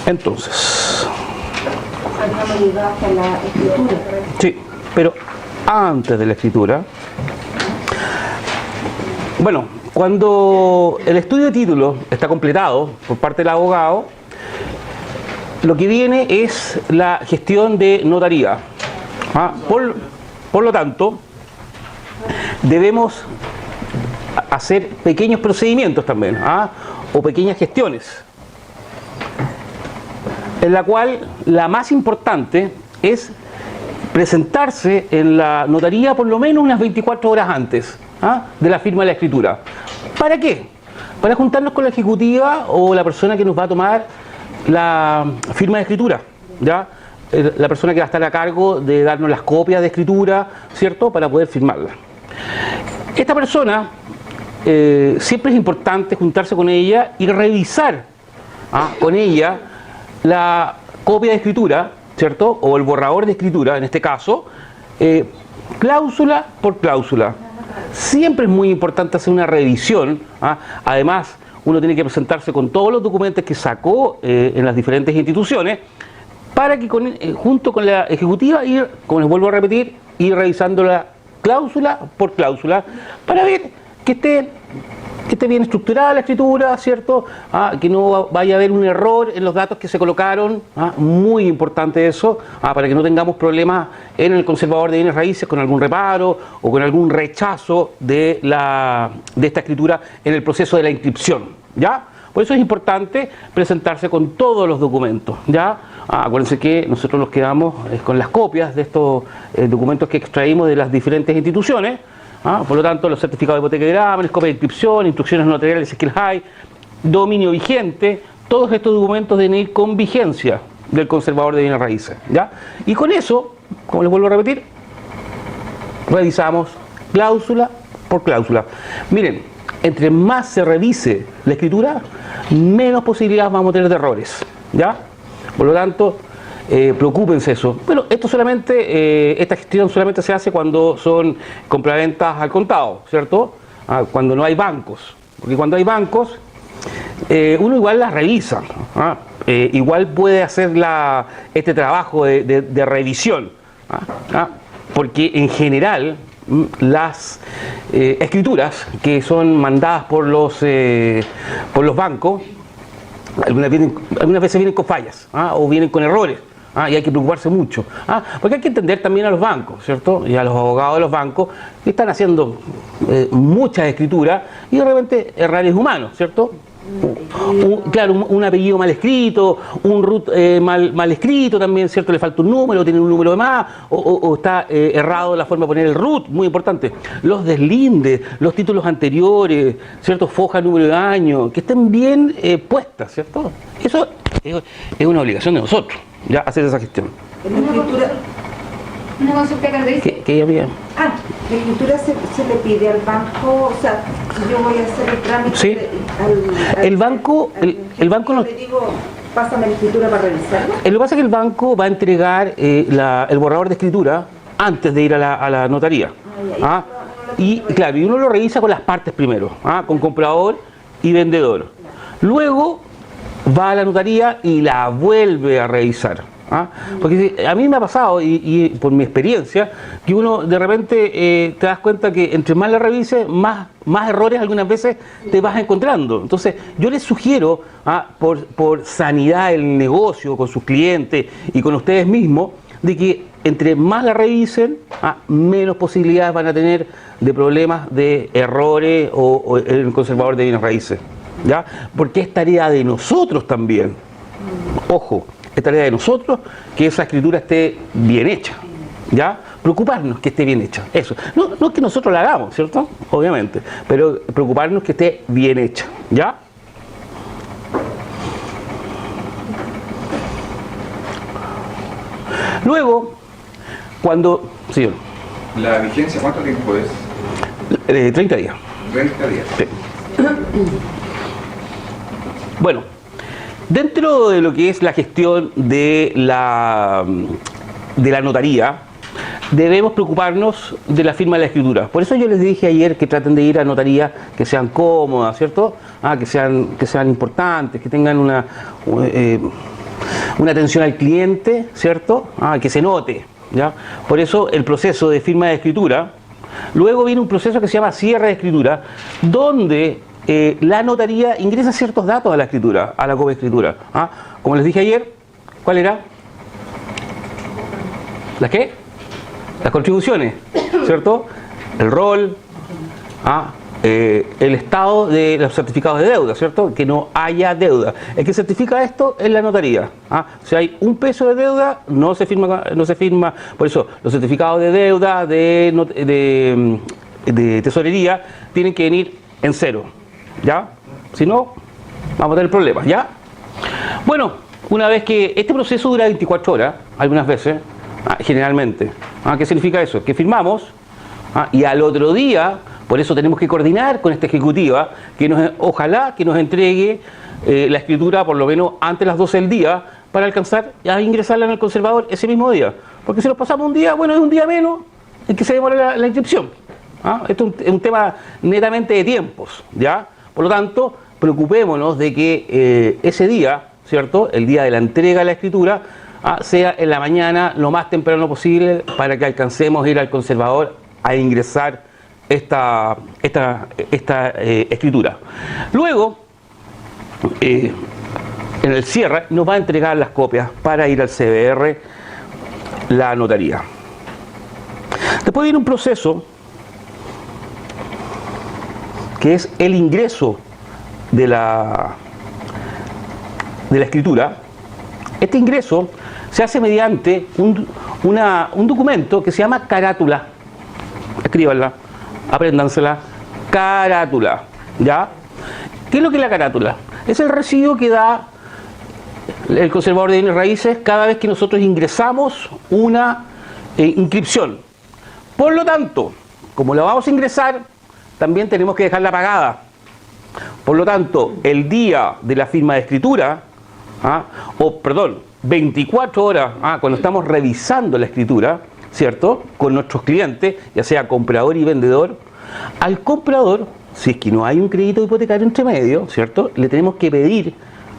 Entonces, habíamos llegado hasta la escritura. sí, pero antes de la escritura, bueno, cuando el estudio de título está completado por parte del abogado, lo que viene es la gestión de notaría. Por lo tanto, debemos hacer pequeños procedimientos también, o pequeñas gestiones, en la cual la más importante es presentarse en la notaría por lo menos unas 24 horas antes de la firma de la escritura. ¿Para qué? Para juntarnos con la ejecutiva o la persona que nos va a tomar la firma de escritura, ¿ya? La persona que va a estar a cargo de darnos las copias de escritura, ¿cierto? Para poder firmarla. Esta persona, siempre es importante juntarse con ella y revisar con ella la copia de escritura, ¿cierto? O el borrador de escritura, en este caso, cláusula por cláusula. Siempre es muy importante hacer una revisión. Además, uno tiene que presentarse con todos los documentos que sacó en las diferentes instituciones, para que junto con la ejecutiva, como les vuelvo a repetir, ir revisándola cláusula por cláusula, para ver que esté bien estructurada la escritura, ¿cierto? Que no vaya a haber un error en los datos que se colocaron, muy importante eso, para que no tengamos problemas en el conservador de bienes raíces con algún reparo o con algún rechazo de esta escritura en el proceso de la inscripción, ¿ya? Por eso es importante presentarse con todos los documentos, ¿ya? Acuérdense que nosotros nos quedamos con las copias de estos documentos que extraímos de las diferentes instituciones. Por lo tanto, los certificados de hipoteca de grámenes, copia de inscripción, instrucciones notariales si es que las hay, dominio vigente, todos estos documentos deben ir con vigencia del conservador de bienes raíces, ¿ya? Y con eso, como les vuelvo a repetir, revisamos cláusula por cláusula. Miren, entre más se revise la escritura, menos posibilidades vamos a tener de errores, ¿ya? Por lo tanto, preocúpense eso. Bueno, esta gestión solamente se hace cuando son compraventas al contado, ¿cierto? Cuando no hay bancos. Porque cuando hay bancos, uno igual las revisa, igual puede hacer este trabajo de revisión, porque en general las escrituras que son mandadas por los bancos algunas veces vienen con fallas, o vienen con errores, y hay que preocuparse mucho, porque hay que entender también a los bancos, ¿cierto? Y a los abogados de los bancos que están haciendo muchas escrituras y de repente errores humanos, ¿cierto? Claro, un apellido mal escrito, un root mal escrito también, ¿cierto? Le falta un número, tiene un número de más, o está errado la forma de poner el root, muy importante. Los deslindes, los títulos anteriores, ¿cierto? Foja, número de año, que estén bien puestas, ¿cierto? Eso es una obligación de nosotros, ya, hacer esa gestión. Una consulta que ¿Qué había? la escritura se le pide al banco, o sea, si yo voy a hacer el trámite, sí. El banco no... le digo, pásame la escritura para revisarla. Lo que pasa es que el banco va a entregar el borrador de escritura antes de ir a la notaría. Y claro, y uno lo revisa con las partes primero, con comprador y vendedor. Luego va a la notaría y la vuelve a revisar. Porque a mí me ha pasado, y por mi experiencia, que uno de repente te das cuenta que entre más la revises, más errores algunas veces te vas encontrando. Entonces yo les sugiero, por sanidad del negocio con sus clientes y con ustedes mismos, de que entre más la revisen, menos posibilidades van a tener de problemas de errores o el conservador de bienes raíces, ¿ya? Porque es tarea de nosotros también, ojo, es tarea de nosotros que esa escritura esté bien hecha, ¿ya? Preocuparnos que esté bien hecha, eso. No es que nosotros la hagamos, ¿cierto? Obviamente, pero preocuparnos que esté bien hecha, ¿ya? Luego, cuando... Señor. ¿La vigencia cuánto tiempo es? 30 días. 30 días. Sí. Bueno, dentro de lo que es la gestión de la notaría, debemos preocuparnos de la firma de la escritura. Por eso yo les dije ayer que traten de ir a notarías que sean cómodas, ¿cierto? Que sean importantes, que tengan una atención al cliente, ¿cierto? Que se note, ¿ya? Por eso el proceso de firma de escritura. Luego viene un proceso que se llama cierre de escritura, donde la notaría ingresa ciertos datos a la escritura, a la coescritura. Como les dije ayer, ¿cuál era? ¿Las qué? Las contribuciones, ¿cierto? El rol, el estado de los certificados de deuda, ¿cierto? Que no haya deuda. El que certifica esto es la notaría. Si hay un peso de deuda, no se firma. Por eso, los certificados de deuda de tesorería tienen que venir en cero, ¿ya? Si no, vamos a tener problemas, ¿ya? Bueno, una vez que este proceso dura 24 horas, algunas veces, generalmente. ¿Qué significa eso? Que firmamos y al otro día, por eso tenemos que coordinar con esta ejecutiva, que ojalá que nos entregue la escritura por lo menos antes de las 12 del día para alcanzar a ingresarla en el conservador ese mismo día. Porque si nos pasamos un día, bueno, es un día menos en que se demora la inscripción. Esto es un tema netamente de tiempos, ¿ya? Por lo tanto, preocupémonos de que ese día, ¿cierto? El día de la entrega de la escritura, sea en la mañana lo más temprano posible para que alcancemos a ir al conservador a ingresar esta escritura. Luego, en el cierre, nos va a entregar las copias para ir al CBR, la notaría. Después viene un proceso que es el ingreso de la escritura. Este ingreso se hace mediante un documento que se llama carátula. Escríbanla, apréndansela. Carátula, ¿ya? ¿Qué es lo que es la carátula? Es el recibo que da el conservador de bienes raíces cada vez que nosotros ingresamos una inscripción. Por lo tanto, como la vamos a ingresar, también tenemos que dejarla pagada. Por lo tanto, el día de la firma de escritura, 24 horas, cuando estamos revisando la escritura, ¿cierto? Con nuestros clientes, ya sea comprador y vendedor, al comprador, si es que no hay un crédito hipotecario entre medio, ¿cierto? Le tenemos que pedir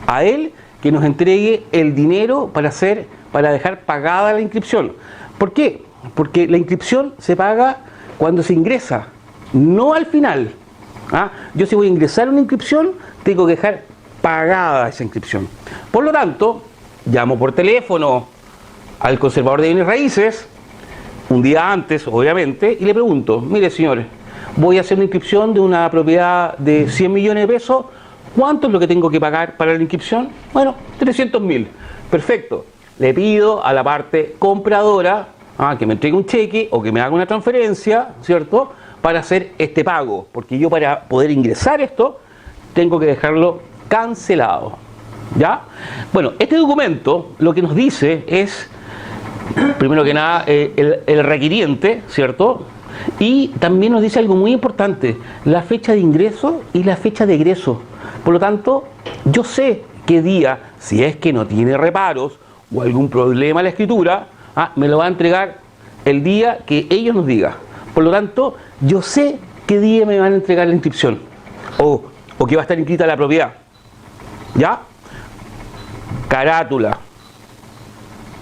a él que nos entregue el dinero para dejar pagada la inscripción. ¿Por qué? Porque la inscripción se paga cuando se ingresa, no al final. Yo si voy a ingresar una inscripción, tengo que dejar pagada esa inscripción. Por lo tanto, llamo por teléfono al conservador de bienes raíces, un día antes, obviamente, y le pregunto, mire señores, voy a hacer una inscripción de una propiedad de 100 millones de pesos, ¿cuánto es lo que tengo que pagar para la inscripción? Bueno, 300.000. Perfecto. Le pido a la parte compradora que me entregue un cheque o que me haga una transferencia, ¿cierto?, para hacer este pago, porque yo para poder ingresar esto, tengo que dejarlo cancelado, ¿ya? Bueno, este documento lo que nos dice es, primero que nada, el requiriente, ¿cierto? Y también nos dice algo muy importante, la fecha de ingreso y la fecha de egreso. Por lo tanto, yo sé qué día, si es que no tiene reparos o algún problema en la escritura, me lo va a entregar el día que ellos nos digan. Por lo tanto, yo sé qué día me van a entregar la inscripción o que va a estar inscrita la propiedad. ¿Ya? Carátula.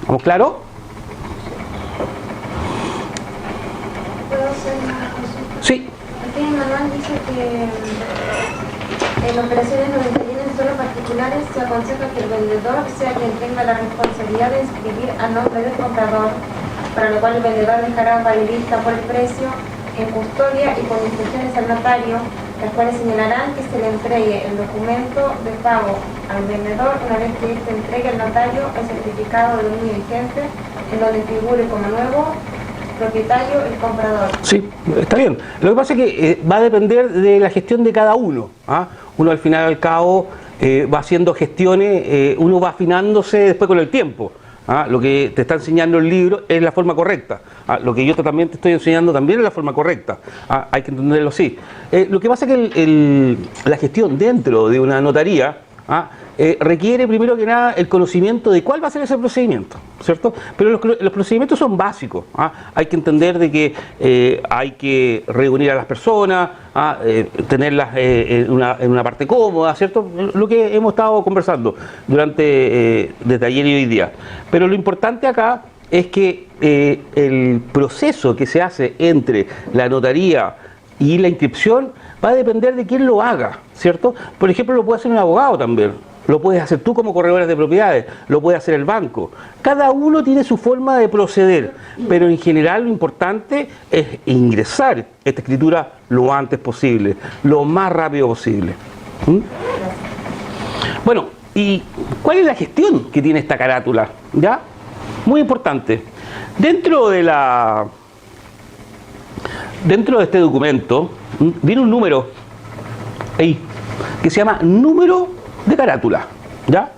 ¿Vamos claro? ¿Puedo hacer una consulta? Sí. Aquí en el manual dice que en operaciones donde intervienen solo particulares se aconseja que el vendedor sea quien tenga la responsabilidad de inscribir a nombre del comprador, para lo cual el vendedor dejará validista por el precio en custodia y con instrucciones al notario, las cuales señalarán que se le entregue el documento de pago al vendedor una vez que éste entregue al notario el certificado de dominio vigente, en donde figure como nuevo propietario el comprador. Sí, está bien. Lo que pasa es que va a depender de la gestión de cada uno. Uno al final al cabo va haciendo gestiones, uno va afinándose después con el tiempo. Lo que te está enseñando el libro es la forma correcta. Lo que yo también te estoy enseñando también es la forma correcta. Hay que entenderlo así. Lo que pasa es que la gestión dentro de una notaría requiere primero que nada el conocimiento de cuál va a ser ese procedimiento, ¿cierto? Pero los procedimientos son básicos. Hay que entender de que hay que reunir a las personas, tenerlas en una parte cómoda, ¿cierto? Lo que hemos estado conversando durante desde ayer y hoy día. Pero lo importante acá es que el proceso que se hace entre la notaría y la inscripción va a depender de quién lo haga, ¿cierto? Por ejemplo, lo puede hacer un abogado también, lo puedes hacer tú como corredores de propiedades, lo puede hacer el banco. Cada uno tiene su forma de proceder, pero en general lo importante es ingresar esta escritura lo antes posible, lo más rápido posible. ¿Mm? Bueno, ¿y cuál es la gestión que tiene esta carátula? ¿Ya? Muy importante. Dentro de este documento viene un número ahí que se llama número de carátula, ¿ya?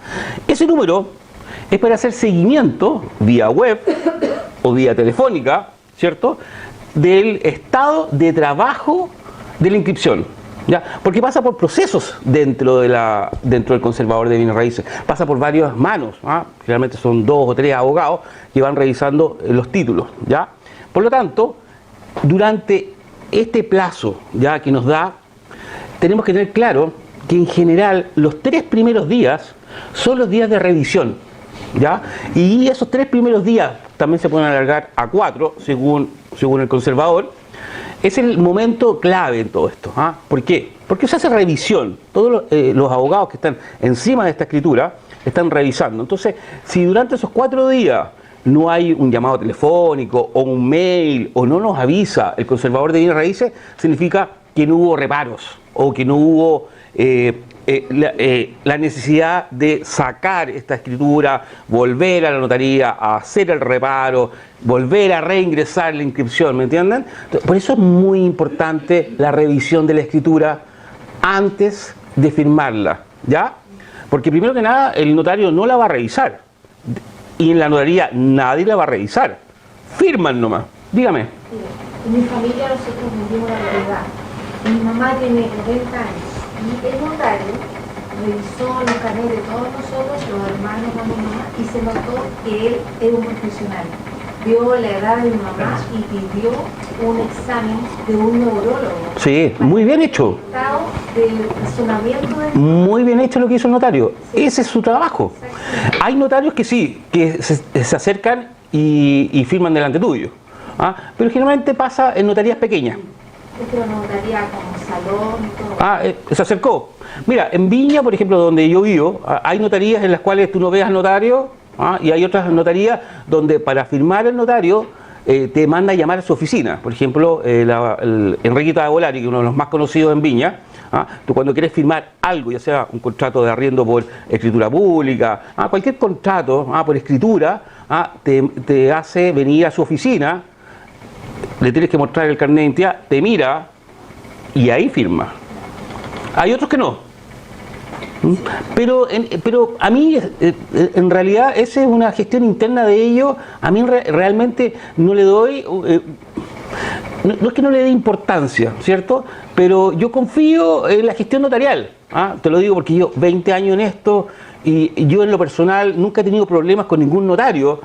Ese número es para hacer seguimiento vía web o vía telefónica, ¿cierto?, del estado de trabajo de la inscripción, ¿ya? Porque pasa por procesos dentro del conservador de bienes raíces, pasa por varias manos, generalmente son 2 o 3 abogados que van revisando los títulos, ¿ya? Por lo tanto, durante este plazo ya que nos da, tenemos que tener claro que en general los 3 primeros días son los días de revisión, ¿ya? Y esos 3 primeros días también se pueden alargar a 4 según el conservador. Es el momento clave en todo esto. ¿Por qué? Porque se hace revisión. Todos los abogados que están encima de esta escritura están revisando. Entonces, si durante esos 4 días no hay un llamado telefónico o un mail o no nos avisa el conservador de bienes raíces, significa que no hubo reparos o que no hubo la necesidad de sacar esta escritura, volver a la notaría a hacer el reparo, volver a reingresar la inscripción, ¿me entienden? Por eso es muy importante la revisión de la escritura antes de firmarla, ¿ya? Porque primero que nada el notario no la va a revisar y en la notaría nadie la va a revisar, firman nomás. Dígame. En mi familia nosotros vivimos la propiedad. Mi mamá tiene 90 años. Y el notario revisó los carnets de todos nosotros, los hermanos de mi mamá, y se notó que él era un profesional. Vio la edad de mi mamá y pidió un examen de un neurólogo. Sí, muy bien hecho. Estado de razonamiento de... Muy bien hecho lo que hizo el notario. Sí. Ese es su trabajo. Hay notarios que sí, que se acercan y firman delante tuyo. Pero generalmente pasa en notarías pequeñas. Es que la notaría como salón y todo. Se acercó. Mira, en Viña, por ejemplo, donde yo vivo, hay notarías en las cuales tú no ves al notario, y hay otras notarías donde para firmar el notario te manda a llamar a su oficina. Por ejemplo, el Enriquito de Volari, que es uno de los más conocidos en Viña. Tú cuando quieres firmar algo, ya sea un contrato de arriendo por escritura pública, cualquier contrato por escritura, te hace venir a su oficina, le tienes que mostrar el carnet de identidad, te mira y ahí firma. Hay otros que no. Pero a mí, en realidad, esa es una gestión interna de ellos. A mí realmente no le doy... No es que no le dé importancia, ¿cierto? Pero yo confío en la gestión notarial. Te lo digo porque yo 20 años en esto y yo en lo personal nunca he tenido problemas con ningún notario,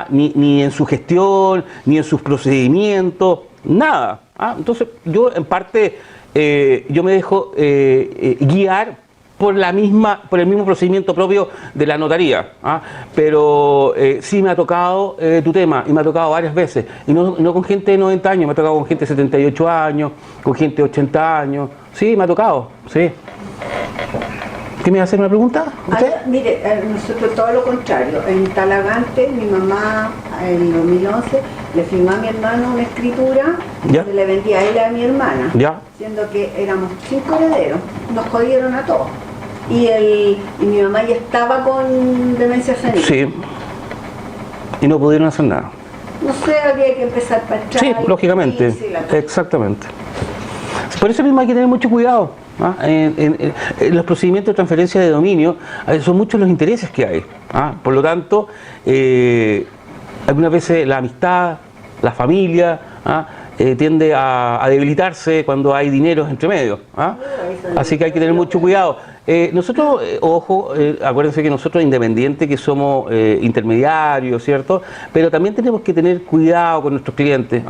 ni en su gestión, ni en sus procedimientos, nada. Entonces yo en parte yo me dejo guiar por el mismo procedimiento propio de la notaría. Pero sí me ha tocado tu tema, y me ha tocado varias veces, y no con gente de 90 años, me ha tocado con gente de 78 años, con gente de 80 años, sí, me ha tocado, sí. ¿Qué me va a hacer una pregunta? ¿Usted? Mire, nosotros todo lo contrario. En Talagante, mi mamá en 2011 le firmó a mi hermano una escritura donde le vendía a él y a mi hermana, siendo que éramos 5 herederos. Nos jodieron a todos. Y mi mamá ya estaba con demencia senil. Sí. Y no pudieron hacer nada. No sé, había que empezar para atrás. Sí, lógicamente. Exactamente. Por eso mismo hay que tener mucho cuidado. En los procedimientos de transferencia de dominio son muchos los intereses que hay. Por lo tanto, algunas veces la amistad, la familia, tiende a debilitarse cuando hay dineros entre medio. Así que hay que tener mucho cuidado. nosotros, ojo, acuérdense que nosotros independientes que somos intermediarios, ¿cierto? Pero también tenemos que tener cuidado con nuestros clientes,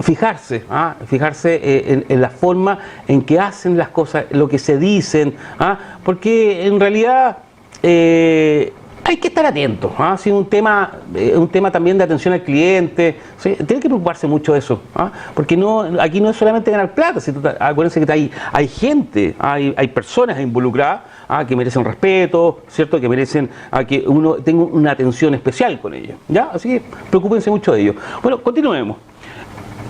fijarse en la forma en que hacen las cosas, lo que se dicen, porque en realidad hay que estar atentos, si es un tema también de atención al cliente, ¿sí? Tiene que preocuparse mucho de eso, porque aquí no es solamente ganar plata, acuérdense que hay gente, hay personas involucradas que merecen respeto, ¿cierto? Que merecen que uno tenga una atención especial con ellos, ¿ya? Así que preocúpense mucho de ello. Bueno, continuemos.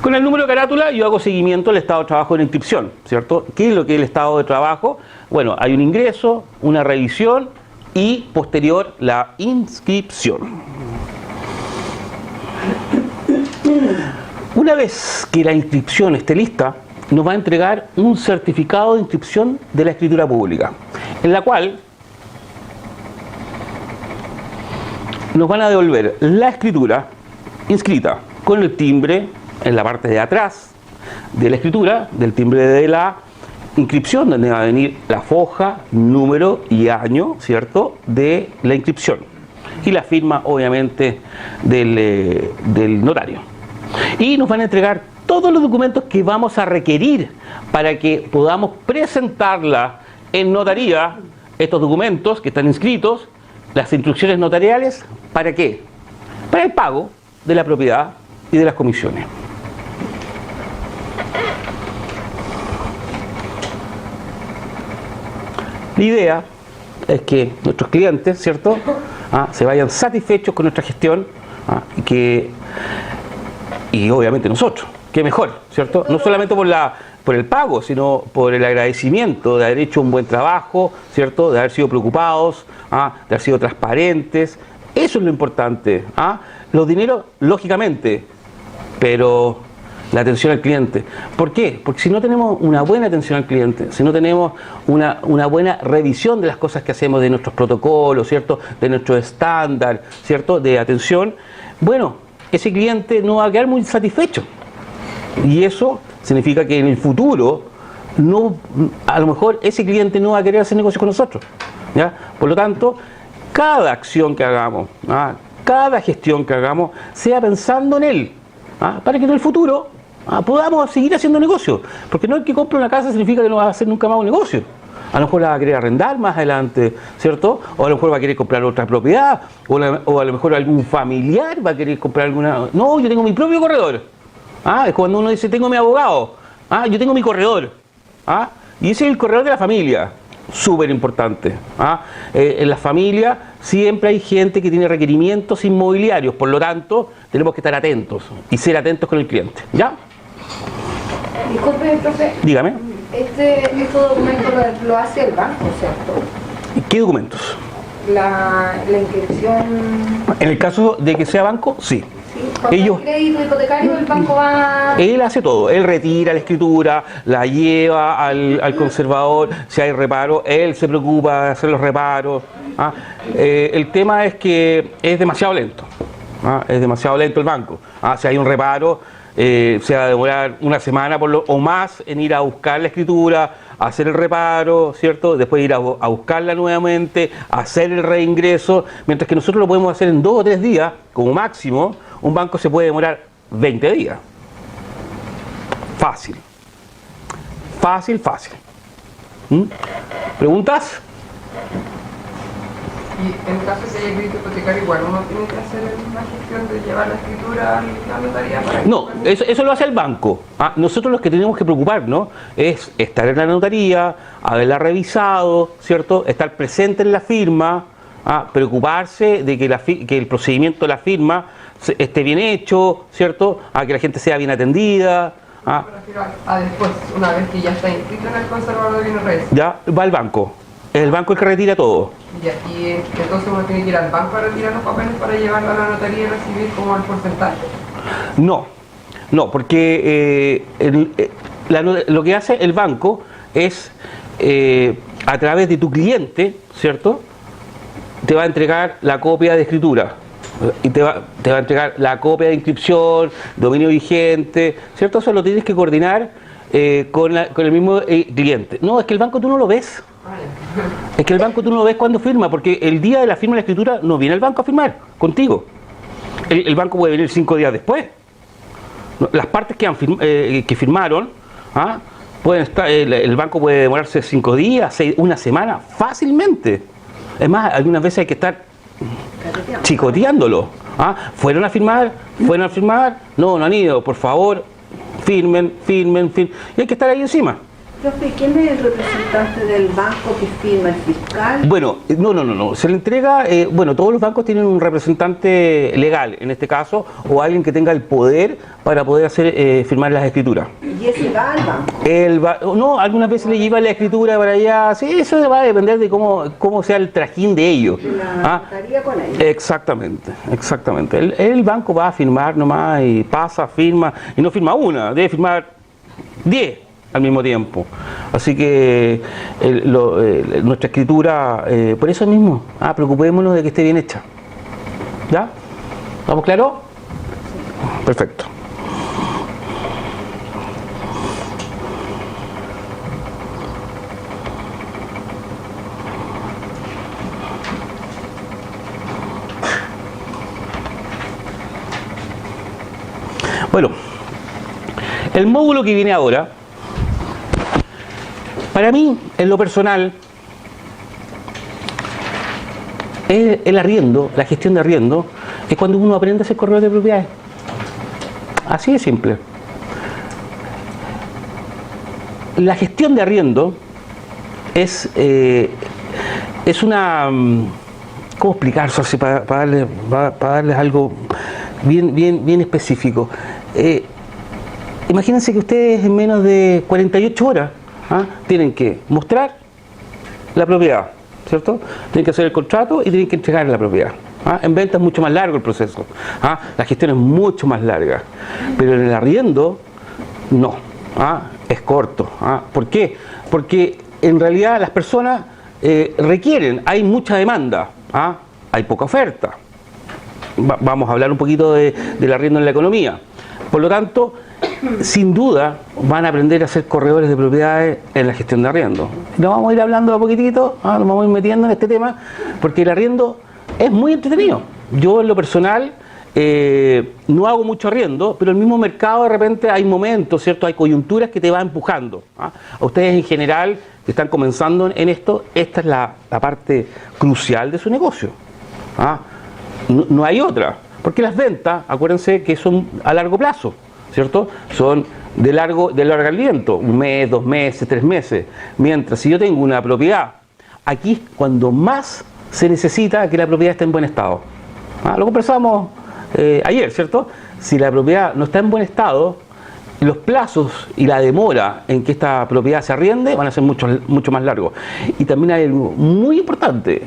Con el número de carátula yo hago seguimiento al estado de trabajo de la inscripción, ¿cierto? ¿Qué es lo que es el estado de trabajo? Bueno, hay un ingreso, una revisión y posterior la inscripción. Una vez que la inscripción esté lista, nos va a entregar un certificado de inscripción de la escritura pública, en la cual nos van a devolver la escritura inscrita con el timbre en la parte de atrás de la escritura, del timbre de la inscripción, donde va a venir la foja, número y año, ¿cierto?, de la inscripción. Y la firma, obviamente, del notario. Y nos van a entregar todos los documentos que vamos a requerir para que podamos presentarla en notaría, estos documentos que están inscritos, las instrucciones notariales, ¿para qué? Para el pago de la propiedad y de las comisiones. La idea es que nuestros clientes, ¿cierto?, se vayan satisfechos con nuestra gestión, y obviamente nosotros, que mejor, ¿cierto? No solamente por el pago, sino por el agradecimiento de haber hecho un buen trabajo, ¿cierto?, de haber sido preocupados, de haber sido transparentes. Eso es lo importante. Los dineros, lógicamente, pero la atención al cliente. ¿Por qué? Porque si no tenemos una buena atención al cliente, si no tenemos una buena revisión de las cosas que hacemos, de nuestros protocolos, ¿cierto?, de nuestro estándar, ¿cierto?, de atención, bueno, ese cliente no va a quedar muy satisfecho. Y eso significa que en el futuro, a lo mejor ese cliente no va a querer hacer negocios con nosotros, ¿ya? Por lo tanto, cada acción que hagamos, cada gestión que hagamos, sea pensando en él, para que en el futuro podamos seguir haciendo negocios. Porque no el que compre una casa significa que no va a hacer nunca más un negocio. A lo mejor la va a querer arrendar más adelante, ¿cierto? O a lo mejor va a querer comprar otra propiedad, o a lo mejor algún familiar va a querer comprar alguna... No, yo tengo mi propio corredor. Es cuando uno dice, tengo mi abogado. Yo tengo mi corredor. Y ese es el corredor de la familia. Súper importante. En la familia siempre hay gente que tiene requerimientos inmobiliarios, por lo tanto tenemos que estar atentos y ser atentos con el cliente. ¿Ya? Disculpe, profe. Dígame. Estos documentos lo hace el banco, ¿cierto? ¿Qué documentos? La inscripción. En el caso de que sea banco, sí. Cuando hay crédito hipotecario, el banco va... Él hace todo, él retira la escritura, la lleva al conservador, si hay reparo, él se preocupa de hacer los reparos. El tema es que es demasiado lento, es demasiado lento el banco. Si hay un reparo, se va a demorar una semana o más en ir a buscar la escritura, hacer el reparo, ¿cierto? Después ir a buscarla nuevamente, hacer el reingreso, mientras que nosotros lo podemos hacer en 2 o 3 días, como máximo. Un banco se puede demorar 20 días. Fácil. Fácil, fácil. ¿Preguntas? Y en caso de que haya crédito hipotecario, igual uno tiene que hacer la gestión de llevar la escritura a la notaría para... No, eso lo hace el banco. Nosotros los que tenemos que preocuparnos es estar en la notaría, haberla revisado, ¿cierto? Estar presente en la firma, preocuparse de que el procedimiento de la firma esté bien hecho, ¿cierto? Que la gente sea bien atendida. Después, una vez que ya está inscrito en el conservador de bienes raíces. Ya va al banco. Es el banco el que retira todo. Y aquí, entonces uno tiene que ir al banco a retirar los papeles para llevarlo a la notaría y recibir como el porcentaje. No, porque lo que hace el banco es, a través de tu cliente, ¿cierto?, te va a entregar la copia de escritura. Y te va a entregar la copia de inscripción, dominio vigente, ¿cierto? Eso lo tienes que coordinar con el mismo cliente. No, es que el banco tú no lo ves. Es que el banco tú no lo ves cuando firma, porque el día de la firma de la escritura no viene el banco a firmar contigo. El banco puede venir 5 días después. Las partes que firmaron, pueden estar, el banco puede demorarse 5 días, 1 semana, fácilmente. Es más, algunas veces hay que estar chicoteándolo. ¿Fueron a firmar? No han ido, por favor, firmen. Y hay que estar ahí encima. Profe, ¿quién es el representante del banco que firma, el fiscal? Bueno, no. Se le entrega, todos los bancos tienen un representante legal, en este caso, o alguien que tenga el poder para poder hacer firmar las escrituras. ¿Y ese va al banco? No, algunas veces le lleva la escritura para allá. Sí, eso va a depender de cómo sea el trajín de ellos. La notaría con ellos. Exactamente. El banco va a firmar nomás y pasa, firma, y no firma una, debe firmar 10 al mismo tiempo. Así que nuestra escritura, por eso mismo, preocupémonos de que esté bien hecha. ¿Ya? ¿Estamos claros? Perfecto. Bueno, el módulo que viene ahora, para mí, en lo personal, el arriendo, la gestión de arriendo, es cuando uno aprende a hacer corredor de propiedades. Así de simple. La gestión de arriendo es una... ¿Cómo explicarlo así para darles algo bien específico? Imagínense que ustedes en menos de 48 horas tienen que mostrar la propiedad, ¿cierto? Tienen que hacer el contrato y tienen que entregar la propiedad. En venta es mucho más largo el proceso. La gestión es mucho más larga. Pero en el arriendo, no. Es corto. ¿Por qué? Porque en realidad las personas requieren, hay mucha demanda, hay poca oferta. Vamos a hablar un poquito del arriendo en la economía. Por lo tanto, sin duda van a aprender a ser corredores de propiedades en la gestión de arriendo. Nos vamos a ir hablando de a poquitito, nos vamos a ir metiendo en este tema, porque el arriendo es muy entretenido. Yo en lo personal no hago mucho arriendo, pero el mismo mercado de repente hay momentos, ¿cierto? Hay coyunturas que te va empujando. A ustedes en general que están comenzando en esto, esta es la parte crucial de su negocio. No hay otra, porque las ventas, acuérdense que son a largo plazo, ¿cierto? Son de largo aliento, 1 mes, 2 meses, 3 meses. Mientras si yo tengo una propiedad, aquí es cuando más se necesita que la propiedad esté en buen estado. Lo conversamos ayer, ¿cierto? Si la propiedad no está en buen estado, los plazos y la demora en que esta propiedad se arriende van a ser mucho más largos. Y también hay algo muy importante.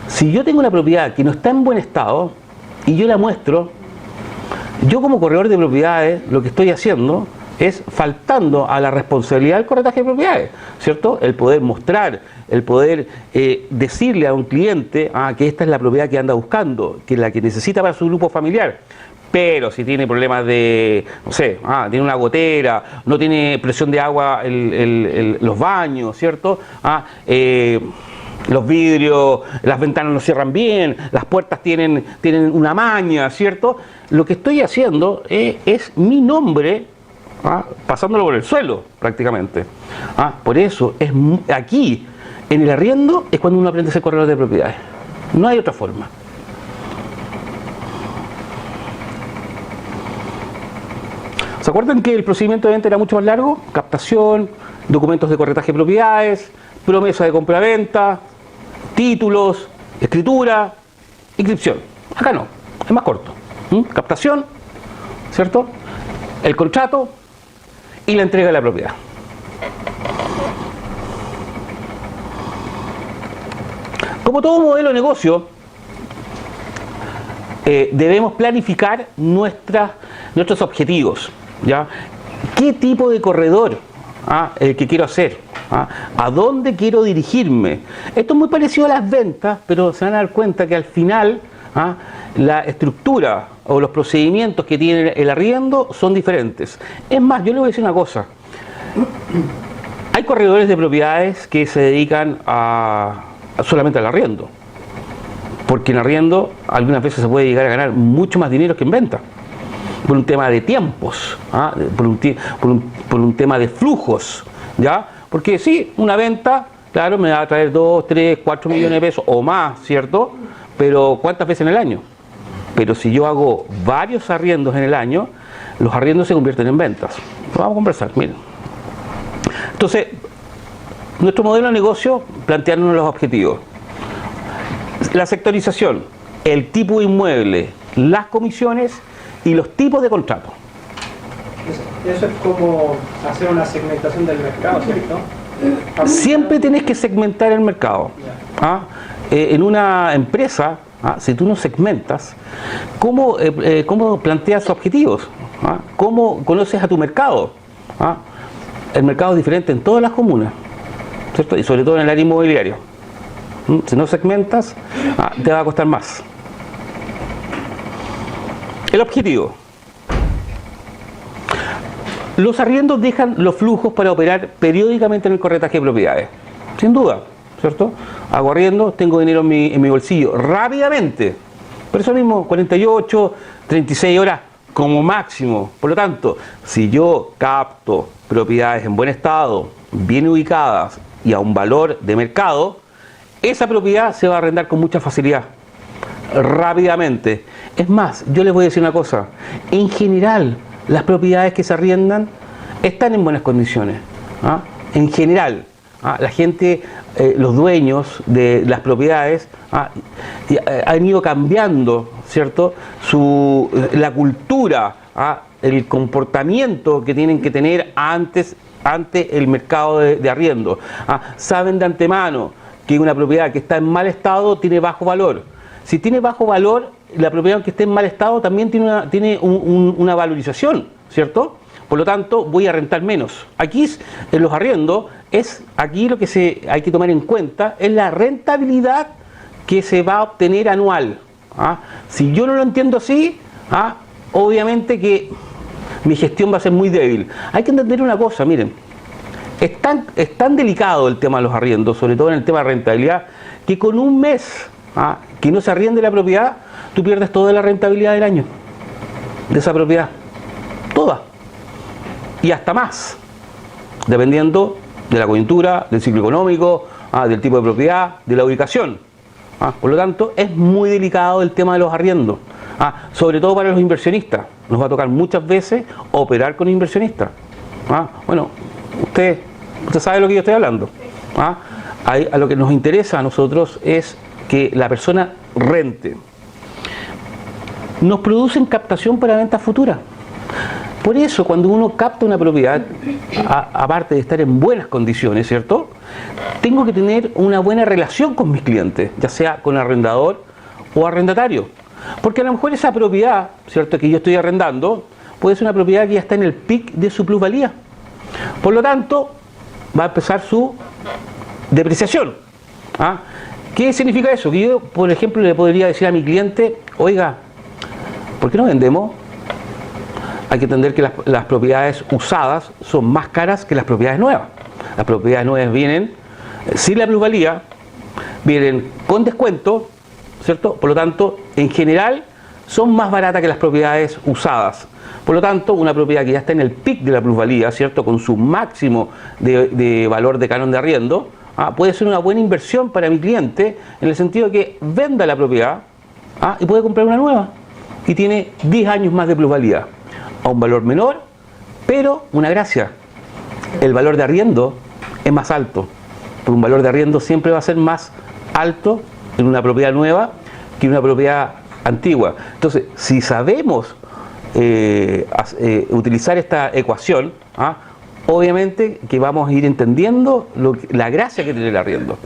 Si yo tengo una propiedad que no está en buen estado y yo la muestro, yo como corredor de propiedades lo que estoy haciendo es faltando a la responsabilidad del corretaje de propiedades, ¿cierto? El poder mostrar, el poder decirle a un cliente que esta es la propiedad que anda buscando, que es la que necesita para su grupo familiar. Pero si tiene problemas de, no sé, tiene una gotera, no tiene presión de agua los baños, ¿cierto? Los vidrios, las ventanas no cierran bien, las puertas tienen una maña, ¿cierto? Lo que estoy haciendo es mi nombre pasándolo por el suelo, prácticamente. Por eso, aquí, en el arriendo, es cuando uno aprende a ser corredor de propiedades. No hay otra forma. ¿Se acuerdan que el procedimiento de venta era mucho más largo? Captación, documentos de corretaje de propiedades, promesa de compra-venta, títulos, escritura, inscripción. Acá no, es más corto. Captación, ¿cierto? El contrato y la entrega de la propiedad. Como todo modelo de negocio, debemos planificar nuestros objetivos, ¿ya? ¿Qué tipo de corredor el que quiero hacer? ¿A dónde quiero dirigirme? Esto es muy parecido a las ventas, pero se van a dar cuenta que al final la estructura o los procedimientos que tiene el arriendo son diferentes. Es más, yo le voy a decir una cosa. Hay corredores de propiedades que se dedican solamente al arriendo, porque en arriendo algunas veces se puede llegar a ganar mucho más dinero que en venta, por un tema de tiempos, por un tema de flujos, ¿ya? Porque sí, una venta, claro, me va a traer 2, 3, 4 millones de pesos o más, ¿cierto? Pero ¿cuántas veces en el año? Pero si yo hago varios arriendos en el año, los arriendos se convierten en ventas. Vamos a conversar, miren. Entonces, nuestro modelo de negocio, plantearnos los objetivos. La sectorización, el tipo de inmueble, las comisiones y los tipos de contrato. Eso es como hacer una segmentación del mercado, ¿cierto? Siempre tienes que segmentar el mercado. En una empresa, si tú no segmentas, ¿cómo planteas objetivos? ¿Cómo conoces a tu mercado? El mercado es diferente en todas las comunas, ¿cierto? Y sobre todo en el área inmobiliario. Si no segmentas, te va a costar más. El objetivo. Los arriendos dejan los flujos para operar periódicamente en el corretaje de propiedades. Sin duda, ¿cierto? Hago arriendo, tengo dinero en mi bolsillo rápidamente. Por eso mismo, 48, 36 horas como máximo. Por lo tanto, si yo capto propiedades en buen estado, bien ubicadas y a un valor de mercado, esa propiedad se va a arrendar con mucha facilidad, rápidamente. Es más, yo les voy a decir una cosa. En general, las propiedades que se arriendan están en buenas condiciones. En general, la gente, los dueños de las propiedades han ido cambiando, ¿cierto? La cultura, el comportamiento que tienen que tener ante el mercado de arriendo. Saben de antemano que una propiedad que está en mal estado tiene bajo valor. Si tiene bajo valor, la propiedad que esté en mal estado también tiene una valorización, ¿cierto? Por lo tanto, voy a rentar menos. Aquí, en los arriendos, aquí lo que hay que tomar en cuenta es la rentabilidad que se va a obtener anual. Si yo no lo entiendo así, obviamente que mi gestión va a ser muy débil. Hay que entender una cosa, miren. Es tan delicado el tema de los arriendos, sobre todo en el tema de rentabilidad, que con un mes que no se arriende la propiedad, tú pierdes toda la rentabilidad del año de esa propiedad. Toda. Y hasta más, dependiendo de la coyuntura, del ciclo económico, del tipo de propiedad, de la ubicación. Por lo tanto, es muy delicado el tema de los arriendos, sobre todo para los inversionistas. Nos va a tocar muchas veces operar con inversionistas. Bueno, usted sabe de lo que yo estoy hablando. A lo que nos interesa a nosotros es que la persona rente. Nos producen captación para ventas futuras. Por eso, cuando uno capta una propiedad, aparte de estar en buenas condiciones, ¿cierto? Tengo que tener una buena relación con mis clientes, ya sea con arrendador o arrendatario. Porque a lo mejor esa propiedad, ¿cierto?, que yo estoy arrendando, puede ser una propiedad que ya está en el pic de su plusvalía. Por lo tanto, va a empezar su depreciación. ¿Qué significa eso? Que yo, por ejemplo, le podría decir a mi cliente, oiga, ¿por qué no vendemos? Hay que entender que las propiedades usadas son más caras que las propiedades nuevas. Las propiedades nuevas vienen sin la plusvalía, vienen con descuento, ¿cierto? Por lo tanto, en general, son más baratas que las propiedades usadas. Por lo tanto, una propiedad que ya está en el pic de la plusvalía, ¿cierto?, con su máximo de valor de canon de arriendo, puede ser una buena inversión para mi cliente, en el sentido de que venda la propiedad y puede comprar una nueva y tiene 10 años más de plusvalía, a un valor menor, pero una gracia: el valor de arriendo es más alto. Por un valor de arriendo siempre va a ser más alto en una propiedad nueva que en una propiedad antigua. Entonces, si sabemos utilizar esta ecuación, obviamente que vamos a ir entendiendo la gracia que tiene el arriendo.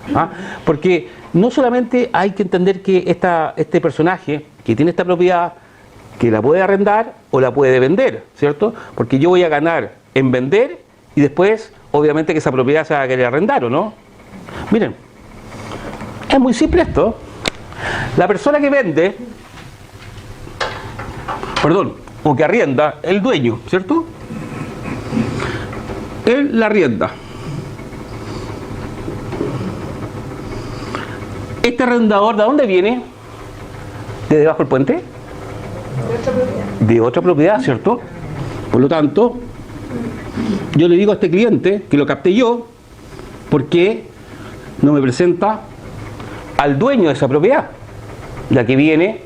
Porque no solamente hay que entender que este personaje que tiene esta propiedad, que la puede arrendar o la puede vender, ¿cierto? Porque yo voy a ganar en vender y después, obviamente, que esa propiedad se va a querer arrendar, ¿o no? Miren, es muy simple esto. La persona que vende, o que arrienda, el dueño, ¿cierto? él la arrienda. Este arrendador, ¿de dónde viene? ¿De debajo del puente? De otra propiedad, ¿cierto? Por lo tanto, yo le digo a este cliente que lo capté yo, porque no me presenta al dueño de esa propiedad, la que viene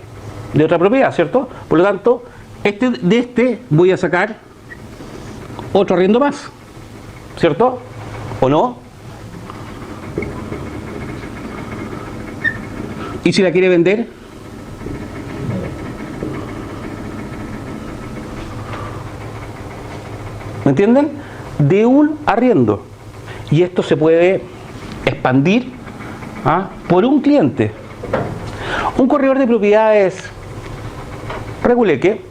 de otra propiedad, ¿cierto? Por lo tanto, de este voy a sacar otro arriendo más, ¿cierto? ¿O no? ¿Y si la quiere vender? ¿Me entienden? De un arriendo. Y esto se puede expandir por un cliente. Un corredor de propiedades reguleque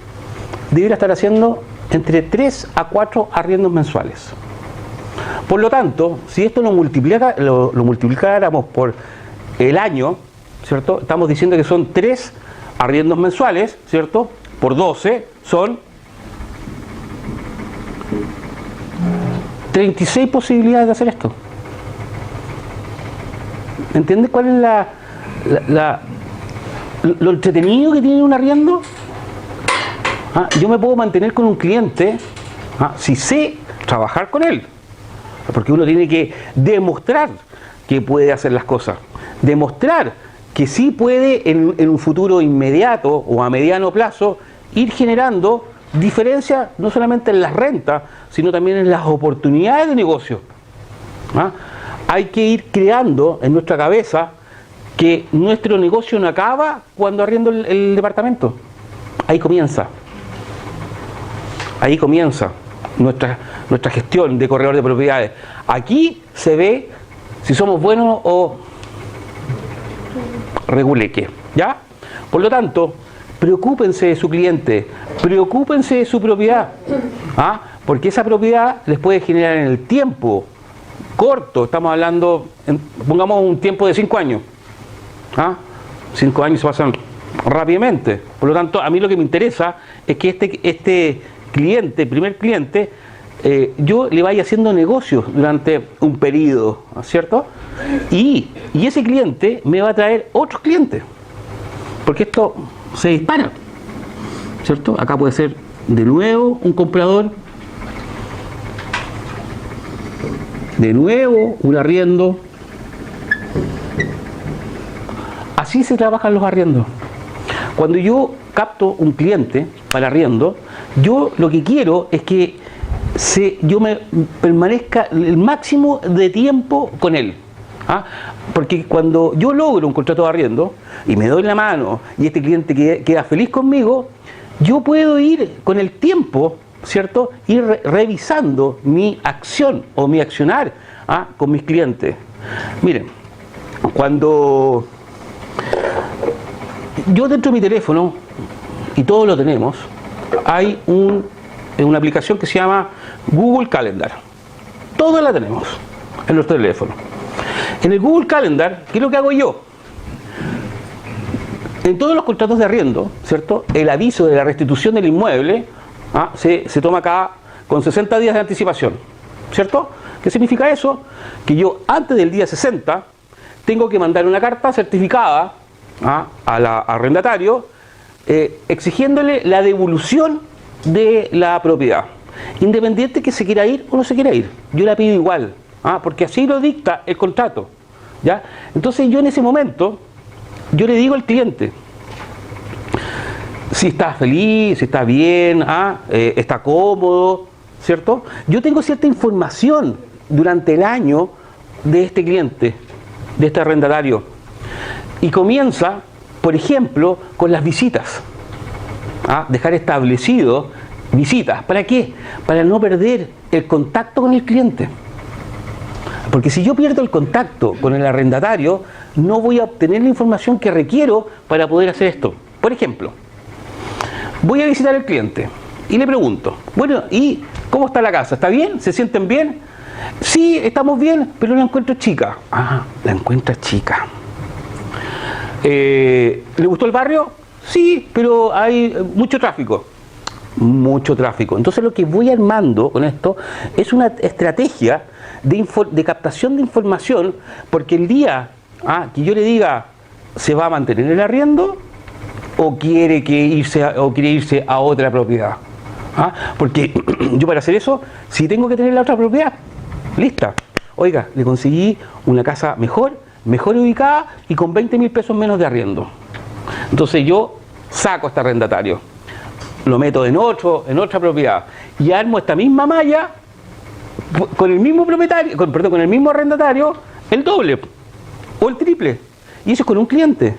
debería estar haciendo entre 3 a 4 arriendos mensuales. Por lo tanto, si esto lo multiplicáramos por el año, ¿cierto? Estamos diciendo que son 3 arriendos mensuales, ¿cierto? Por 12 son 36 posibilidades de hacer esto. ¿Entiendes cuál es lo entretenido que tiene un arriendo? Yo me puedo mantener con un cliente si sé trabajar con él, porque uno tiene que demostrar que puede hacer las cosas, demostrar que sí puede en un futuro inmediato o a mediano plazo ir generando diferencias no solamente en las rentas, sino también en las oportunidades de negocio. Hay que ir creando en nuestra cabeza que nuestro negocio no acaba cuando arriendo el departamento. Ahí comienza nuestra gestión de corredor de propiedades. Aquí se ve si somos buenos o reguleque, ¿ya? Por lo tanto, preocúpense de su cliente, preocúpense de su propiedad, porque esa propiedad les puede generar en el tiempo corto, estamos hablando, pongamos un tiempo de 5 años, 5 años se pasan rápidamente. Por lo tanto, a mí lo que me interesa es que este cliente, primer cliente, yo le vaya haciendo negocios durante un periodo, ¿cierto? Y ese cliente me va a traer otros clientes, porque esto se dispara, ¿cierto? Acá puede ser de nuevo un comprador, de nuevo un arriendo. Así se trabajan los arriendos. Cuando yo capto un cliente para arriendo, yo lo que quiero es que yo me permanezca el máximo de tiempo con él. Porque cuando yo logro un contrato de arriendo y me doy la mano y este cliente queda feliz conmigo, yo puedo ir con el tiempo, ¿cierto? Ir revisando mi acción o mi accionar con mis clientes. Miren, cuando yo dentro de mi teléfono, y todos lo tenemos, hay una aplicación que se llama Google Calendar. Todos la tenemos en nuestro teléfono. En el Google Calendar, ¿qué es lo que hago yo? En todos los contratos de arriendo, ¿cierto? El aviso de la restitución del inmueble se toma acá con 60 días de anticipación, ¿cierto? ¿Qué significa eso? Que yo antes del día 60 tengo que mandar una carta certificada al arrendatario exigiéndole la devolución de la propiedad, independiente que se quiera ir o no se quiera ir. Yo la pido igual, porque así lo dicta el contrato, ¿ya? Entonces yo en ese momento yo le digo al cliente si está feliz, si está bien, está cómodo, ¿cierto? Yo tengo cierta información durante el año de este cliente, de este arrendatario, y comienza, por ejemplo, con las visitas. Dejar establecido visitas. ¿Para qué? Para no perder el contacto con el cliente. Porque si yo pierdo el contacto con el arrendatario, no voy a obtener la información que requiero para poder hacer esto. Por ejemplo, voy a visitar al cliente y le pregunto, bueno, ¿y cómo está la casa? ¿Está bien? ¿Se sienten bien? Sí, estamos bien, pero la encuentro chica. La encuentra chica. ¿Le gustó el barrio? Sí, pero hay mucho tráfico. mucho tráfico. Entonces lo que voy armando con esto es una estrategia de captación de información, porque el día que yo le diga se va a mantener el arriendo o quiere irse a otra propiedad. Porque yo para hacer eso, si tengo que tener la otra propiedad lista, oiga, le conseguí una casa mejor ubicada y con 20.000 pesos menos de arriendo. Entonces yo saco a este arrendatario, lo meto en otra propiedad y armo esta misma malla con el mismo propietario, con el mismo arrendatario, el doble o el triple. Y eso es con un cliente.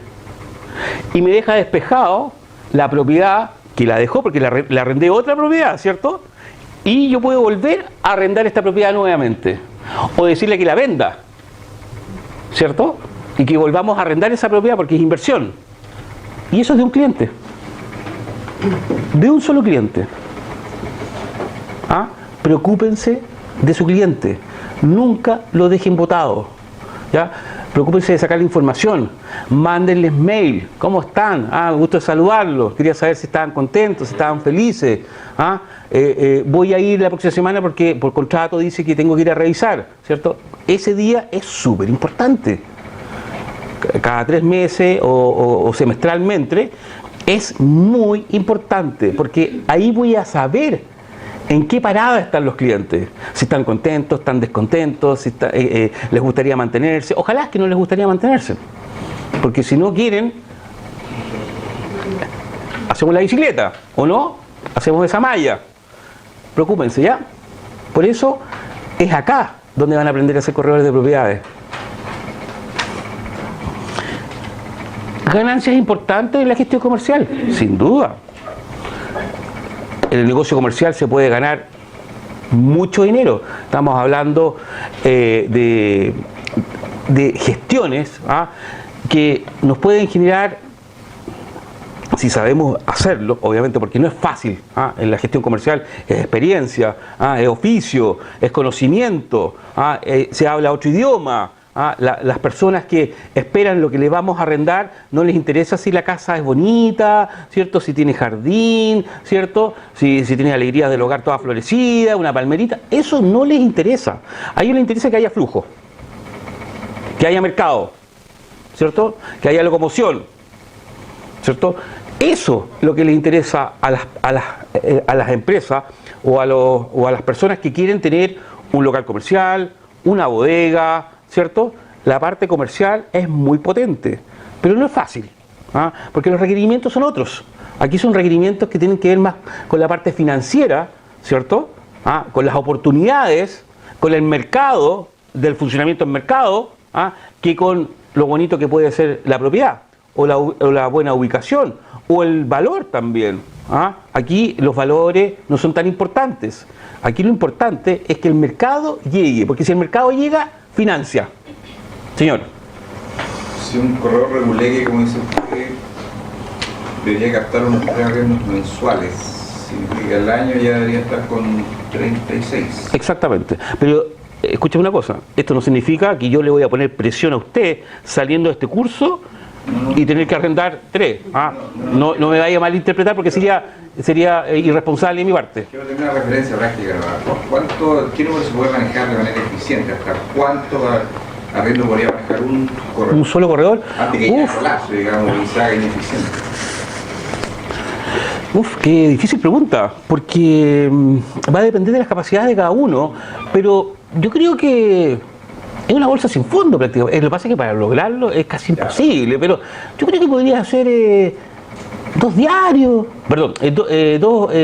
Y me deja despejado la propiedad que la dejó, porque le arrendé otra propiedad, ¿cierto? Y yo puedo volver a arrendar esta propiedad nuevamente. O decirle que la venda, ¿cierto? Y que volvamos a arrendar esa propiedad porque es inversión. Y eso es de un cliente. De un solo cliente. Preocúpense de su cliente. Nunca lo dejen botado. ¿Ya? Preocúpense de sacar la información. Mándenles mail. ¿Cómo están? Gusto de saludarlos. Quería saber si estaban contentos, si estaban felices. Voy a ir la próxima semana porque por contrato dice que tengo que ir a revisar, ¿cierto? Ese día es súper importante. Cada 3 meses o semestralmente es muy importante, porque ahí voy a saber en qué parada están los clientes, si están contentos, están descontentos, si les gustaría mantenerse. Ojalá que no les gustaría mantenerse, porque si no quieren, hacemos la bicicleta, o no, hacemos esa malla. Preocúpense, ¿ya? Por eso es acá donde van a aprender a ser corredores de propiedades. Ganancias importantes en la gestión comercial, sin duda. En el negocio comercial se puede ganar mucho dinero. Estamos hablando de gestiones que nos pueden generar, si sabemos hacerlo, obviamente, porque no es fácil. En la gestión comercial es experiencia, es oficio, es conocimiento, se habla otro idioma. Las personas que esperan lo que le vamos a arrendar no les interesa si la casa es bonita, ¿cierto? Si tiene jardín, ¿cierto? Si tiene alegrías del hogar toda florecida, una palmerita. Eso no les interesa. A ellos les interesa que haya flujo, que haya mercado, ¿cierto? Que haya locomoción, ¿cierto? Eso es lo que les interesa a las empresas o a las personas que quieren tener un local comercial, una bodega, ¿cierto? La parte comercial es muy potente, pero no es fácil, porque los requerimientos son otros. Aquí son requerimientos que tienen que ver más con la parte financiera, ¿cierto? Con las oportunidades, con el mercado, del funcionamiento del mercado, que con lo bonito que puede ser la propiedad, o la buena ubicación, o el valor también. Aquí los valores no son tan importantes. Aquí lo importante es que el mercado llegue, porque si el mercado llega, financia. Señor. Si un corredor regulegue, como dice usted, debería captar unos arriendos mensuales, significa que al año ya debería estar con 36. Exactamente. Pero escúchame una cosa, esto no significa que yo le voy a poner presión a usted saliendo de este curso y tener que arrendar 3. No me vaya a malinterpretar, porque sería irresponsable de mi parte. Quiero tener una referencia práctica. ¿Qué número se puede manejar de manera eficiente? ¿Hasta cuánto arriendo podría manejar un corredor? ¿Un solo corredor? Antes que haya colapso, digamos, y se haga ineficiente. Qué difícil pregunta, porque va a depender de las capacidades de cada uno, pero yo creo que es una bolsa sin fondo prácticamente. Lo que pasa es que para lograrlo es casi imposible, pero yo creo que podría hacer 2 diarios, perdón,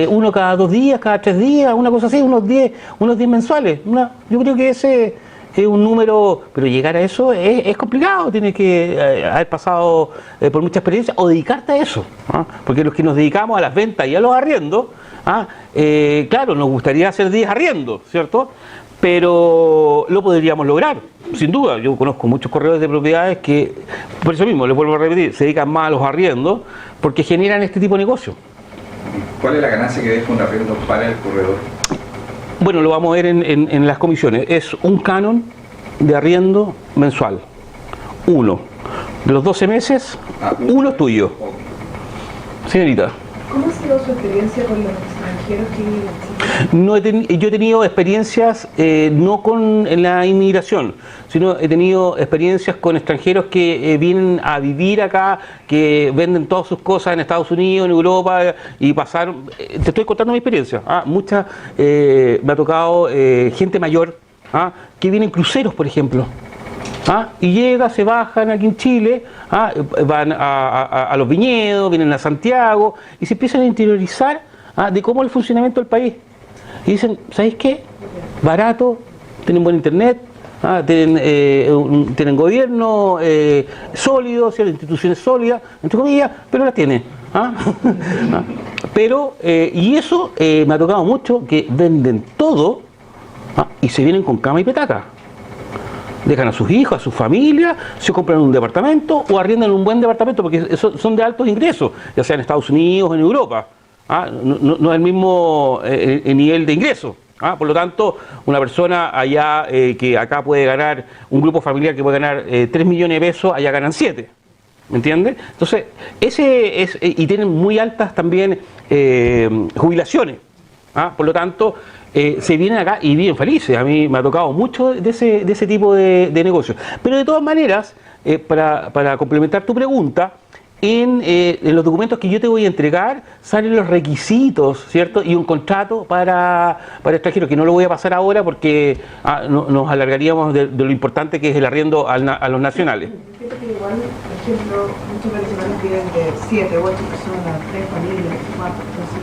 uno cada 2 días, cada 3 días, una cosa así, unos 10 mensuales. Yo creo que ese es un número, pero llegar a eso es complicado. Tienes que haber pasado por mucha experiencia o dedicarte a eso, porque los que nos dedicamos a las ventas y a los arriendos, claro, nos gustaría hacer 10 arriendos, ¿cierto? Pero lo podríamos lograr, sin duda. Yo conozco muchos corredores de propiedades que, por eso mismo, les vuelvo a repetir, se dedican más a los arriendos porque generan este tipo de negocio. ¿Cuál es la ganancia que deja un arriendo para el corredor? Bueno, lo vamos a ver en las comisiones. Es un canon de arriendo mensual. Uno. De los 12 meses, uno es tuyo. Señorita. ¿Cómo ha sido su experiencia con los extranjeros que viven en Chile? Yo he tenido experiencias no con la inmigración, sino he tenido experiencias con extranjeros que vienen a vivir acá, que venden todas sus cosas en Estados Unidos, en Europa, y pasaron. Te estoy contando mi experiencia. Me ha tocado gente mayor que viene en cruceros, por ejemplo. Y llega, se bajan aquí en Chile, van a los viñedos, vienen a Santiago y se empiezan a interiorizar de cómo es el funcionamiento del país. Y dicen, ¿sabéis qué? Barato, tienen buen internet, tienen gobierno sólido, instituciones sólidas, entre comillas, pero las tienen. Y eso me ha tocado mucho, que venden todo y se vienen con cama y petaca. Dejan a sus hijos, a su familia, se compran un departamento o arriendan un buen departamento, porque son de altos ingresos, ya sea en Estados Unidos o en Europa. No es el mismo nivel de ingresos. Por lo tanto, una persona allá que acá puede ganar, un grupo familiar que puede ganar 3 millones de pesos, allá ganan 7. ¿Me entiendes? Entonces, y tienen muy altas también jubilaciones. Por lo tanto, se vienen acá y viven felices. A mí me ha tocado mucho de ese tipo de negocios. Pero de todas maneras, para complementar tu pregunta, en los documentos que yo te voy a entregar salen los requisitos, ¿cierto? Y un contrato para extranjeros, que no lo voy a pasar ahora porque nos alargaríamos de lo importante que es el arriendo a los nacionales. Fíjate que igual, por ejemplo, muchos venezolanos viven de 7 u 8 personas, 3 familias, 4, entonces...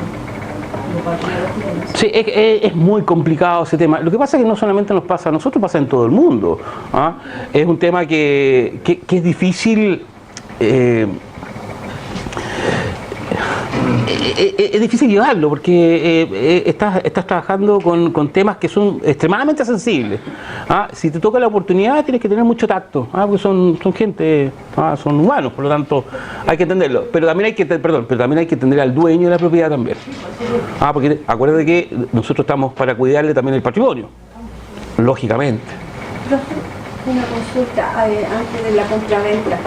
Sí, es muy complicado ese tema. Lo que pasa es que no solamente nos pasa a nosotros, pasa en todo el mundo. Es un tema que es difícil. Es difícil llevarlo porque estás trabajando con temas que son extremadamente sensibles. Si te toca la oportunidad tienes que tener mucho tacto, porque son gente, son humanos, por lo tanto hay que entenderlo. Pero también hay que entender al dueño de la propiedad también. Porque acuérdate que nosotros estamos para cuidarle también el patrimonio, lógicamente. Una consulta antes de la compraventa.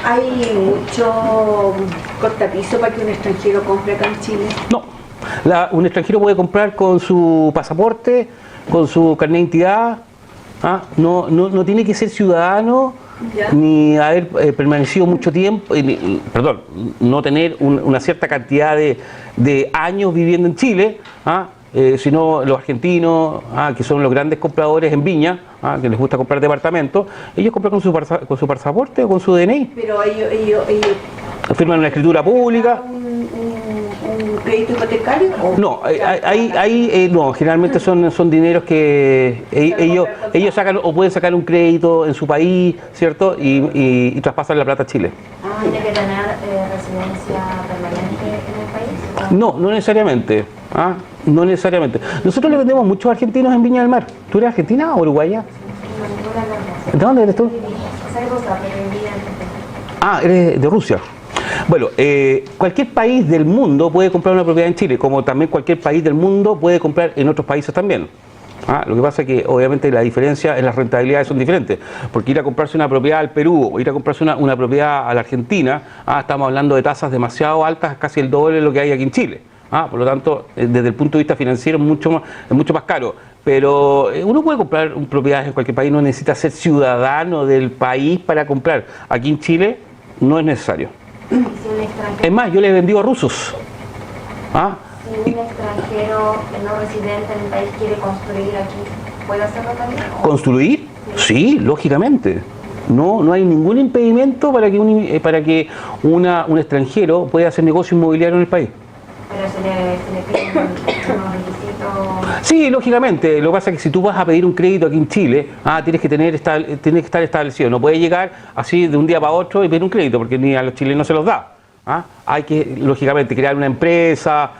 ¿Hay mucho cortapiso para que un extranjero compre acá en Chile? No. Un extranjero puede comprar con su pasaporte, con su carnet de identidad. No tiene que ser ciudadano, ¿ya? Ni haber permanecido mucho tiempo, no tener una cierta cantidad de años viviendo en Chile. Sino los argentinos, que son los grandes compradores en Viña, que les gusta comprar departamentos, ellos compran con su pasaporte o con su DNI. Pero ellos firman una escritura pública. ¿Un crédito hipotecario? No, no, generalmente son dineros que ellos sacan o pueden sacar un crédito en su país, ¿cierto? Y traspasan la plata a Chile. ¿Tiene que tener residencia permanente en el país? No necesariamente. No necesariamente. Nosotros le vendemos muchos argentinos en Viña del Mar. ¿Tú eres argentina o uruguaya? ¿De dónde eres tú? Eres de Rusia. Bueno, cualquier país del mundo puede comprar una propiedad en Chile, como también cualquier país del mundo puede comprar en otros países también. Lo que pasa es que obviamente la diferencia en las rentabilidades son diferentes, porque ir a comprarse una propiedad al Perú o ir a comprarse una propiedad a la Argentina, estamos hablando de tasas demasiado altas, casi el doble de lo que hay aquí en Chile. Por lo tanto, desde el punto de vista financiero es mucho más caro. Pero uno puede comprar propiedades en cualquier país, no necesita ser ciudadano del país para comprar. Aquí en Chile no es necesario. Es más, yo le he vendido a rusos. Si un extranjero no residente en el país quiere construir aquí, ¿puede hacerlo también? ¿Construir? Sí, lógicamente. No hay ningún impedimento para que un extranjero pueda hacer negocio inmobiliario en el país. Pero se le piden unos requisitos. Sí, lógicamente. Lo que pasa es que si tú vas a pedir un crédito aquí en Chile, tienes que estar establecido. No puedes llegar así de un día para otro y pedir un crédito, porque ni a los chilenos se los da. Hay que, lógicamente, crear una empresa,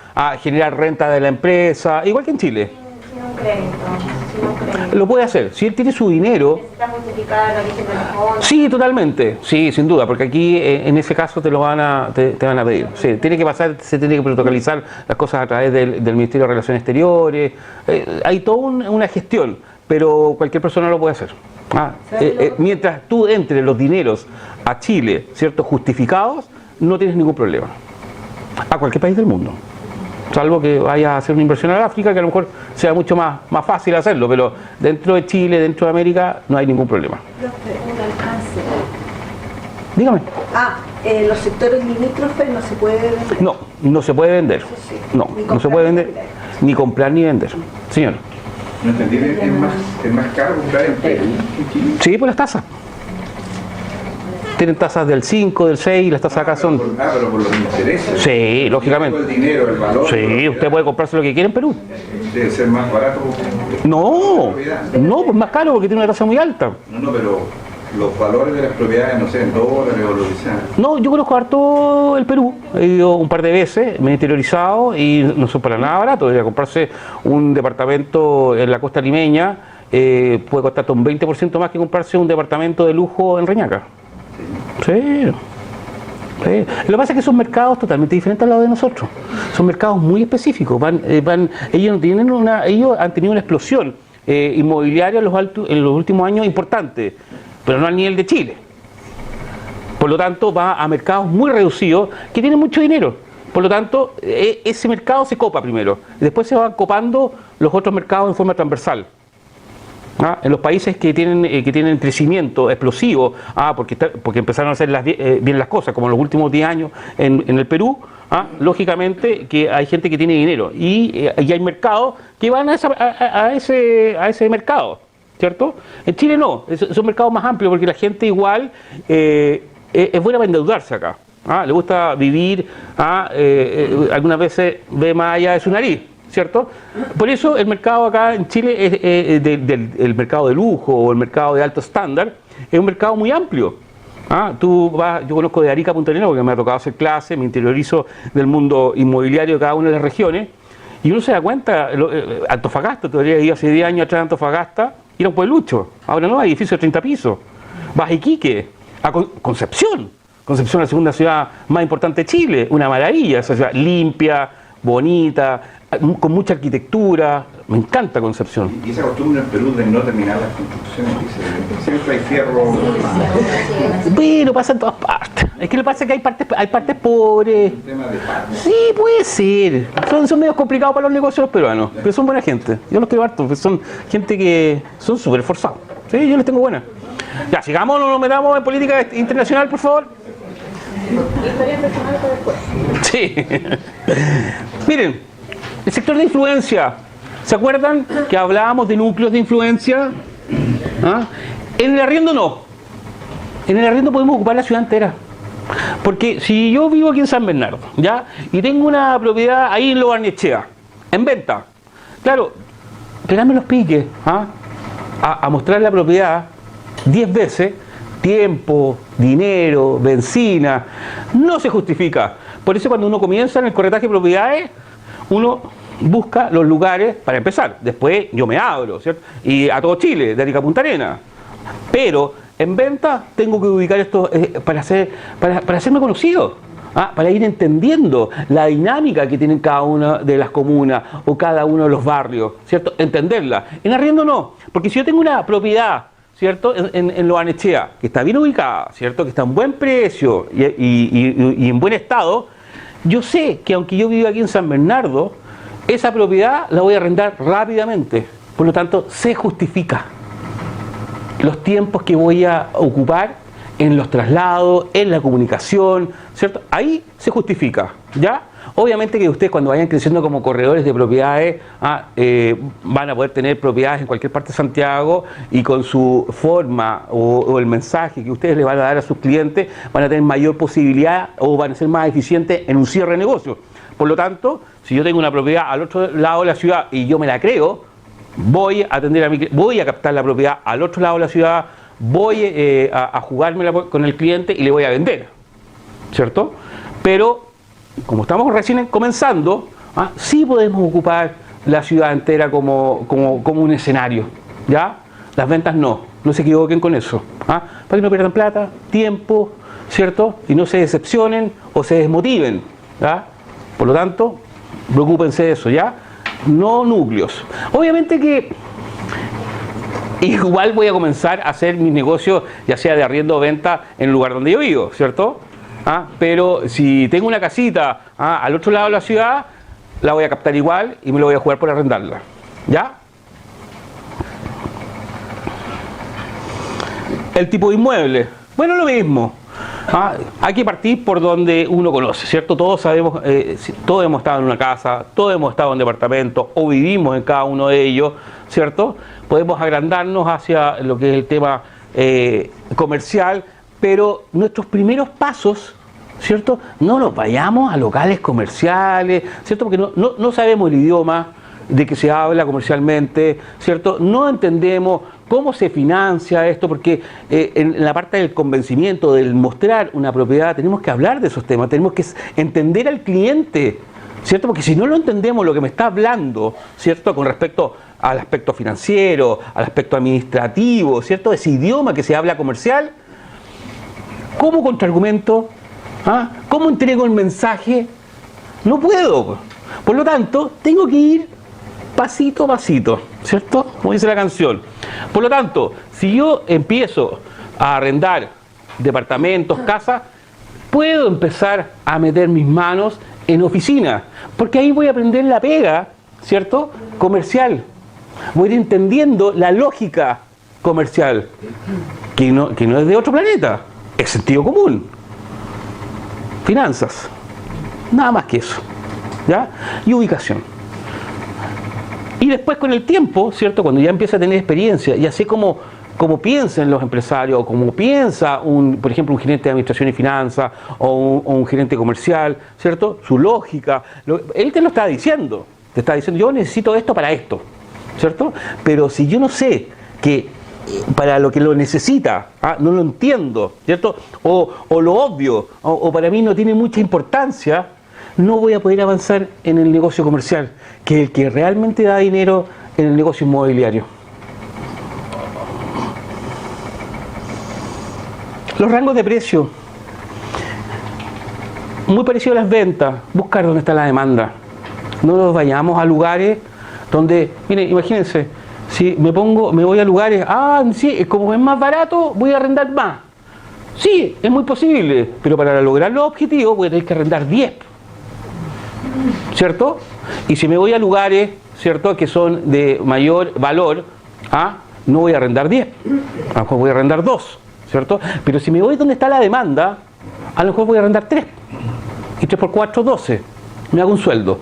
generar renta de la empresa, igual que en Chile. Sin un crédito. Lo puede hacer. Si él tiene su dinero... ¿Necesita justificar el origen de los fondos? Sí, totalmente. Sí, sin duda, porque aquí en ese caso te van a pedir. Sí, se tiene que protocolizar las cosas a través del Ministerio de Relaciones Exteriores. Hay toda una gestión, pero cualquier persona lo puede hacer. Mientras tú entres los dineros a Chile, ¿cierto?, justificados, no tienes ningún problema. a cualquier país del mundo. Salvo que vaya a hacer una inversión al África, que a lo mejor sea mucho más fácil hacerlo, pero dentro de Chile, dentro de América, no hay ningún problema. Un alcance. Dígame. Los sectores limítrofes no se puede vender. No, no se puede vender. Sí. No se puede vender, ni comprar ni vender. Señor. No entendí, ¿es más caro comprar en Perú que en Chile? Sí, por las tasas. Tienen tasas del 5, del 6, las tasas acá son... Pero por los intereses. Sí, lógicamente. El dinero, el valor. Sí, usted puede comprarse lo que quiera en Perú. Debe ser más barato. No, pues más caro porque tiene una tasa muy alta. No, pero los valores de las propiedades, no sé, en dólares o lo que sea. No, yo conozco harto el Perú, he ido un par de veces, me he interiorizado y no son para nada baratos. Debería comprarse un departamento en la costa limeña, puede costar un 20% más que comprarse un departamento de lujo en Reñaca. Sí. Lo que pasa es que son mercados totalmente diferentes al lado de nosotros. Son mercados muy específicos. Ellos han tenido una explosión inmobiliaria en los últimos años importante, pero no al nivel de Chile. Por lo tanto, va a mercados muy reducidos que tienen mucho dinero. Por lo tanto, ese mercado se copa primero. Y después se van copando los otros mercados en forma transversal. En los países que tienen crecimiento explosivo, porque empezaron a hacer bien las cosas, como en los últimos 10 años en el Perú, lógicamente que hay gente que tiene dinero y hay mercados que van a ese mercado, ¿cierto? En Chile no, son mercados más amplios porque la gente igual es buena para endeudarse acá. Le gusta vivir, algunas veces ve más allá de su nariz, ¿cierto? Por eso el mercado acá en Chile, el mercado de lujo o el mercado de alto estándar, es un mercado muy amplio. Yo conozco de Arica a Punta Arenas porque me ha tocado hacer clases, me interiorizo del mundo inmobiliario de cada una de las regiones, y uno se da cuenta, Antofagasta, todavía iba hace 10 años atrás a Antofagasta, y era un pueblucho, ahora no, hay edificios de 30 pisos. Vas a Iquique, a Concepción es la segunda ciudad más importante de Chile, una maravilla, esa ciudad limpia, bonita, con mucha arquitectura. Me encanta Concepción. Y esa costumbre en Perú de no terminar las construcciones, siempre hay fierro. Bueno, pasa en todas partes. Es que lo que pasa es que hay partes pobres. Un tema de partes. Sí, puede ser. Son medio complicados para los negocios los peruanos, pero son buena gente. Yo los quiero harto, pues son gente que son súper esforzados. Sí, yo les tengo buena. Ya, sigamos, no nos metamos en política internacional, por favor. Historia personal para después. Sí. Miren, el sector de influencia. ¿Se acuerdan que hablábamos de núcleos de influencia? En el arriendo no. En el arriendo podemos ocupar la ciudad entera. Porque si yo vivo aquí en San Bernardo, ¿ya? Y tengo una propiedad ahí en Lo Barnechea, en venta. Claro, pegarme los piques, a mostrar la propiedad 10 veces, tiempo, dinero, benzina, no se justifica. Por eso cuando uno comienza en el corretaje de propiedades, uno busca los lugares para empezar. Después yo me abro, ¿cierto? Y a todo Chile, de Arica a Punta Arenas. Pero en venta tengo que ubicar esto para hacerme conocido, para ir entendiendo la dinámica que tienen cada una de las comunas o cada uno de los barrios, ¿cierto? Entenderla. En arriendo no, porque si yo tengo una propiedad, ¿cierto? En Lo Barnechea, que está bien ubicada, ¿cierto? Que está en buen precio y en buen estado, yo sé que aunque yo viva aquí en San Bernardo, esa propiedad la voy a arrendar rápidamente. Por lo tanto, se justifica los tiempos que voy a ocupar en los traslados, en la comunicación, ¿cierto? Ahí se justifica, ¿ya? Obviamente que ustedes cuando vayan creciendo como corredores de propiedades van a poder tener propiedades en cualquier parte de Santiago y con su forma o el mensaje que ustedes le van a dar a sus clientes van a tener mayor posibilidad o van a ser más eficientes en un cierre de negocio. Por lo tanto, si yo tengo una propiedad al otro lado de la ciudad y yo me la creo, voy a captar la propiedad al otro lado de la ciudad, voy a jugármela con el cliente y le voy a vender, ¿cierto? Pero como estamos recién comenzando, sí podemos ocupar la ciudad entera como un escenario, ¿ya? Las ventas no se equivoquen con eso, para que no pierdan plata, tiempo, ¿cierto? Y no se decepcionen o se desmotiven, ¿ya? Por lo tanto, preocúpense de eso, ¿ya? No núcleos. Obviamente que igual voy a comenzar a hacer mis negocios, ya sea de arriendo o venta, en el lugar donde yo vivo, ¿cierto? pero si tengo una casita al otro lado de la ciudad, la voy a captar igual y me lo voy a jugar por arrendarla. ¿Ya? El tipo de inmueble, bueno, lo mismo. Hay que partir por donde uno conoce, ¿cierto? Todos sabemos, todos hemos estado en una casa, todos hemos estado en departamentos o vivimos en cada uno de ellos, ¿cierto? Podemos agrandarnos hacia lo que es el tema comercial, pero nuestros primeros pasos, ¿cierto? No nos vayamos a locales comerciales, ¿cierto? Porque no sabemos el idioma de que se habla comercialmente, ¿cierto? No entendemos cómo se financia esto, porque en la parte del convencimiento, del mostrar una propiedad, tenemos que hablar de esos temas, tenemos que entender al cliente, ¿cierto? Porque si no lo entendemos lo que me está hablando, ¿cierto? Con respecto al aspecto financiero, al aspecto administrativo, ¿cierto? Ese idioma que se habla comercial, ¿cómo contraargumento? ¿Cómo entrego el mensaje? No puedo. Por lo tanto, tengo que ir pasito a pasito, ¿cierto? Como dice la canción. Por lo tanto, si yo empiezo a arrendar departamentos, casas, puedo empezar a meter mis manos en oficina, porque ahí voy a aprender la pega, ¿cierto? Comercial. Voy a ir entendiendo la lógica comercial, que no es de otro planeta, es sentido común. Finanzas, nada más que eso, ¿ya? Y ubicación. Y después con el tiempo, ¿cierto? Cuando ya empieza a tener experiencia, y así como piensan los empresarios, o como piensa, por ejemplo, un gerente de administración y finanzas, o un gerente comercial, ¿cierto? Su lógica, él te lo está diciendo, yo necesito esto para esto, ¿cierto? Pero si yo no sé que para lo que lo necesita, no lo entiendo, ¿cierto? O lo obvio, o para mí no tiene mucha importancia, no voy a poder avanzar en el negocio comercial, que es el que realmente da dinero en el negocio inmobiliario. Los rangos de precio, muy parecido a las ventas, buscar dónde está la demanda. No nos vayamos a lugares donde, miren, imagínense, si me voy a lugares, sí, como es más barato, voy a arrendar más. Sí, es muy posible, pero para lograr los objetivos voy a tener que arrendar 10. ¿Cierto? Y si me voy a lugares, ¿cierto?, que son de mayor valor, no voy a arrendar 10, a lo mejor voy a arrendar 2, ¿cierto? Pero si me voy donde está la demanda, a lo mejor voy a arrendar 3. Y 3 por 4, 12. Me hago un sueldo.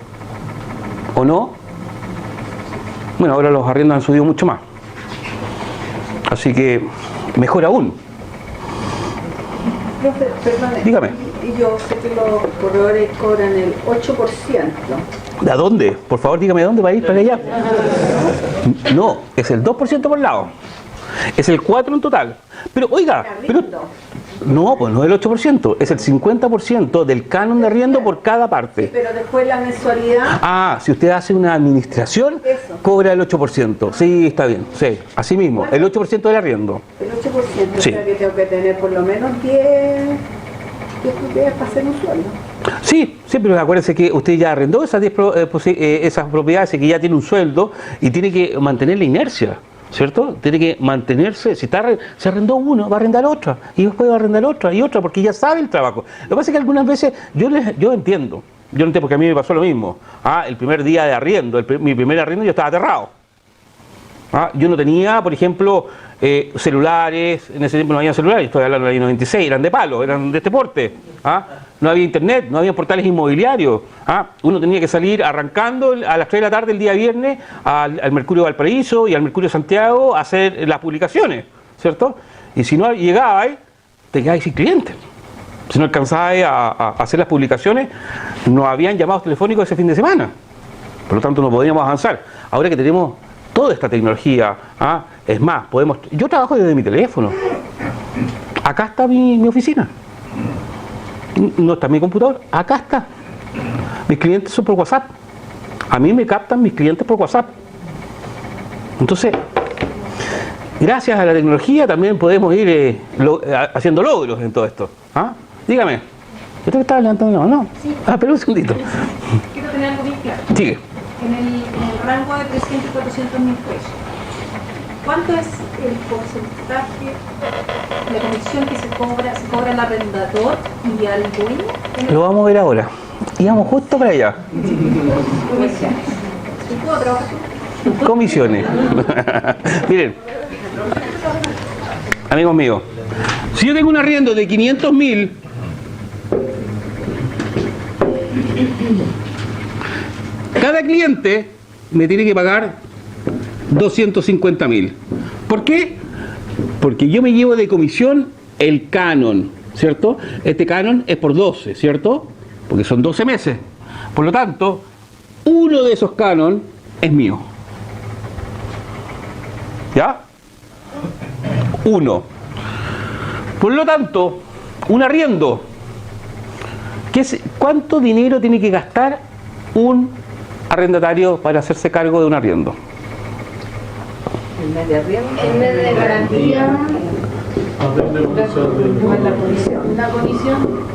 ¿O no? Bueno, ahora los arriendos han subido mucho más. Así que, mejor aún. Profe, perdone. Dígame. Y yo sé que los corredores cobran el 8%. ¿De dónde? Por favor, dígame dónde va a ir para allá. No, es el 2% por lado. Es el 4% en total. Pero, oiga, no, pues no es el 8%, es el 50% del canon de arriendo por cada parte. Sí, pero después la mensualidad... si usted hace una administración, cobra el 8%. Sí, está bien, sí, así mismo, el 8% del arriendo. El 8%, sí. O sea que tengo que tener por lo menos 10 propiedades para hacer un sueldo. Sí, pero acuérdense que usted ya arrendó esas propiedades y que ya tiene un sueldo y tiene que mantener la inercia, ¿cierto? Tiene que mantenerse, se arrendó uno, va a arrendar otra, y después va a arrendar otra y otra, porque ya sabe el trabajo. Lo que pasa es que algunas veces, yo entiendo porque a mí me pasó lo mismo. El primer día de arriendo, mi primer arriendo, yo estaba aterrado. Yo no tenía, por ejemplo, celulares, en ese tiempo no había celulares, estoy hablando del año 96, eran de palo, eran de este porte. No había internet, no había portales inmobiliarios. Uno tenía que salir arrancando a las 3 de la tarde el día viernes al Mercurio Valparaíso y al Mercurio Santiago a hacer las publicaciones, ¿cierto? Y si no llegabas, te quedabas sin clientes. Si no alcanzabas a hacer las publicaciones, no habían llamados telefónicos ese fin de semana. Por lo tanto, no podíamos avanzar. Ahora que tenemos toda esta tecnología, es más, yo trabajo desde mi teléfono. Acá está mi oficina. No está mi computador, acá está. Mis clientes son por WhatsApp. A mí me captan mis clientes por WhatsApp. Entonces, gracias a la tecnología también podemos ir haciendo logros en todo esto. Dígame. ¿Usted me estaba levantando? No. Sí. Pero un segundito. Quiero tener algo bien claro. Sigue. En el rango de 300 y 400 mil pesos, ¿Cuánto es el porcentaje de comisión que se cobra al arrendador y al dueño? Lo vamos a ver ahora. Íbamos justo para allá. Comisiones. ¿Puedo trabajar? Comisiones. Miren, amigos míos, si yo tengo un arriendo de 500.000, cada cliente me tiene que pagar 250.000. ¿Por qué? Porque yo me llevo de comisión el canon, ¿cierto? Este canon es por 12, ¿cierto? Porque son 12 meses. Por lo tanto, uno de esos canon es mío. ¿Ya? Uno. Por lo tanto, un arriendo. ¿Cuánto dinero tiene que gastar un arrendatario para hacerse cargo de un arriendo? El mes de arriendo. En vez de garantía, La comisión.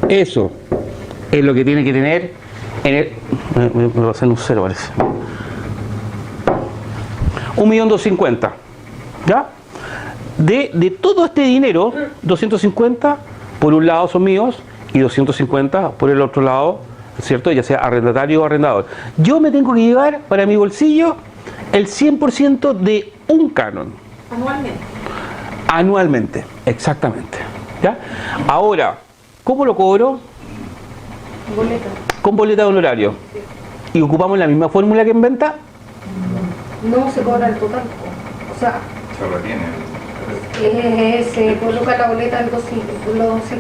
Eso es lo que tiene que tener en el... Me va a hacer un cero, parece. 1.250.000. ¿Ya? De todo este dinero, 250 por un lado son míos y 250 por el otro lado, ¿cierto? Ya sea arrendatario o arrendador. Yo me tengo que llevar para mi bolsillo el 100% de un canon. Anualmente. Anualmente, exactamente. ¿Ya? Ahora, ¿cómo lo cobro? Boleta. Con boleta de honorario. ¿Y ocupamos la misma fórmula que en venta? no se cobra el total. O sea, Se retiene. se coloca la boleta en los 150.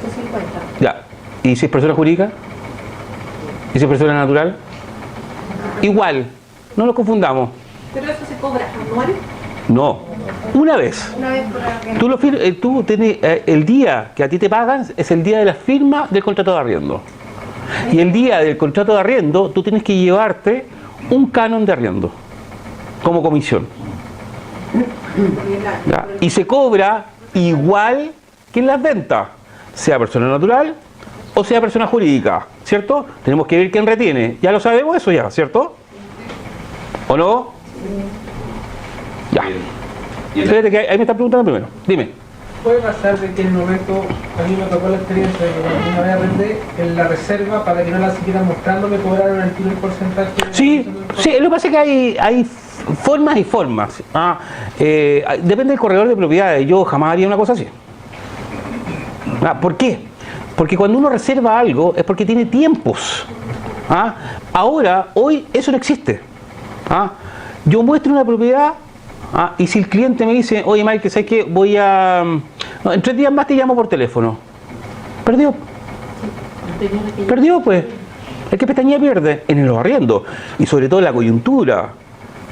Ya. ¿Y si es persona jurídica? ¿Y si es persona natural? Igual. No nos confundamos. ¿Pero eso se cobra anual? No. Una vez. Una vez por arriendo. Tú tienes, el día que a ti te pagan es el día de la firma del contrato de arriendo. Y el día del contrato de arriendo tú tienes que llevarte un canon de arriendo como comisión. ¿Ya? Y se cobra igual que en las ventas, sea persona natural o sea persona jurídica, ¿cierto? Tenemos que ver quién retiene. Ya lo sabemos eso ya, ¿cierto? ¿O no? Ya. Espérate que ahí me están preguntando primero. Dime. Puede pasar de que en el momento, a mí me tocó la experiencia de que cuando una vez arrendé en la reserva, para que no la siguieran mostrando, me cobraron el tiro el porcentaje. Sí, sí, lo que pasa es que hay formas y formas. Depende del corredor de propiedades. Yo jamás haría una cosa así. ¿Por qué? Porque cuando uno reserva algo es porque tiene tiempos. Ahora, hoy, eso no existe. Yo muestro una propiedad y si el cliente me dice, oye Mike, ¿sabes qué? Voy a... No, en 3 días más te llamo por teléfono. Perdió. Perdió, pues. El que pestañea pierde en los arriendos. Y sobre todo en la coyuntura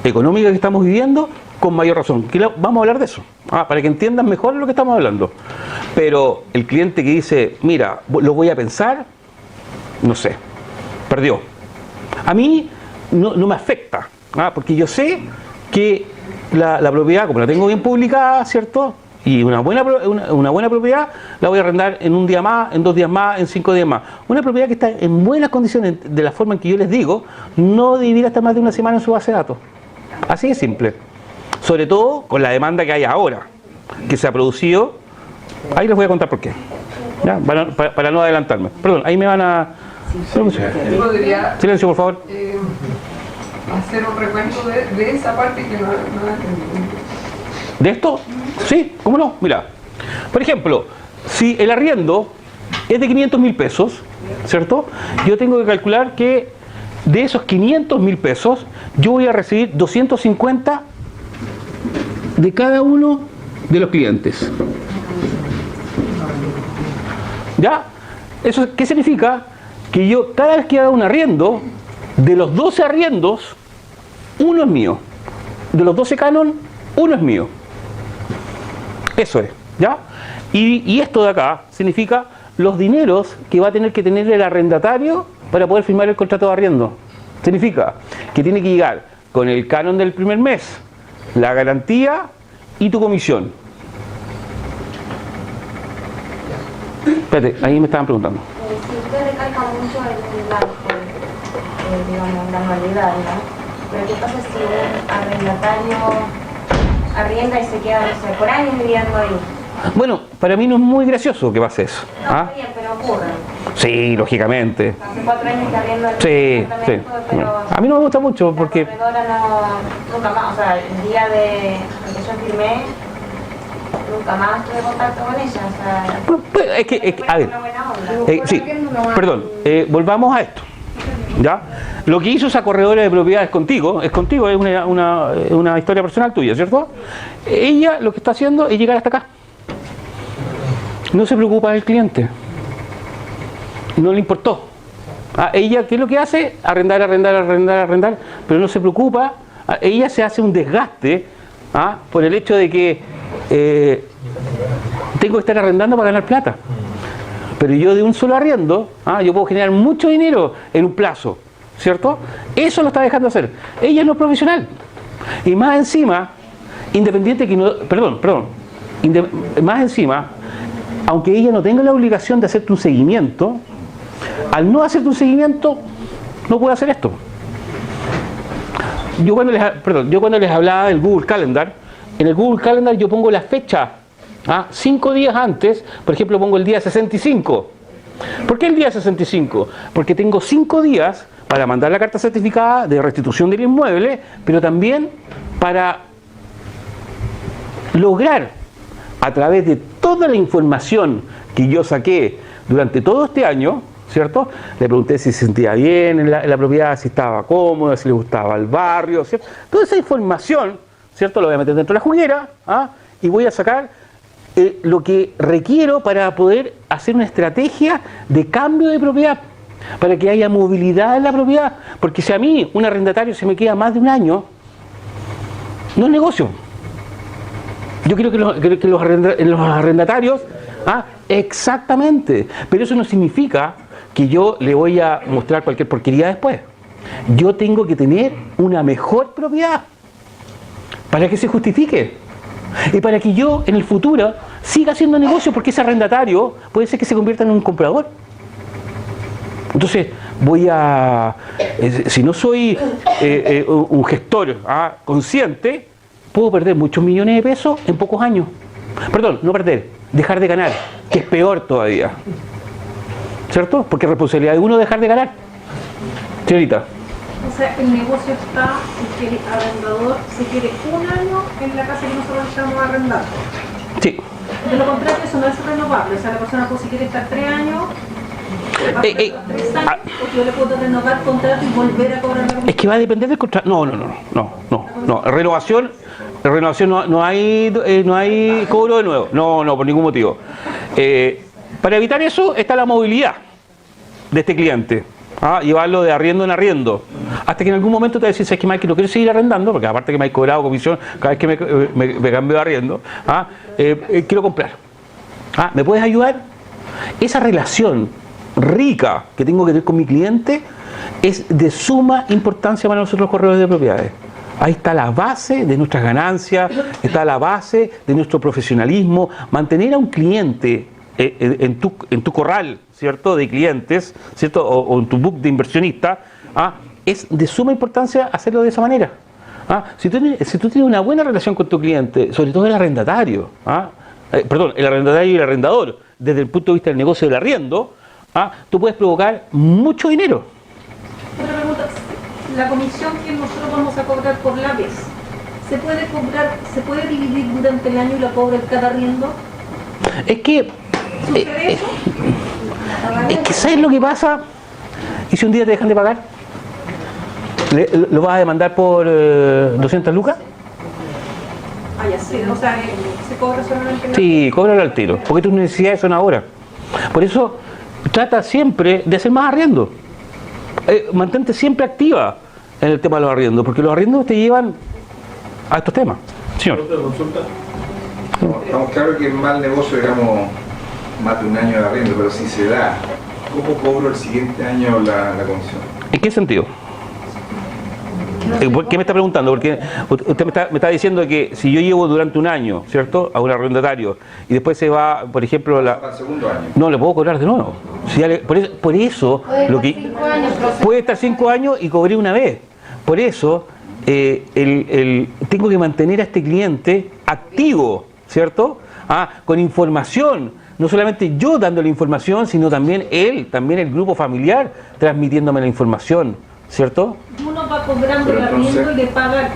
económica que estamos viviendo, con mayor razón. Vamos a hablar de eso, para que entiendan mejor lo que estamos hablando. Pero el cliente que dice, mira, lo voy a pensar, no sé, perdió. A mí no me afecta, porque yo sé que la propiedad, como la tengo bien publicada, ¿cierto? Y una buena propiedad la voy a arrendar en 1 día más, en 2 días más, en 5 días más. Una propiedad que está en buenas condiciones, de la forma en que yo les digo, no debiera estar más de 1 semana en su base de datos. Así de simple. Sobre todo con la demanda que hay ahora, que se ha producido. Ahí les voy a contar por qué. ¿Ya? Para no adelantarme. Perdón, ahí me van a... Silencio, por favor. Hacer un recuento de esa parte que no entendí. ¿De esto? Sí, ¿cómo no? Mira, por ejemplo, si el arriendo es de 500.000 pesos, ¿cierto? Yo tengo que calcular que de esos 500.000 pesos, yo voy a recibir 250 de cada uno de los clientes. ¿Ya? ¿Eso qué significa? Que yo, cada vez que haga un arriendo, de los 12 arriendos, uno es mío. De los 12 canon, uno es mío. Eso es, ¿ya? Y esto de acá significa los dineros que va a tener que tener el arrendatario para poder firmar el contrato de arriendo. Significa que tiene que llegar con el canon del primer mes, la garantía y tu comisión. Espérate, ahí me estaban preguntando. Si usted recalca mucho en la digamos, la anualidad, ¿no? Pero ¿qué pasa si un arrendatario arrienda y se queda, no sé, por años viviendo ahí? Bueno, para mí no es muy gracioso que pase eso. No, ¿Ah? bien, pero ocurre. Sí, lógicamente. Hace 4 años que arriendo el Sí, departamento, sí. pero A mí no me gusta mucho porque... la corredora no, nunca más, o sea, el día de que yo firmé, nunca más tuve contacto con ella, o sea... Es que a ver, una buena onda. sí, perdón, volvamos a esto. ¿Ya? Lo que hizo esa corredora de propiedades es contigo, es una historia personal tuya, ¿cierto? Ella lo que está haciendo es llegar hasta acá. No se preocupa del cliente. No le importó. Ella, ¿qué es lo que hace? Arrendar, pero no se preocupa. Ella se hace un desgaste por el hecho de que tengo que estar arrendando para ganar plata. Pero yo de un solo arriendo, yo puedo generar mucho dinero en un plazo, ¿cierto? Eso lo está dejando hacer. Ella no es profesional. Y más encima, independiente que no... más encima, aunque ella no tenga la obligación de hacerte un seguimiento, al no hacerte un seguimiento, no puede hacer esto. Yo cuando les hablaba del Google Calendar, en el Google Calendar yo pongo la fecha 5 días antes, por ejemplo pongo el día 65. ¿Por qué el día 65? Porque tengo 5 días para mandar la carta certificada de restitución del inmueble, pero también para lograr, a través de toda la información que yo saqué durante todo este año, ¿cierto? Le pregunté si se sentía bien en la propiedad, si estaba cómoda, si le gustaba el barrio, ¿cierto? Toda esa información, ¿cierto? Lo voy a meter dentro de la juguera y voy a sacar lo que requiero para poder hacer una estrategia de cambio de propiedad, para que haya movilidad en la propiedad, porque si a mí un arrendatario se me queda más de un año, no es negocio. Yo quiero que los arrendatarios, exactamente, pero eso no significa que yo le voy a mostrar cualquier porquería después. Yo tengo que tener una mejor propiedad para que se justifique y para que yo en el futuro siga haciendo negocio, porque ese arrendatario puede ser que se convierta en un comprador. Entonces si no soy un gestor consciente, puedo perder muchos millones de pesos en pocos años. Perdón, no perder, dejar de ganar, que es peor todavía, ¿cierto? Porque es responsabilidad de uno dejar de ganar. Señorita. O sea, el negocio está en que el arrendador se quede un año en la casa que nosotros estamos arrendando. Sí. De lo contrario, eso no es renovable. O sea, la persona puede, si quiere estar 3 años, 3 años, o yo le puedo renovar contrato y volver a cobrar la comisión. Es que va a depender del contrato. No. Renovación no hay cobro de nuevo. No, por ningún motivo. Para evitar eso está la movilidad de este cliente. Llevarlo de arriendo en arriendo, hasta que en algún momento te decís, ¿sabes qué, Mike? No quiero seguir arrendando, porque aparte que me he cobrado comisión cada vez que me cambio de arriendo, quiero comprar. ¿Me puedes ayudar? Esa relación rica que tengo que tener con mi cliente es de suma importancia para nosotros los corredores de propiedades. Ahí está la base de nuestras ganancias, está la base de nuestro profesionalismo. Mantener a un cliente en tu corral, ¿cierto?, de clientes, ¿cierto?, o en tu book de inversionista, es de suma importancia hacerlo de esa manera. Si tú tienes una buena relación con tu cliente, sobre todo el arrendatario, el arrendatario y el arrendador, desde el punto de vista del negocio del arriendo, tú puedes provocar mucho dinero. Otra pregunta, la comisión que nosotros vamos a cobrar por la vez, ¿se puede dividir durante el año y la cobra en cada arriendo? Es que ¿sabes lo que pasa? ¿Y si un día te dejan de pagar? ¿Lo vas a demandar por 200 lucas? Ya sí, o sea, ¿se cobra solamente? Sí, cóbralo al tiro, porque tus necesidades son ahora. Por eso, trata siempre de hacer más arriendo. Mantente siempre activa en el tema de los arriendos, porque los arriendos te llevan a estos temas. Señor. Estamos claros que es mal negocio, digamos, más de un año de arriendo, pero si se da, ¿cómo cobro el siguiente año la comisión? ¿En qué sentido? ¿Qué me está preguntando? Porque usted me está diciendo que si yo llevo durante un año, ¿cierto?, a un arrendatario y después se va, por ejemplo, al segundo año. no le puedo cobrar de nuevo. Si por eso lo que puede estar 5 años y cobré una vez. Por eso tengo que mantener a este cliente activo, ¿cierto? Con información. No solamente yo dándole información, sino también él, también el grupo familiar transmitiéndome la información, ¿cierto? Uno va cobrando el arriendo y le paga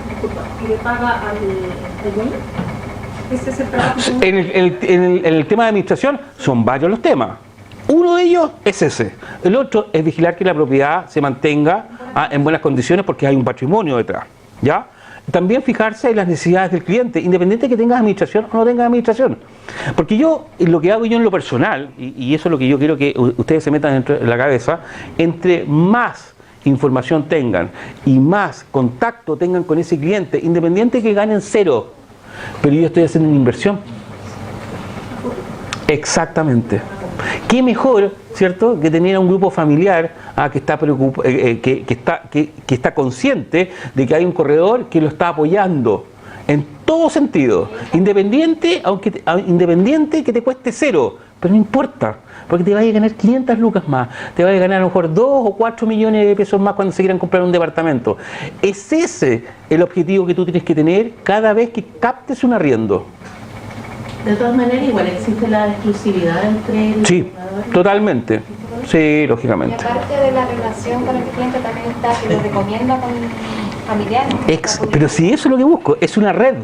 al dueño. ¿Ese es el trabajo? En el tema de administración son varios los temas. Uno de ellos es ese. El otro es vigilar que la propiedad se mantenga en buenas condiciones porque hay un patrimonio detrás, ¿ya? También fijarse en las necesidades del cliente, independiente de que tengas administración o no tengas administración. Porque lo que hago yo en lo personal, y eso es lo que yo quiero que ustedes se metan dentro de la cabeza, entre más información tengan y más contacto tengan con ese cliente, independiente de que ganen 0, pero yo estoy haciendo una inversión. Exactamente. Qué mejor, ¿cierto?, que tener a un grupo familiar que está consciente de que hay un corredor que lo está apoyando en todo sentido, independiente que te cueste 0, pero no importa, porque te vaya a ganar 500 lucas más, te vaya a ganar a lo mejor 2 o 4 millones de pesos más cuando se quieran comprar un departamento. Es ese el objetivo que tú tienes que tener cada vez que captes un arriendo. De todas maneras, igual existe la exclusividad entre el comprador. Totalmente. Sí, lógicamente. Y aparte de la relación con el cliente también está que lo recomienda con familiares. Pero si eso es lo que busco, es una red.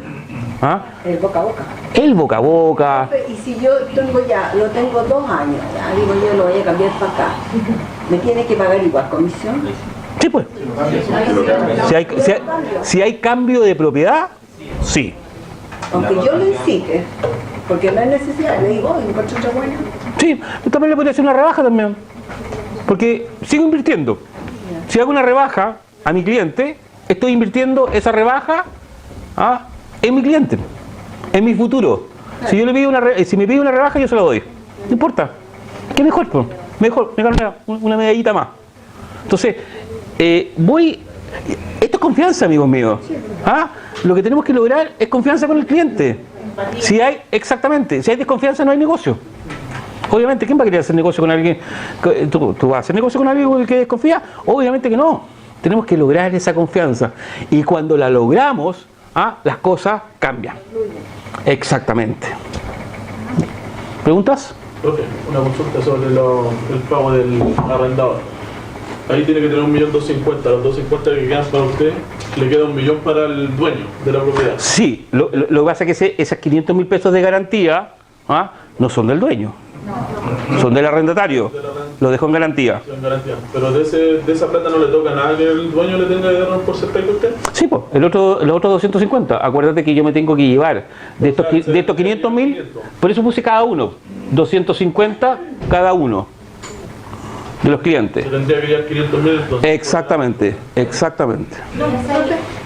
El boca a boca. El boca a boca. Y si yo lo tengo 2 años, digo yo lo voy a cambiar para acá, ¿me tiene que pagar igual comisión? Sí, pues. Si hay cambio de propiedad, sí. Aunque yo lo incite, porque no hay necesidad, le digo, encuentro otra buena. Sí, yo también le podría hacer una rebaja también, porque sigo invirtiendo. Si hago una rebaja a mi cliente, estoy invirtiendo esa rebaja en mi cliente, en mi futuro. Si yo le pido si me pide una rebaja, yo se la doy. No importa. ¿Qué mejor? Pues? Mejor, me gano una medallita más. Entonces, esto es confianza, amigos míos. Lo que tenemos que lograr es confianza con el cliente. Si hay desconfianza, no hay negocio. Obviamente, ¿quién va a querer hacer negocio con alguien? ¿Tú vas a hacer negocio con alguien que desconfía? Obviamente que no. Tenemos que lograr esa confianza. Y cuando la logramos, las cosas cambian. Exactamente. ¿Preguntas? Profe, una consulta sobre el pago del arrendador. Ahí tiene que tener 1.250.000. Los 250 que quedan para usted, le queda 1 millón para el dueño de la propiedad. Sí, lo que pasa es que esas 500.000 pesos de garantía no son del dueño, son del arrendatario. Lo dejó en garantía. Pero de esa plata no le toca nada que el dueño le tenga que dar un porcentaje a usted. Sí, pues, los otros 250. Acuérdate que yo me tengo que llevar de estos 500.000, por eso puse cada uno, 250 cada uno de los clientes. Se tendría que llevar 500.000 entonces. Exactamente.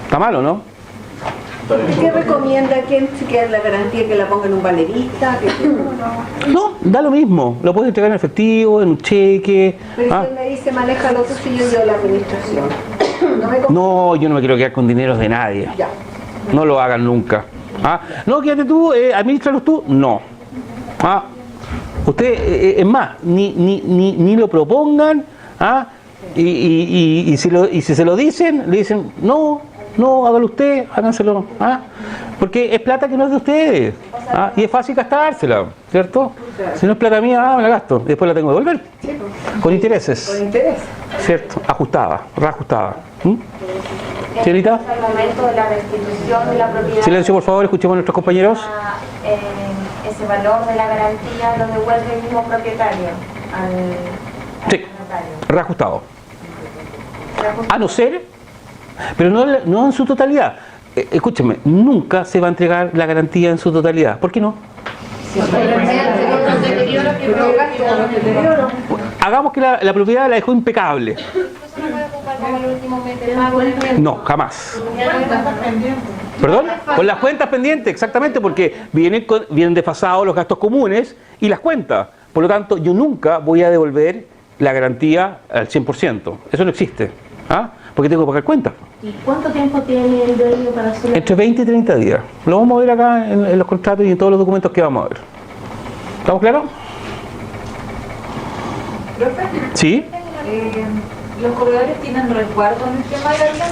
Está malo, ¿no? ¿Y qué recomienda? ¿Quién se queda la garantía que la ponga en un valerista? No, da lo mismo. Lo puedes entregar en efectivo, en un cheque. Pero si me dice maneja lo que si yo la administración. No, yo no me quiero quedar con dineros de nadie. Ya. No lo hagan nunca. No, quédate tú, administralos tú. No. Usted, es más, ni lo propongan. Y si se lo dicen, le dicen, no, hágalo usted, háganselo. Porque es plata que no es de ustedes. Y es fácil gastársela, ¿cierto? Si no es plata mía, me la gasto. Después la tengo que devolver. Con intereses. Con interés. ¿Cierto? Reajustada. Señorita. El momento de la restitución de la propiedad. Silencio, por favor, escuchemos a nuestros compañeros. Ese valor de la garantía lo devuelve el mismo propietario Sí, reajustado. A no ser, pero no en su totalidad. Escúcheme, nunca se va a entregar la garantía en su totalidad. ¿Por qué no? Hagamos que la propiedad la dejó impecable. No, jamás. ¿Perdón? Con las cuentas pendientes, exactamente, porque vienen desfasados los gastos comunes y las cuentas. Por lo tanto, yo nunca voy a devolver la garantía al 100%. Eso no existe. porque tengo que pagar cuentas. ¿Y cuánto tiempo tiene el dueño para hacerlo? Entre 20 y 30 días. Lo vamos a ver acá en los contratos y en todos los documentos que vamos a ver. ¿Estamos claros? ¿Profe? ¿Sí? ¿Los corredores tienen resguardo en el tema de la venta?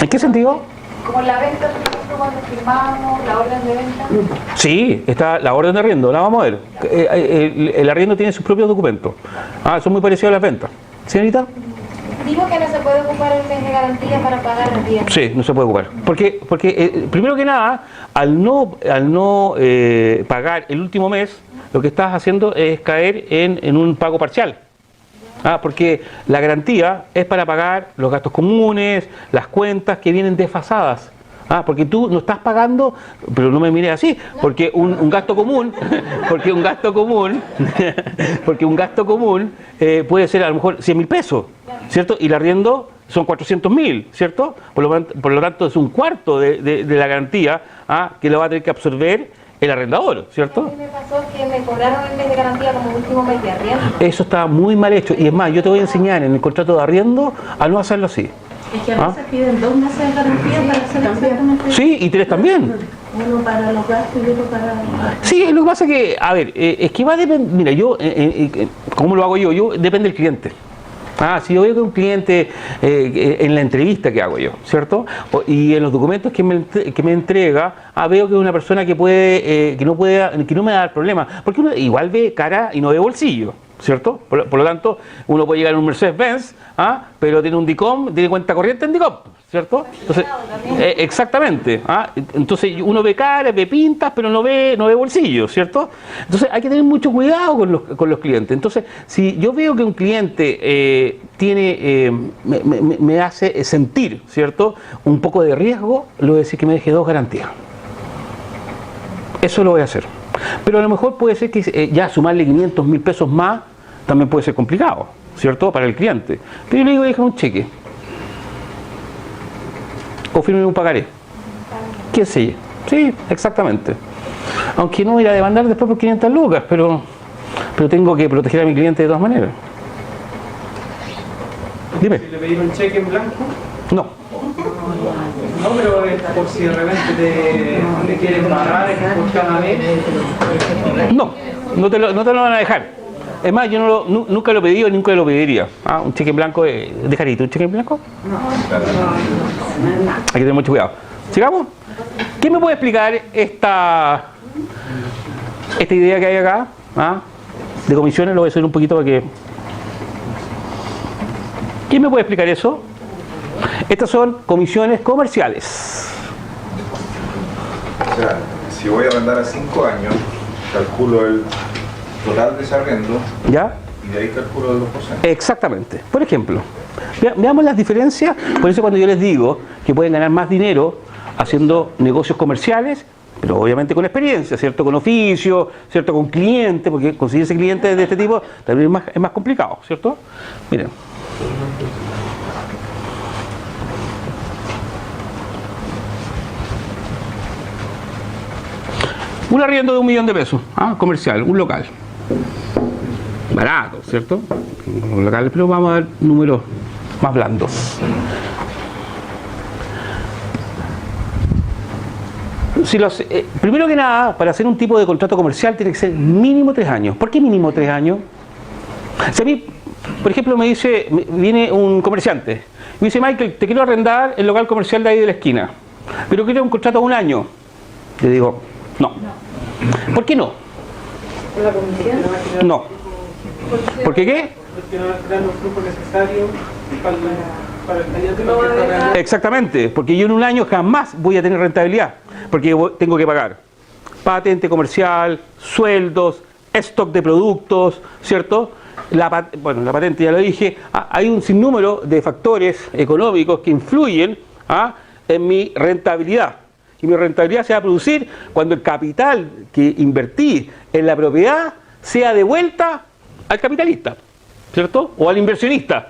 ¿En qué sentido? Como la venta, por ejemplo, cuando firmamos la orden de venta. Sí, está la orden de arriendo, la vamos a ver. El arriendo tiene sus propios documentos. Son muy parecidos a las ventas. ¿Señorita? Digo que no se puede ocupar el mes de garantía para pagar el bien. Sí, no se puede ocupar. Porque primero que nada, al no pagar el último mes, lo que estás haciendo es caer en un pago parcial. Porque la garantía es para pagar los gastos comunes, las cuentas que vienen desfasadas. Porque tú no estás pagando, pero no me mires así, porque un gasto común, porque un gasto común puede ser a lo mejor 100.000 pesos, ¿cierto? Y el arriendo son 400.000, ¿cierto? Por lo tanto es un cuarto de la garantía que lo va a tener que absorber el arrendador, ¿cierto? A mí me pasó que me cobraron el mes de garantía como último mes de arriendo. Eso está muy mal hecho, y es más, yo te voy a enseñar en el contrato de arriendo a no hacerlo así. Es que a veces piden 2 meses de garantía para hacer exactamente. Sí, y 3 también. Uno para los gastos y otro para... Sí, lo que pasa es que, a ver, es que va a depender, mira, yo, ¿cómo lo hago yo? Yo depende del cliente. Si yo veo que un cliente, en la entrevista que hago yo, ¿cierto? Y en los documentos que me entrega, veo que es una persona que puede, que no me da problemas, porque uno igual ve cara y no ve bolsillo, ¿cierto? Por lo tanto, uno puede llegar a un Mercedes-Benz, pero tiene un DICOM, tiene cuenta corriente en DICOM, ¿cierto? Entonces, exactamente. Entonces uno ve caras, ve pintas, pero no ve bolsillo, ¿cierto? Entonces hay que tener mucho cuidado con los clientes. Entonces, si yo veo que un cliente me hace sentir, ¿cierto?, un poco de riesgo, le voy a decir que me deje 2 garantías. Eso lo voy a hacer. Pero a lo mejor puede ser que ya sumarle 500.000 pesos más también puede ser complicado, ¿cierto?, para el cliente. Pero yo le digo, deja un cheque. O firme un pagaré. ¿Quién sé? Sí, exactamente. Aunque no voy a demandar después por 500 lucas, pero tengo que proteger a mi cliente de todas maneras. Dime. ¿Si le pedimos un cheque en blanco? No. No, pero es por si de repente te quieren pagar por cada mes. No te lo van a dejar. Es más, yo nunca lo he pedido y nunca lo pediría. Un cheque en blanco, ¿dejarías un cheque en blanco? No. Hay que tener mucho cuidado. ¿Sigamos? ¿Quién me puede explicar esta idea que hay acá? De comisiones, lo voy a hacer un poquito para que... ¿Quién me puede explicar eso? Estas son comisiones comerciales. O sea, si voy a arrendar a 5 años, calculo el total de ese arriendo. ¿Ya? Y de ahí calculo el 2%. Exactamente. Por ejemplo, veamos las diferencias. Por eso cuando yo les digo que pueden ganar más dinero haciendo negocios comerciales, pero obviamente con experiencia, ¿cierto? Con oficio, ¿cierto? Con cliente, porque conseguirse clientes de este tipo también es más complicado, ¿cierto? Miren. Un arriendo de 1 millón de pesos, comercial, un local. Barato, ¿cierto? Un local, pero vamos a dar números más blandos. Primero que nada, para hacer un tipo de contrato comercial tiene que ser mínimo 3 años. ¿Por qué mínimo 3 años? Si a mí, por ejemplo, viene un comerciante, me dice, Michael, te quiero arrendar el local comercial de ahí de la esquina, pero quiero un contrato de 1 año. Le digo, no. ¿Por qué no? ¿Por la comisión? No. ¿Por qué qué? Porque no dan los flujos necesarios para el taller. Exactamente, porque yo en 1 año jamás voy a tener rentabilidad, porque tengo que pagar patente comercial, sueldos, stock de productos, ¿cierto? La patente ya lo dije. Hay un sinnúmero de factores económicos que influyen en mi rentabilidad. Y mi rentabilidad se va a producir cuando el capital que invertí en la propiedad sea de vuelta al capitalista, ¿cierto? O al inversionista,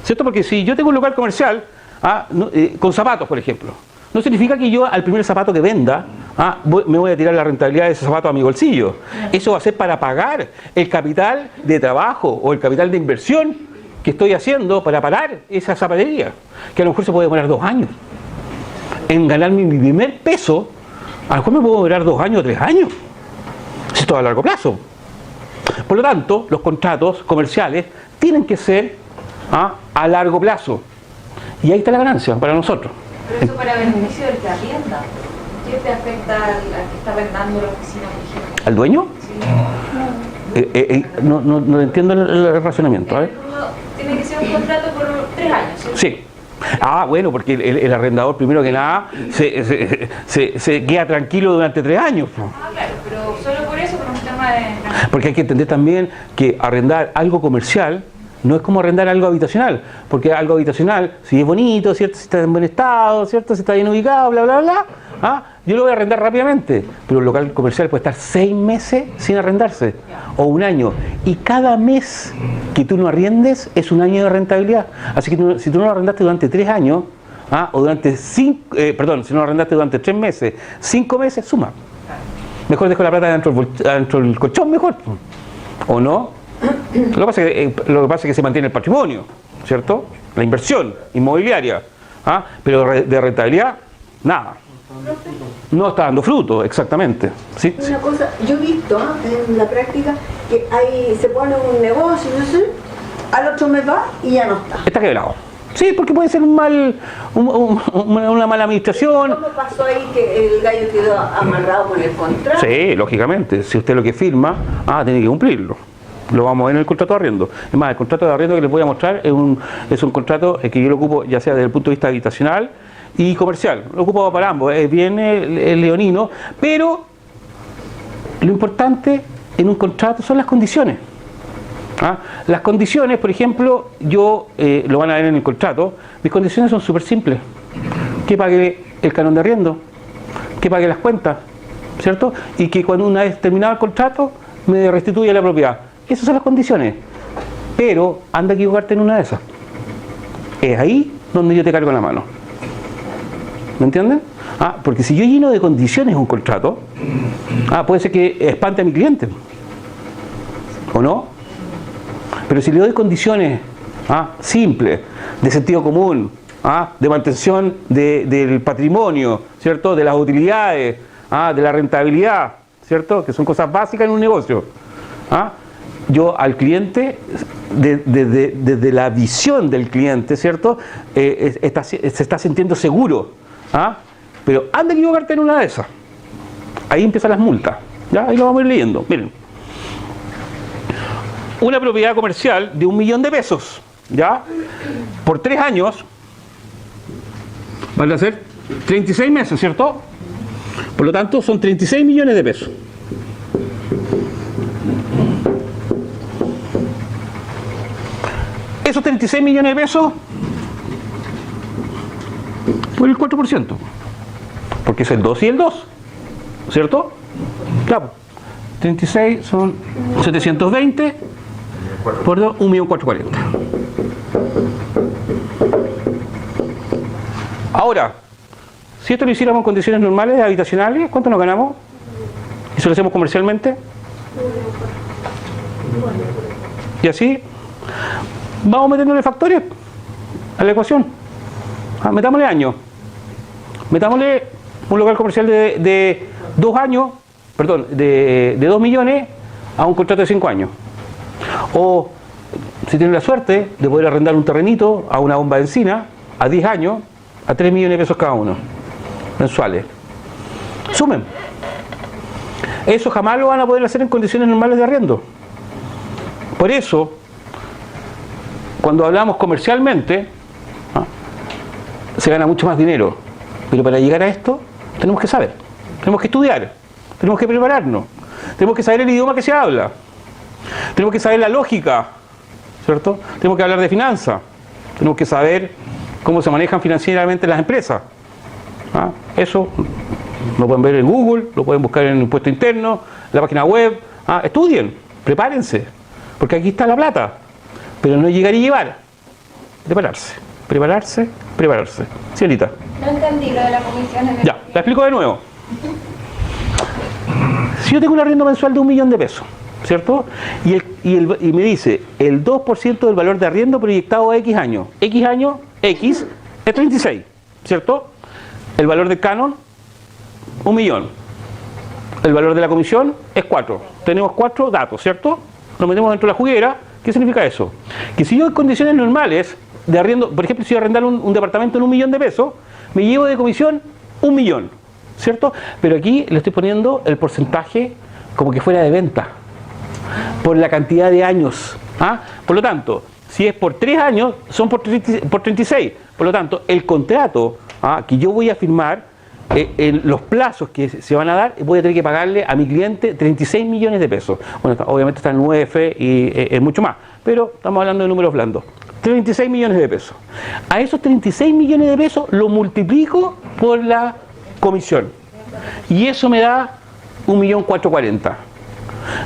¿cierto? Porque si yo tengo un local comercial con zapatos, por ejemplo, no significa que yo al primer zapato que venda me voy a tirar la rentabilidad de ese zapato a mi bolsillo. Eso va a ser para pagar el capital de trabajo o el capital de inversión que estoy haciendo para parar esa zapatería, que a lo mejor se puede demorar 2 años. En ganarme mi primer peso, a lo mejor me puedo demorar 2 años o 3 años. Esto a largo plazo. Por lo tanto, los contratos comerciales tienen que ser a largo plazo. Y ahí está la ganancia para nosotros. Pero eso para beneficio del que arrienda. ¿Qué te afecta al que está arrendando la oficina, por ejemplo? ¿Al dueño? Sí. No entiendo el razonamiento. Tiene que ser un contrato por 3 años, ¿sí? Sí. Bueno, porque el arrendador, primero que nada, se queda tranquilo durante 3 años. Claro, pero solo por eso, por un tema de... Porque hay que entender también que arrendar algo comercial no es como arrendar algo habitacional, porque algo habitacional, si es bonito, ¿cierto? Si está en buen estado, ¿cierto? Si está bien ubicado, bla, bla, bla, yo lo voy a arrendar rápidamente, pero el local comercial puede estar 6 meses sin arrendarse, o 1 año, y cada mes que tú no arriendes es 1 año de rentabilidad. Así que si tú no lo arrendaste durante 3 años, o durante si no lo arrendaste durante 3 meses, 5 meses, suma. Mejor dejo la plata dentro del colchón, mejor, ¿o no? Lo que pasa es que se mantiene el patrimonio, ¿cierto? La inversión inmobiliaria, pero de rentabilidad, nada. No está dando fruto, exactamente. ¿Sí? Una cosa, yo he visto en la práctica que se pone un negocio, no sé, al otro mes va y ya no está. Está quebrado. Sí, porque puede ser una mala administración. ¿Cómo pasó ahí que el gallo quedó amarrado con el contrato? Sí, lógicamente. Si usted lo que firma, tiene que cumplirlo. Lo vamos a ver en el contrato de arriendo. Es más, el contrato de arriendo que les voy a mostrar es un contrato que yo lo ocupo ya sea desde el punto de vista habitacional y comercial. Lo ocupo para ambos, es bien el leonino, pero lo importante en un contrato son las condiciones. Las condiciones, por ejemplo, lo van a ver en el contrato, mis condiciones son súper simples. Que pague el canon de arriendo, que pague las cuentas, ¿cierto? Y que cuando una vez terminado el contrato, me restituya la propiedad. Esas son las condiciones. Pero anda a equivocarte en una de esas. Es ahí donde yo te cargo la mano. ¿Me entienden? Porque si yo lleno de condiciones un contrato, puede ser que espante a mi cliente. ¿O no? Pero si le doy condiciones simples, de sentido común, de mantención del patrimonio, ¿cierto? De las utilidades, de la rentabilidad, ¿cierto? Que son cosas básicas en un negocio. Yo al cliente, desde la visión del cliente, ¿cierto? Se está sintiendo seguro. Pero anda a equivocarte en una de esas. Ahí empiezan las multas. ¿Ya? Ahí lo vamos a ir leyendo. Miren. Una propiedad comercial de 1 millón de pesos, ¿ya? Por 3 años, van a ser 36 meses, ¿cierto? Por lo tanto, son 36 millones de pesos. Esos 36 millones de pesos por el 4%, porque es el 2 y el 2, ¿cierto? Claro, 36 son 720 por 2, 1.440.000. Ahora, si esto lo hiciéramos en condiciones normales, habitacionales, ¿cuánto nos ganamos? ¿Y si lo hacemos comercialmente? Y así, vamos a meterle factores a la ecuación. Metámosle años. Metámosle un local comercial de 2 años, perdón, de 2 millones a un contrato de 5 años. O si tienen la suerte de poder arrendar un terrenito a una bomba de encina a 10 años a 3 millones de pesos cada uno, mensuales. Sumen. Eso jamás lo van a poder hacer en condiciones normales de arriendo. Por eso, cuando hablamos comercialmente, se gana mucho más dinero. Pero para llegar a esto, tenemos que saber, tenemos que estudiar, tenemos que prepararnos, tenemos que saber el idioma que se habla, tenemos que saber la lógica, ¿cierto? Tenemos que hablar de finanzas, tenemos que saber cómo se manejan financieramente las empresas. Eso lo pueden ver en Google, lo pueden buscar en el impuesto interno, la página web. Estudien, prepárense, porque aquí está la plata. Pero no llegar y llevar. Prepararse, prepararse, prepararse. Señorita. No entendí lo de la comisión. Ya, la explico de nuevo. Si yo tengo un arriendo mensual de 1 millón de pesos, ¿cierto? Y me dice, el 2% del valor de arriendo proyectado a X años. X años, X, es 36, ¿cierto? El valor del canon, 1 millón. El valor de la comisión es 4. Tenemos 4 datos, ¿cierto? Nos metemos dentro de la juguera. ¿Qué significa eso? Que si yo en condiciones normales de arriendo, por ejemplo, si yo arrendar un departamento en 1 millón de pesos, me llevo de comisión 1 millón, ¿cierto? Pero aquí le estoy poniendo el porcentaje como que fuera de venta, por la cantidad de años. ¿Ah? Por lo tanto, si es por 3 años, son por 36. Por lo tanto, el contrato que yo voy a firmar, en los plazos que se van a dar, voy a tener que pagarle a mi cliente 36 millones de pesos. Bueno, obviamente está en UEF y es mucho más, pero estamos hablando de números blandos. 36 millones de pesos. A esos 36 millones de pesos lo multiplico por la comisión. Y eso me da 1.440.000.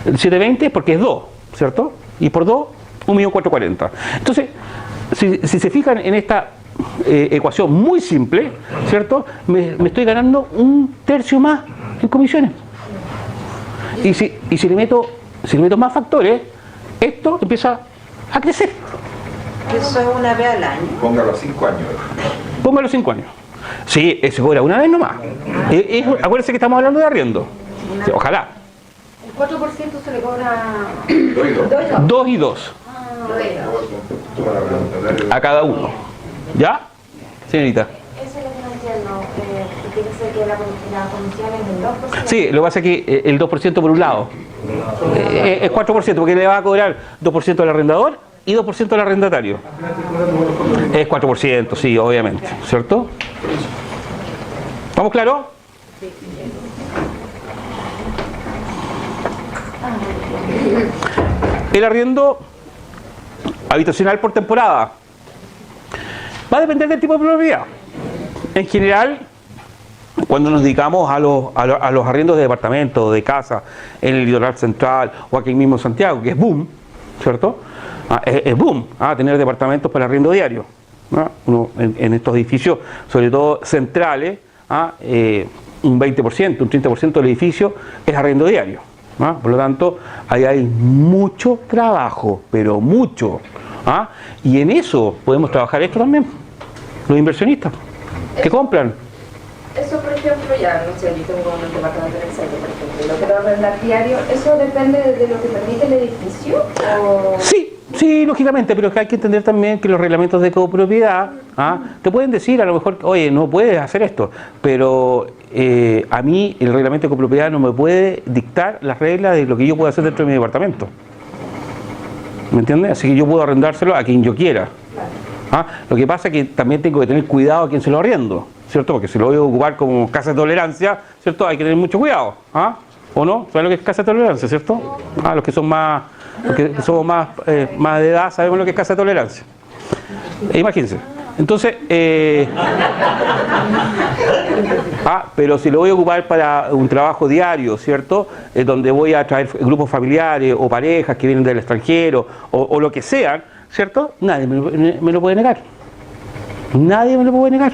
El 720 porque es 2, ¿cierto? Y por 2, 1.440.000. Entonces, si se fijan en esta ecuación muy simple, ¿cierto? Me estoy ganando 1/3 más en comisiones. Y si le meto más factores, esto empieza a crecer. ¿Eso es una vez al año? Póngalo a 5 años. Póngalo 5 años. Sí, se cobra una vez nomás. Acuérdense que estamos hablando de arriendo. Sí, ojalá. El 4% se le cobra 2 y 2. A cada uno. ¿Ya? Señorita. Eso es lo que no entiendo. Tiene que ser que la comisión es del 2%. Sí, lo que pasa es que el 2% por un lado. Es 4% porque le va a cobrar 2% al arrendador y 2% al arrendatario. Es 4%, sí, obviamente. ¿Cierto? ¿Estamos claros? El arriendo habitacional por temporada va a depender del tipo de propiedad. En general, cuando nos dedicamos a los arriendos de departamentos, de casa, en el litoral central o aquí mismo en Santiago, que es boom, ¿cierto? Es boom, tener departamentos para arriendo diario. Uno, en estos edificios, sobre todo centrales, un 20%, un 30% del edificio es arriendo diario. Por lo tanto, ahí hay mucho trabajo, pero mucho. Y en eso podemos trabajar esto también, los inversionistas que compran. Eso, por ejemplo, ya no sé, yo tengo un departamento en el centro, por ejemplo, y lo quiero arrendar diario, ¿eso depende de lo que permite el edificio? ¿O? Sí, lógicamente, pero es que hay que entender también que los reglamentos de copropiedad te pueden decir a lo mejor, oye, no puedes hacer esto, pero a mí el reglamento de copropiedad no me puede dictar las reglas de lo que yo puedo hacer dentro de mi departamento. ¿Me entiendes? Así que yo puedo arrendárselo a quien yo quiera. Lo que pasa es que también tengo que tener cuidado a quien se lo arriendo, ¿cierto? Porque si lo voy a ocupar como casa de tolerancia, ¿cierto? Hay que tener mucho cuidado. ¿O no? ¿Saben lo que es casa de tolerancia, cierto? Los que son más, somos más de edad sabemos lo que es casa de tolerancia. Imagínense. Entonces, pero si lo voy a ocupar para un trabajo diario, ¿cierto? Donde voy a traer grupos familiares o parejas que vienen del extranjero o lo que sean, ¿cierto? Nadie me lo puede negar. Nadie me lo puede negar.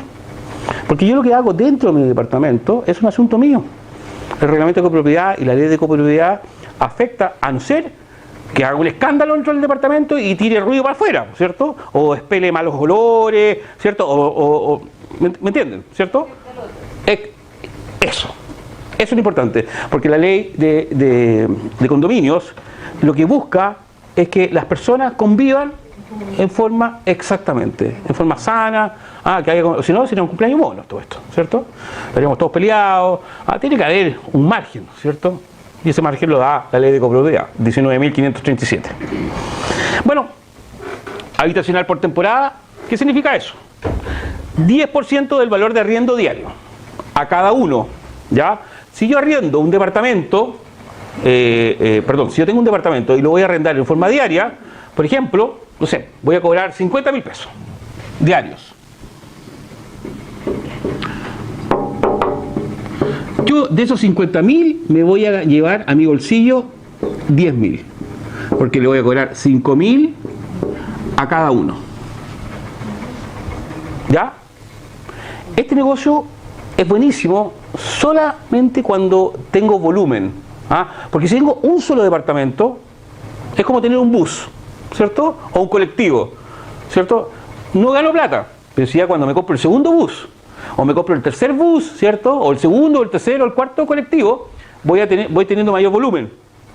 Porque yo lo que hago dentro de mi departamento es un asunto mío. El reglamento de copropiedad y la ley de copropiedad afecta, a no ser que haga un escándalo dentro del departamento y tire ruido para afuera, ¿cierto? O espele malos olores, ¿cierto? ¿Me entienden? ¿Cierto? Eso es lo importante, porque la ley de condominios lo que busca es que las personas convivan en forma en forma sana, que haya, si no sería un cumpleaños mono todo esto, ¿cierto? Estaríamos todos peleados, tiene que haber un margen, ¿cierto? Y ese margen lo da la ley de copropiedad, 19.537. Bueno, habitacional por temporada, ¿qué significa eso? 10% del valor de arriendo diario, a cada uno, ¿ya? Si yo arriendo un departamento, si yo tengo un departamento y lo voy a arrendar en forma diaria, por ejemplo, no sé, voy a cobrar 50.000 pesos diarios. Yo de esos 50.000 me voy a llevar a mi bolsillo 10.000, porque le voy a cobrar 5.000 a cada uno. ¿Ya? Este negocio es buenísimo solamente cuando tengo volumen. Porque si tengo un solo departamento, es como tener un bus, ¿cierto? O un colectivo, ¿cierto? No gano plata, pero si ya cuando me compro el segundo bus, o me compro el tercer bus, ¿cierto? O el segundo, o el tercero, o el cuarto colectivo, voy teniendo mayor volumen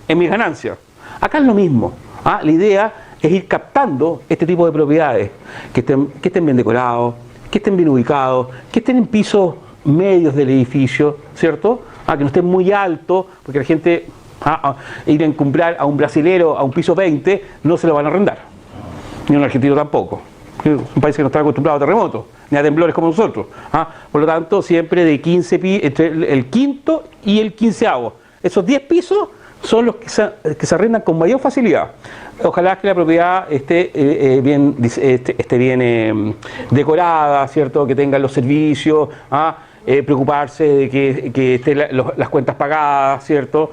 en mis ganancias. Acá es lo mismo. La idea es ir captando este tipo de propiedades, que estén bien decorados, que estén bien ubicados, que estén en pisos medios del edificio, ¿cierto? Que no estén muy altos, porque la gente ir a comprar a un brasilero a un piso 20 no se lo van a arrendar, ni a un argentino tampoco. Es un país que no está acostumbrado a terremotos, ni a temblores como nosotros. Por lo tanto, siempre de 15 entre el quinto y el 15avo. Esos 10 pisos son los que se arrendan con mayor facilidad. Ojalá que la propiedad esté bien decorada, ¿cierto? Que tenga los servicios, preocuparse de que estén las cuentas pagadas, ¿cierto?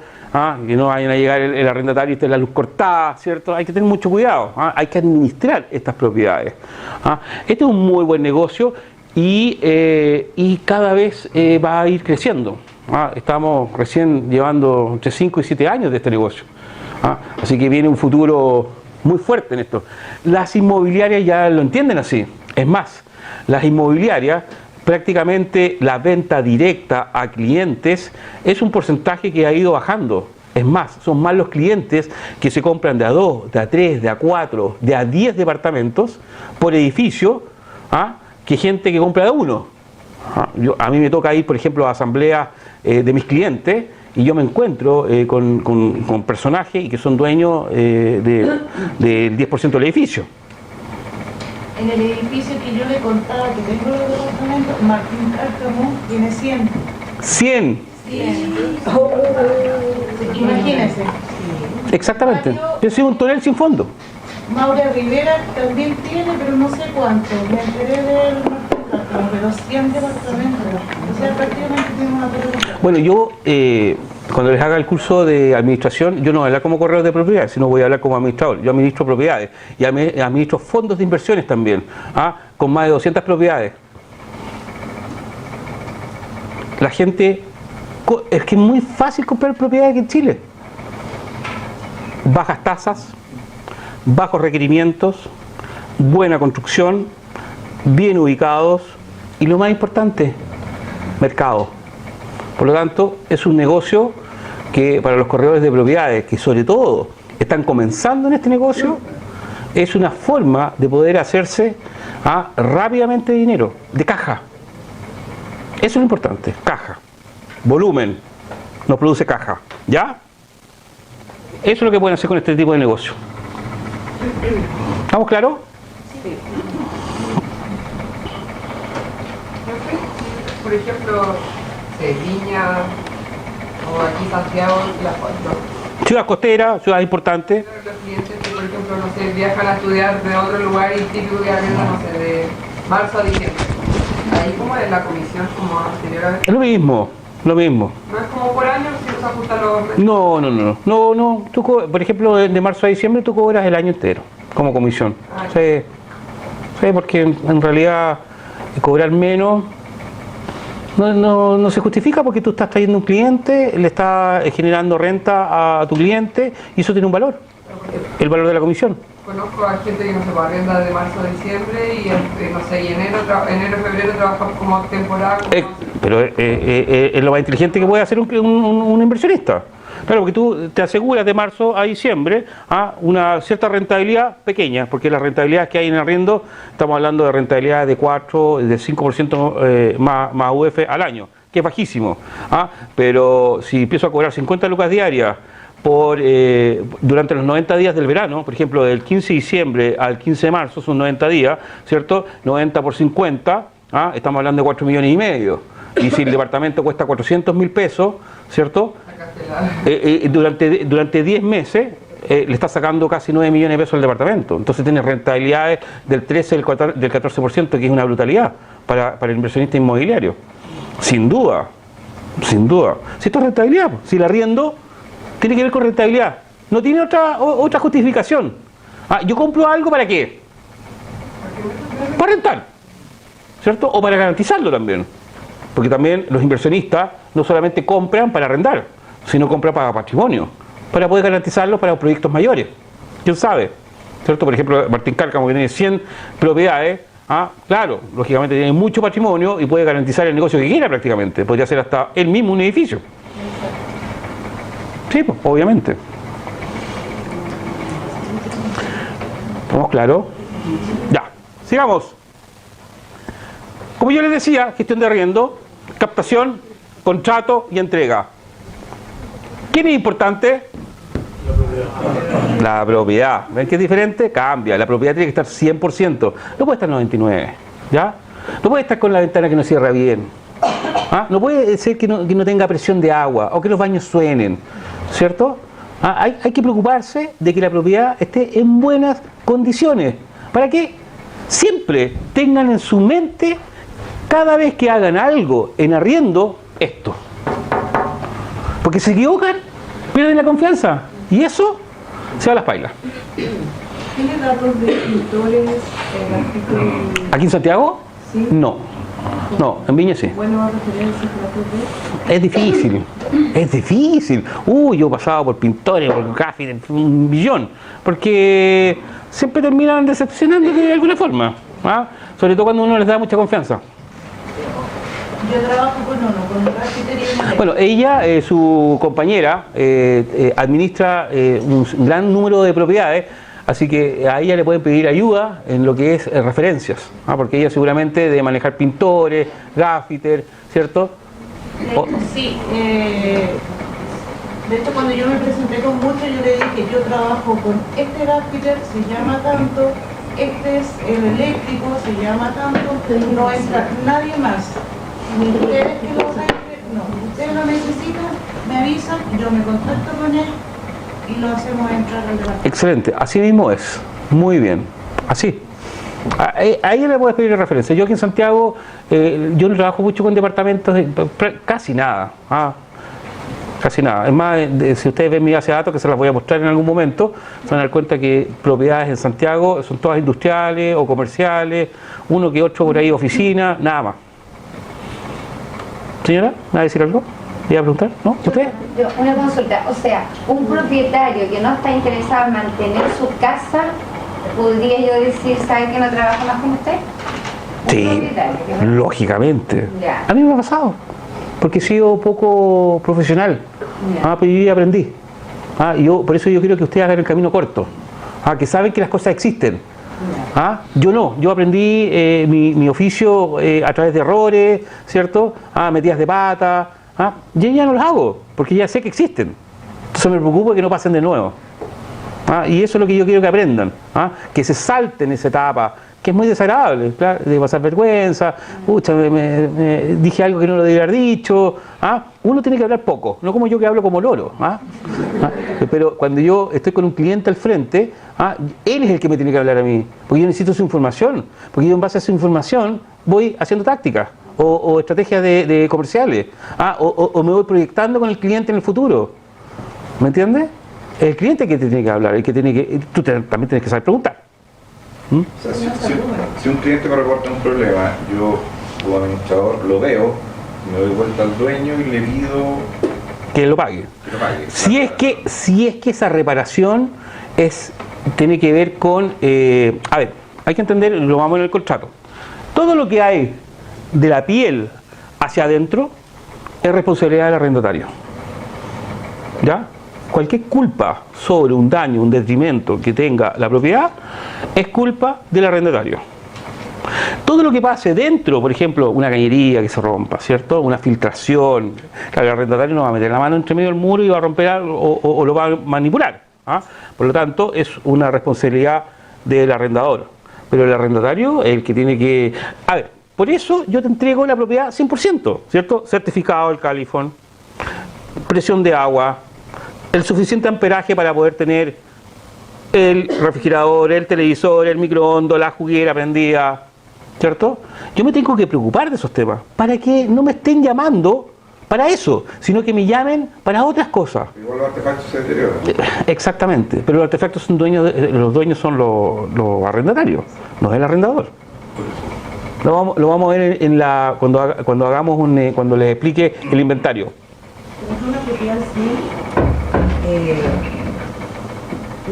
Que no vayan a llegar el arrendatario y esté la luz cortada, ¿cierto? Hay que tener mucho cuidado, hay que administrar estas propiedades. Este es un muy buen negocio y cada vez va a ir creciendo. Estamos recién llevando entre 5 y 7 años de este negocio. Así que viene un futuro muy fuerte en esto. Las inmobiliarias ya lo entienden así. Es más, las inmobiliarias, prácticamente la venta directa a clientes es un porcentaje que ha ido bajando. Es más, son más los clientes que se compran de a 2, de a 3, de a 4, de a 10 departamentos por edificio, que gente que compra de a uno. A mí me toca ir, por ejemplo, a asambleas de mis clientes y yo me encuentro con personajes y que son dueños del 10% del edificio. En el edificio que yo le contaba que tengo el departamento, Martín Cárcamo tiene 100. 100. 100. Imagínense. Exactamente. Yo soy un tonel sin fondo. Maura Rivera también tiene, pero no sé cuánto. Me enteré del Martín Cárcamo, pero 100 departamentos. O sea, prácticamente tiene una propiedad. Bueno, yo cuando les haga el curso de administración, yo no voy a hablar como corredor de propiedades, sino voy a hablar como administrador. Yo administro propiedades y administro fondos de inversiones también, con más de 200 propiedades. La gente, es que es muy fácil comprar propiedades aquí en Chile. Bajas tasas, bajos requerimientos, buena construcción, bien ubicados y lo más importante, mercado. Por lo tanto, es un negocio que para los corredores de propiedades, que sobre todo están comenzando en este negocio, es una forma de poder hacerse rápidamente dinero, de caja. Eso es lo importante, caja. Volumen nos produce caja, ¿ya? Eso es lo que pueden hacer con este tipo de negocio. ¿Estamos claros? Sí. Por ejemplo, Viña o aquí Santiago, ciudad costera, ciudad importante. Los clientes que, por ejemplo, no sé, viajan a estudiar de otro lugar y típico que arriendan, no sé, de marzo a diciembre. Ahí como es la comisión como anteriormente. Es lo mismo. No es como por año, si nos ajustan los meses. No. Tú, por ejemplo, de marzo a diciembre tú cobras el año entero como comisión. Sí, porque en realidad cobrar menos no se justifica, porque tú estás trayendo un cliente, le estás generando renta a tu cliente y eso tiene un valor, el valor de la comisión. Conozco a gente que no se arrienda de marzo a diciembre y no sé, y enero, febrero trabajan como temporada. Pero es lo más inteligente que puede hacer un inversionista. Claro, porque tú te aseguras de marzo a diciembre una cierta rentabilidad pequeña, porque las rentabilidades que hay en arriendo, estamos hablando de rentabilidades de 4, de 5% más UF al año, que es bajísimo. Pero si empiezo a cobrar 50 lucas diarias durante los 90 días del verano, por ejemplo, del 15 de diciembre al 15 de marzo, son 90 días, ¿cierto? 90 por 50, estamos hablando de 4,5 millones. Y si el departamento cuesta 400.000 pesos, ¿cierto? Durante 10 meses le está sacando casi 9 millones de pesos al departamento. Entonces tiene rentabilidades del 13, del 14%, que es una brutalidad para el inversionista inmobiliario. Sin duda. Si esto es rentabilidad, si el arriendo tiene que ver con rentabilidad, no tiene otra justificación. Yo compro algo ¿para qué? Para rentar, ¿cierto? O para garantizarlo también. Porque también los inversionistas no solamente compran para arrendar, si no compra para patrimonio, para poder garantizarlo para proyectos mayores. ¿Quién sabe? ¿Cierto? Por ejemplo, Martín Cárcamo, que tiene 100 propiedades, claro, lógicamente tiene mucho patrimonio y puede garantizar el negocio que quiera prácticamente. Podría ser hasta él mismo un edificio. Sí, pues, obviamente. ¿Estamos claros? Ya, sigamos. Como yo les decía, gestión de arriendo, captación, contrato y entrega. ¿Quién es importante? La propiedad. ¿Ven que es diferente? Cambia. La propiedad tiene que estar 100%. No puede estar 99%. ¿Ya? No puede estar con la ventana que no cierra bien. No puede ser que no tenga presión de agua o que los baños suenen. ¿Cierto? Hay que preocuparse de que la propiedad esté en buenas condiciones. ¿Para qué? Siempre tengan en su mente, cada vez que hagan algo en arriendo, esto. Porque se equivocan, pierden la confianza. Y eso se va a las pailas. ¿Tiene datos de pintores gráficos? ¿Aquí en Santiago? Sí. No. No, en Viña sí. Bueno, referencias datos de... Es difícil. Es difícil. Yo he pasado por pintores, por graffiti, un millón. Porque siempre terminan decepcionando de alguna forma. Sobre todo cuando uno les da mucha confianza. Yo trabajo con graffitería. Bueno, ella, su compañera, administra un gran número de propiedades, así que a ella le pueden pedir ayuda en lo que es referencias, porque ella seguramente debe manejar pintores, gaffiter, ¿cierto? Sí, de hecho cuando yo me presenté con muchos, yo le dije, yo trabajo con este gaffiter, se llama tanto, este es el eléctrico, se llama tanto, no entra nadie más. Ustedes que ustedes lo necesitan, me avisan, yo me contacto con él y lo hacemos entrar al debate. Excelente, así mismo es, muy bien, así. A ella le puedes pedir referencia. Yo aquí en Santiago, yo no trabajo mucho con departamentos, casi nada, casi nada. Es más, si ustedes ven mi base de datos, que se las voy a mostrar en algún momento, se van a dar cuenta que propiedades en Santiago son todas industriales o comerciales, uno que otro por ahí oficina, nada más. Señora, ¿me va a decir algo? ¿Me iba a preguntar? ¿No? ¿Usted? Una consulta, o sea, un propietario que no está interesado en mantener su casa, ¿podría yo decir, sabe que no trabaja más con usted? Sí, lógicamente. Ya. A mí me ha pasado, porque he sido poco profesional, pero yo ya aprendí. Por eso yo quiero que ustedes hagan el camino corto, que saben que las cosas existen. Yo no, yo aprendí mi oficio a través de errores, ¿cierto? Metidas de pata, yo ya no los hago, porque ya sé que existen. Entonces me preocupo de que no pasen de nuevo. Y eso es lo que yo quiero que aprendan, que se salten esa etapa, que es muy desagradable, claro, de pasar vergüenza, dije algo que no lo debería haber dicho. Uno tiene que hablar poco, no como yo que hablo como loro. Pero cuando yo estoy con un cliente al frente, él es el que me tiene que hablar a mí, porque yo necesito su información, porque yo en base a su información voy haciendo tácticas o estrategias de comerciales, o me voy proyectando con el cliente en el futuro. ¿Me entiendes? El cliente que te tiene que hablar, el que tiene que, tú también tienes que saber preguntar. O sea, si un cliente me reporta un problema, yo como administrador lo veo, me doy vuelta al dueño y le pido que lo pague. Si es que esa reparación tiene que ver con, a ver, hay que entender, lo vamos en el contrato. Todo lo que hay de la piel hacia adentro es responsabilidad del arrendatario. ¿Ya? Cualquier culpa sobre un daño, un detrimento que tenga la propiedad, es culpa del arrendatario. Todo lo que pase dentro, por ejemplo, una cañería que se rompa, ¿cierto? Una filtración, claro, el arrendatario no va a meter la mano entre medio del muro y va a romper algo, o lo va a manipular. Por lo tanto, es una responsabilidad del arrendador. Pero el arrendatario es el que tiene que... A ver, por eso yo te entrego la propiedad 100%, ¿cierto? Certificado del Califón, presión de agua, el suficiente amperaje para poder tener el refrigerador, el televisor, el microondas, la juguera prendida, ¿cierto? Yo me tengo que preocupar de esos temas, para que no me estén llamando para eso, sino que me llamen para otras cosas. Igual los artefactos se deterioran. Exactamente, pero los artefactos son los dueños son los arrendatarios, no es el arrendador. Lo vamos a ver cuando les explique el inventario. Por una propiedad sí,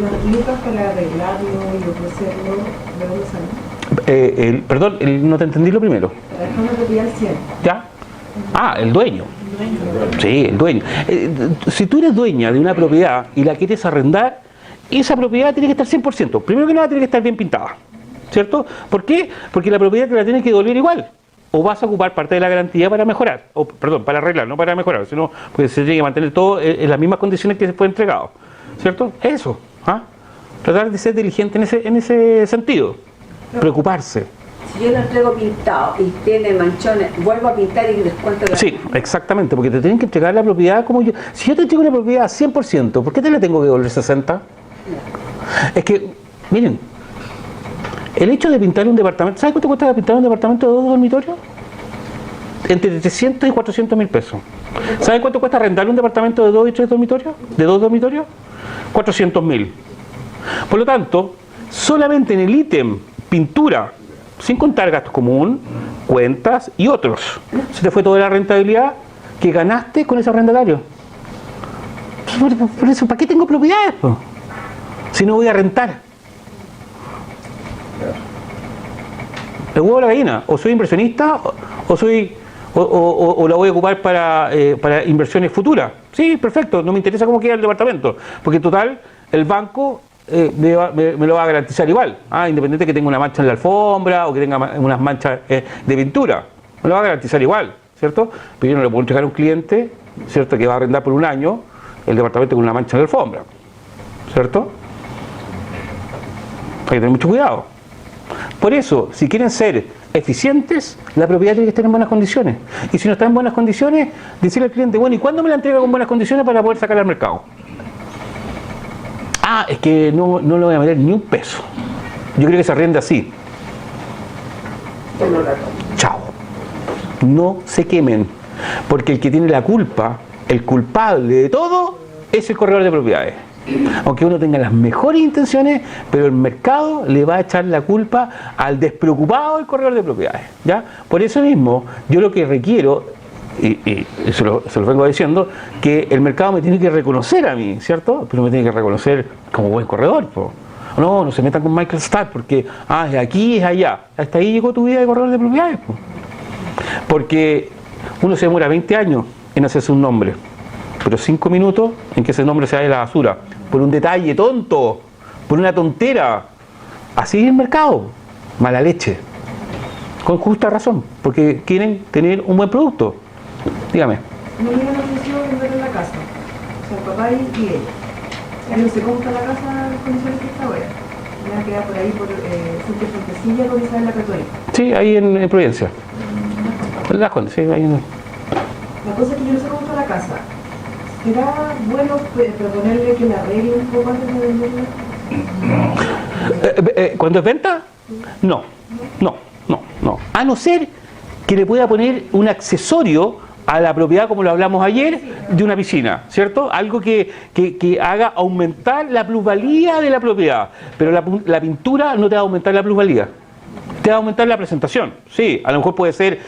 las lucas para arreglarlo y ofrecerlo, ¿de dónde salen? Perdón, no te entendí lo primero. Para dejar una propiedad al 100. ¿Ya? Ah, el dueño. Sí, el dueño. Si tú eres dueña de una propiedad y la quieres arrendar, esa propiedad tiene que estar 100%. Primero que nada tiene que estar bien pintada, ¿cierto? ¿Por qué? Porque la propiedad te la tiene que devolver igual. O vas a ocupar parte de la garantía para mejorar, o perdón, para arreglar, no para mejorar, sino pues se tiene que mantener todo en las mismas condiciones que se fue entregado, ¿cierto? Eso, ¿ah? Tratar de ser diligente en ese sentido, preocuparse. Si yo lo entrego pintado y tiene manchones, vuelvo a pintar y descuento la... Sí, exactamente, porque te tienen que entregar la propiedad como yo. Si yo te entrego una propiedad 100%, ¿por qué te la tengo que devolver 60%? Es que, miren, el hecho de pintar un departamento, ¿sabes cuánto cuesta pintar un departamento de 2 dormitorios? Entre 300 y 400 mil pesos. ¿Saben cuánto cuesta arrendar un departamento de 2 y 3 dormitorios? ¿De 2 dormitorios? 400 mil. Por lo tanto, solamente en el ítem pintura, sin contar gastos común, cuentas y otros, se te fue toda la rentabilidad que ganaste con ese arrendatario. Por eso, ¿para qué tengo propiedades? Si no voy a rentar. El huevo o la gallina, o soy inversionista o la voy a ocupar para inversiones futuras. Sí, perfecto, no me interesa cómo queda el departamento, porque en total el banco me lo va a garantizar igual, independiente que tenga una mancha en la alfombra o que tenga unas manchas de pintura, me lo va a garantizar igual, ¿cierto? Pero yo no le puedo entregar a un cliente, ¿cierto?, que va a arrendar por un año el departamento con una mancha en la alfombra, ¿cierto? Hay que tener mucho cuidado. Por eso, si quieren ser eficientes, la propiedad tiene que estar en buenas condiciones. Y si no está en buenas condiciones, decirle al cliente, bueno, ¿y cuándo me la entrega con buenas condiciones para poder sacarla al mercado? Es que no le voy a meter ni un peso. Yo creo que se arrienda así. Chao. No se quemen. Porque el que tiene la culpa, el culpable de todo, es el corredor de propiedades. Aunque uno tenga las mejores intenciones, pero el mercado le va a echar la culpa al despreocupado del corredor de propiedades, ¿ya? Por eso mismo, yo lo que requiero, y se lo vengo diciendo, que el mercado me tiene que reconocer a mí, ¿cierto? Pero me tiene que reconocer como buen corredor, po. No se metan con Michael Starr, porque es aquí, es allá. Hasta ahí llegó tu vida de corredor de propiedades, po. Porque uno se demora 20 años en hacerse un nombre, pero 5 minutos en que ese nombre se vaya a la basura, por un detalle tonto, por una tontera. Así es el mercado, mala leche, con justa razón, porque quieren tener un buen producto. Dígame. No me han ofrecido vender en la casa, o sea, el papá y él. Yo no sé cómo está la casa en las condiciones que está ahora. Me va a quedar por ahí, por Centro Fontecilla, con Isabel la Católica. Sí, ahí en Providencia. La Conde, sí, ahí en... La cosa es que yo no sé cómo está la casa. ¿Será bueno proponerle que la arregle un poco antes de venderla? ¿Cuándo es venta? No. A no ser que le pueda poner un accesorio a la propiedad, como lo hablamos ayer, de una piscina, ¿cierto? Algo que haga aumentar la plusvalía de la propiedad. Pero la pintura no te va a aumentar la plusvalía. Te va a aumentar la presentación. Sí, a lo mejor puede ser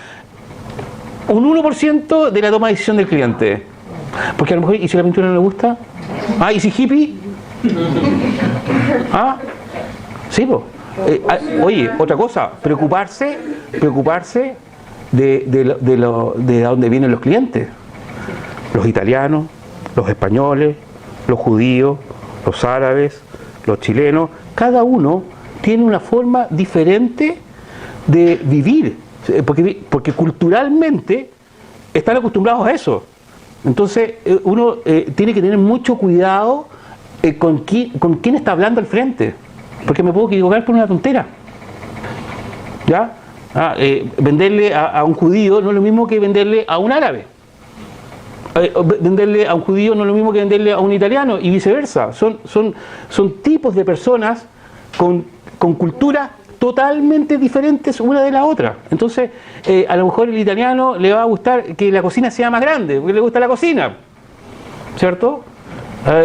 un 1% de la toma de decisión del cliente. Porque a lo mejor, ¿y si la pintura no le gusta? ¿Y si hippie? Sí, pues. Oye, otra cosa, preocuparse de dónde vienen los clientes. Los italianos, los españoles, los judíos, los árabes, los chilenos. Cada uno tiene una forma diferente de vivir, porque culturalmente están acostumbrados a eso. Entonces uno tiene que tener mucho cuidado con quién está hablando al frente, porque me puedo equivocar por una tontera, ¿ya? Venderle a un judío no es lo mismo que venderle a un árabe. Venderle a un judío no es lo mismo que venderle a un italiano, y viceversa. Son tipos de personas con culturas totalmente diferentes una de la otra. Entonces, a lo mejor el italiano le va a gustar que la cocina sea más grande, porque le gusta la cocina, ¿cierto?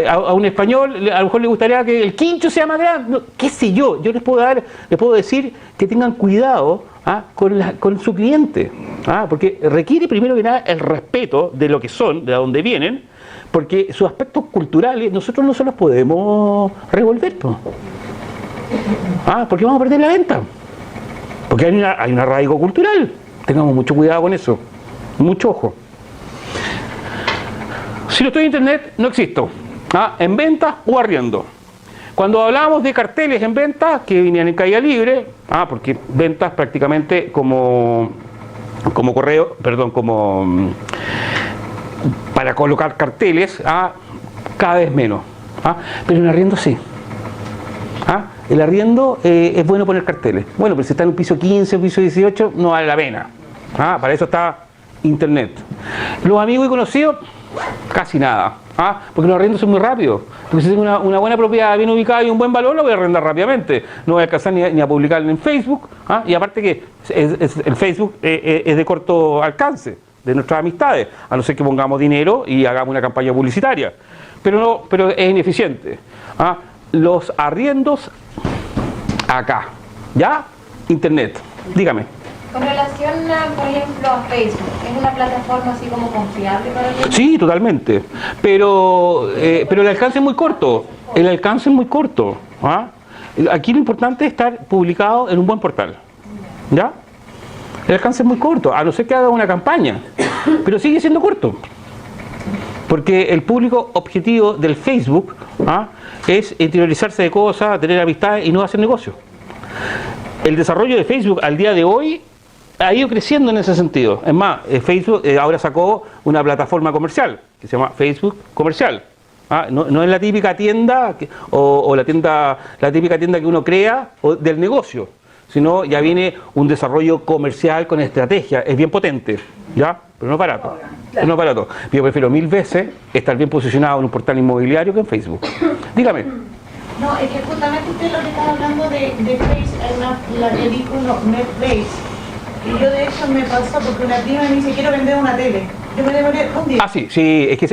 A un español a lo mejor le gustaría que el quincho sea más grande, no, qué sé yo. Yo les puedo decir que tengan cuidado con su cliente, porque requiere primero que nada el respeto de lo que son, de dónde vienen, porque sus aspectos culturales nosotros no se los podemos revolver, porque vamos a perder la venta, porque hay un arraigo cultural. Tengamos mucho cuidado con eso, mucho ojo. Si no estoy en internet, no existo, en ventas o arriendo. Cuando hablábamos de carteles en ventas que venían en caída libre, porque ventas prácticamente como correo, perdón, como para colocar carteles, cada vez menos. Pero en arriendo sí. El arriendo es bueno poner carteles. Bueno, pero si está en un piso 15, un piso 18, no vale la pena. Para eso está internet. Los amigos y conocidos, casi nada. Porque los arriendos son muy rápidos. Porque si tengo una buena propiedad bien ubicada y un buen valor, lo voy a arrendar rápidamente. No voy a alcanzar ni a publicarlo en Facebook. Y aparte que el Facebook es de corto alcance de nuestras amistades, a no ser que pongamos dinero y hagamos una campaña publicitaria. Pero es ineficiente. Los arriendos acá. ¿Ya? Internet. Dígame. Con relación, por ejemplo, a Facebook, ¿es una plataforma así como confiable para el... Sí, totalmente. Pero el alcance es muy corto. El alcance es muy corto. Aquí lo importante es estar publicado en un buen portal. ¿Ya? El alcance es muy corto, a no ser que haga una campaña. Pero sigue siendo corto. Porque el público objetivo del Facebook es interiorizarse de cosas, tener amistades y no hacer negocio. El desarrollo de Facebook al día de hoy ha ido creciendo en ese sentido. Es más, Facebook ahora sacó una plataforma comercial que se llama Facebook Comercial. No es la típica tienda o la típica tienda que uno crea del negocio, sino ya viene un desarrollo comercial con estrategia. Es bien potente, ¿ya? Pero no barato. No es barato. Yo prefiero 1000 veces estar bien posicionado en un portal inmobiliario que en Facebook. Dígame. No, es que justamente usted lo que está hablando de Face, hay la que dijo Netflix. Y yo de hecho me pasó porque una prima me dice, quiero vender una tele. Yo me demoré un día. Sí. Lo que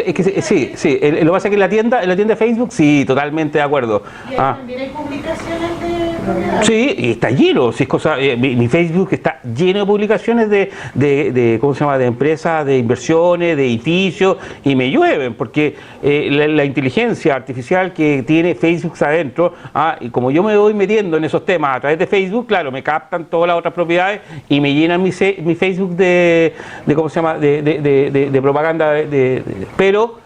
pasa es que en la tienda de Facebook, sí, totalmente de acuerdo. ¿Y ahí también hay publicaciones de propiedades? Sí, y está lleno. Si es cosa, mi Facebook está lleno de publicaciones de ¿cómo se llama? De empresas, de inversiones, de edificios, y me llueven, porque la inteligencia artificial que tiene Facebook adentro, y como yo me voy metiendo en esos temas a través de Facebook, claro, me captan todas las otras propiedades y me llenan mi Facebook de ¿cómo se llama? De propaganda, pero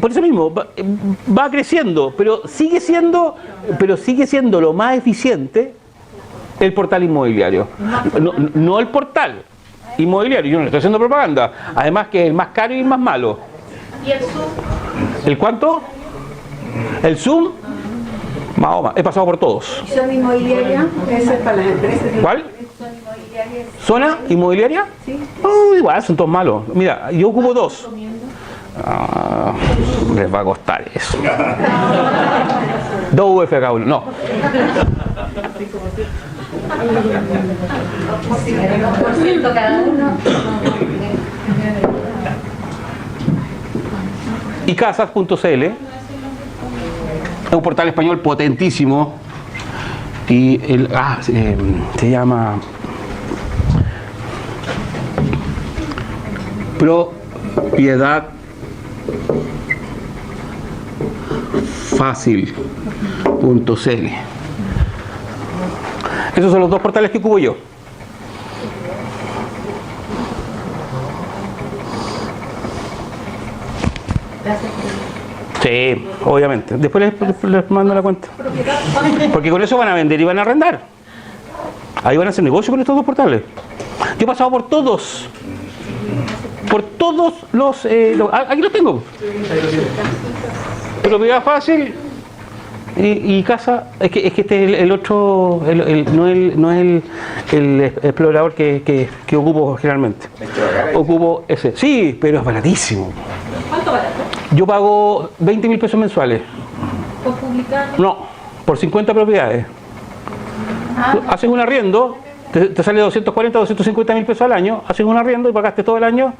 por eso mismo va creciendo, pero sigue siendo lo más eficiente el portal inmobiliario, no el portal inmobiliario. Yo no le estoy haciendo propaganda, además que es el más caro y el más malo. ¿Y el Zoom? ¿El cuánto? El Zoom, Mahoma, he pasado por todos. ¿Zona inmobiliaria? Eso es para las empresas. ¿Cuál? ¿Zona inmobiliaria? Sí. Igual, son todos malos. Mira, yo ocupo 2. Les va a costar eso. 2 UF cada uno, no. Cada uno. Y casas.cl es un portal español potentísimo y se llama Propiedad Fácil.cl. Esos son los 2 portales que ocupo yo. Sí, obviamente. Después les mando la cuenta. Porque con eso van a vender y van a arrendar. Ahí van a hacer negocio con estos 2 portales. Yo he pasado por todos. Por todos los... aquí los tengo. Propiedad fácil y casa. Es que este es el otro... no es el explorador que ocupo generalmente. Ocupo ese. Sí, pero es baratísimo. ¿Cuánto barato? Yo pago 20.000 pesos mensuales. ¿Por publicar? No, por 50 propiedades. Haces un arriendo, te sale 240, 250.000 pesos al año, haces un arriendo y pagaste todo el año.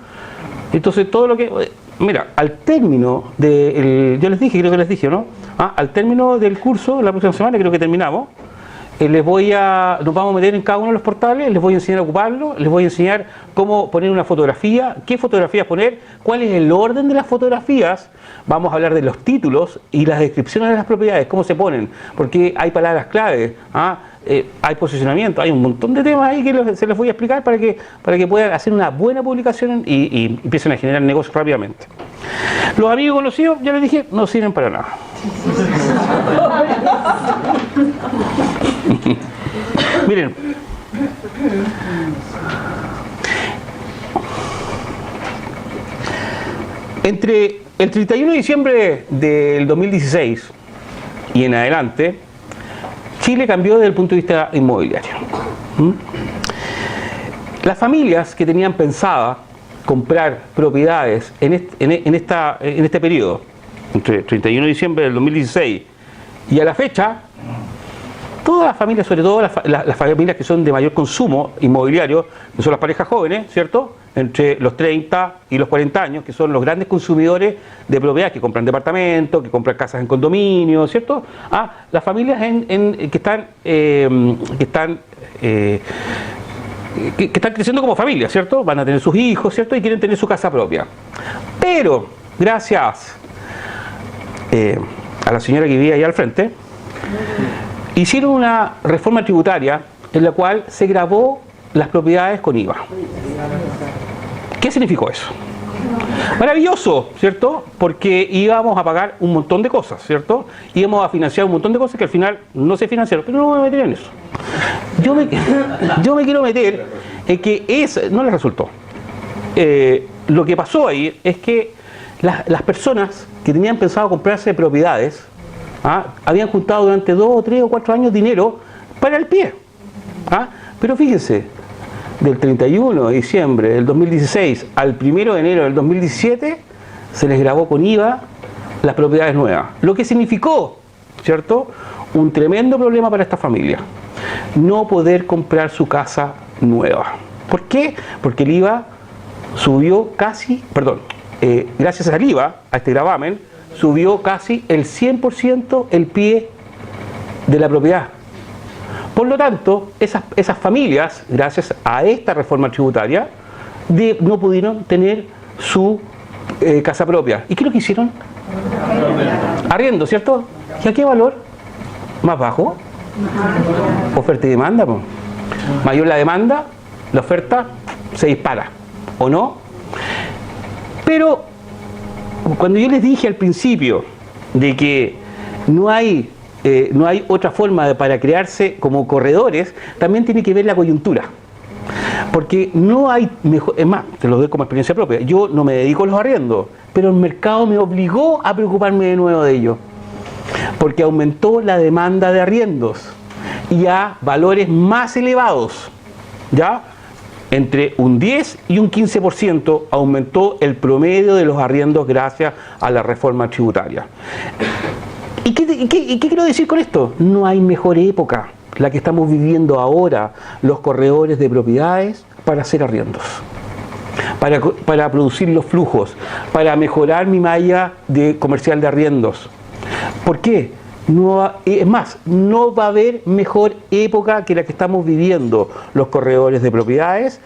Entonces todo lo que... Mira, al término del... Yo les dije, creo que les dije, ¿no? Al término del curso, la próxima semana creo que terminamos, nos vamos a meter en cada uno de los portales, les voy a enseñar a ocuparlo, les voy a enseñar cómo poner una fotografía, qué fotografías poner, cuál es el orden de las fotografías. Vamos a hablar de los títulos y las descripciones de las propiedades, cómo se ponen, porque hay palabras clave, hay posicionamiento, hay un montón de temas ahí que se les voy a explicar para que puedan hacer una buena publicación y empiecen a generar negocios rápidamente. Los amigos conocidos, ya les dije, no sirven para nada. Miren, entre el 31 de diciembre del 2016 y en adelante, Chile cambió desde el punto de vista inmobiliario. Las familias que tenían pensada comprar propiedades en este periodo, entre el 31 de diciembre del 2016 y a la fecha, todas las familias, sobre todo las familias que son de mayor consumo inmobiliario, que son las parejas jóvenes, ¿cierto?, entre los 30 y los 40 años, que son los grandes consumidores de propiedades, que compran departamentos, que compran casas en condominio, ¿cierto? Las familias que están creciendo como familia, ¿cierto? Van a tener sus hijos, ¿cierto? Y quieren tener su casa propia. Pero, gracias a la señora que vivía ahí al frente, hicieron una reforma tributaria en la cual se gravó las propiedades con IVA. ¿Qué significó eso? Maravilloso, ¿cierto? Porque íbamos a pagar un montón de cosas, ¿cierto? Íbamos a financiar un montón de cosas que al final no se financiaron, pero no me voy a meter en eso. Yo me quiero meter en que no les resultó. Lo que pasó ahí es que las personas que tenían pensado comprarse propiedades habían juntado durante 2, 3 o 4 años dinero para el pie. Pero fíjense, del 31 de diciembre del 2016 al 1 de enero del 2017 se les gravó con IVA las propiedades nuevas, lo que significó, ¿cierto?, un tremendo problema para esta familia, no poder comprar su casa nueva. ¿Por qué? Porque el IVA subió gracias al IVA, a este gravamen, subió casi el 100% el pie de la propiedad. Por lo tanto, esas familias, gracias a esta reforma tributaria, no pudieron tener su casa propia. ¿Y qué es lo que hicieron? Arriendo, ¿cierto? ¿Y a qué valor? ¿Más bajo? Oferta y demanda. Mayor la demanda, la oferta se dispara, ¿o no? Pero cuando yo les dije al principio de que no hay otra forma para crearse como corredores, también tiene que ver la coyuntura. Porque no hay mejor, es más, te lo doy como experiencia propia, yo no me dedico a los arriendos, pero el mercado me obligó a preocuparme de nuevo de ello. Porque aumentó la demanda de arriendos y a valores más elevados, ¿ya? Entre un 10 y un 15% aumentó el promedio de los arriendos gracias a la reforma tributaria. ¿Y qué quiero decir con esto? No hay mejor época, la que estamos viviendo ahora, los corredores de propiedades, para hacer arriendos, para producir los flujos, para mejorar mi malla comercial de arriendos. ¿Por qué? Es más, no va a haber mejor época que la que estamos viviendo los corredores de propiedades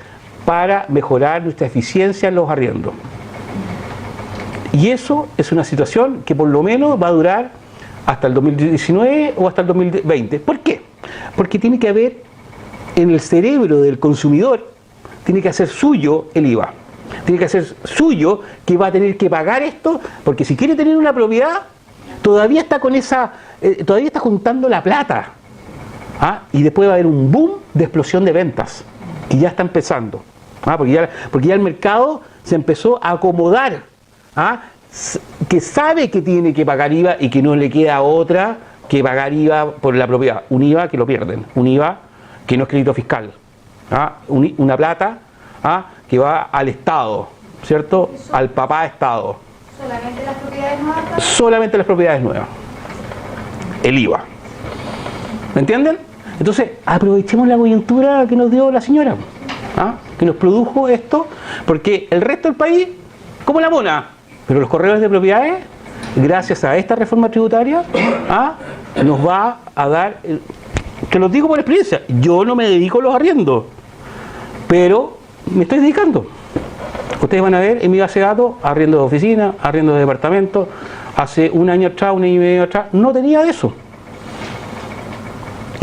para mejorar nuestra eficiencia en los arriendos. Y eso es una situación que por lo menos va a durar hasta el 2019 o hasta el 2020. ¿Por qué? Porque tiene que haber en el cerebro del consumidor, tiene que hacer suyo el IVA. Tiene que hacer suyo que va a tener que pagar esto, porque si quiere tener una propiedad, todavía está todavía está juntando la plata. Y después va a haber un boom de explosión de ventas, que ya está empezando. Porque ya el mercado se empezó a acomodar. Que sabe que tiene que pagar IVA y que no le queda otra que pagar IVA por la propiedad. Un IVA que lo pierden, un IVA que no es crédito fiscal, una plata que va al Estado, ¿cierto? Al papá Estado. ¿Solamente las propiedades nuevas? Solamente las propiedades nuevas. El IVA. ¿Me entienden? Entonces, aprovechemos la coyuntura que nos dio la señora, que nos produjo esto, porque el resto del país, como la mona. Pero los corredores de propiedades, gracias a esta reforma tributaria, nos va a dar Te lo digo por experiencia. Yo no me dedico a los arriendos, pero me estoy dedicando. Ustedes van a ver en mi base de datos, arriendo de oficina, arriendo de departamento. Hace un año atrás, un año y medio atrás, no tenía eso.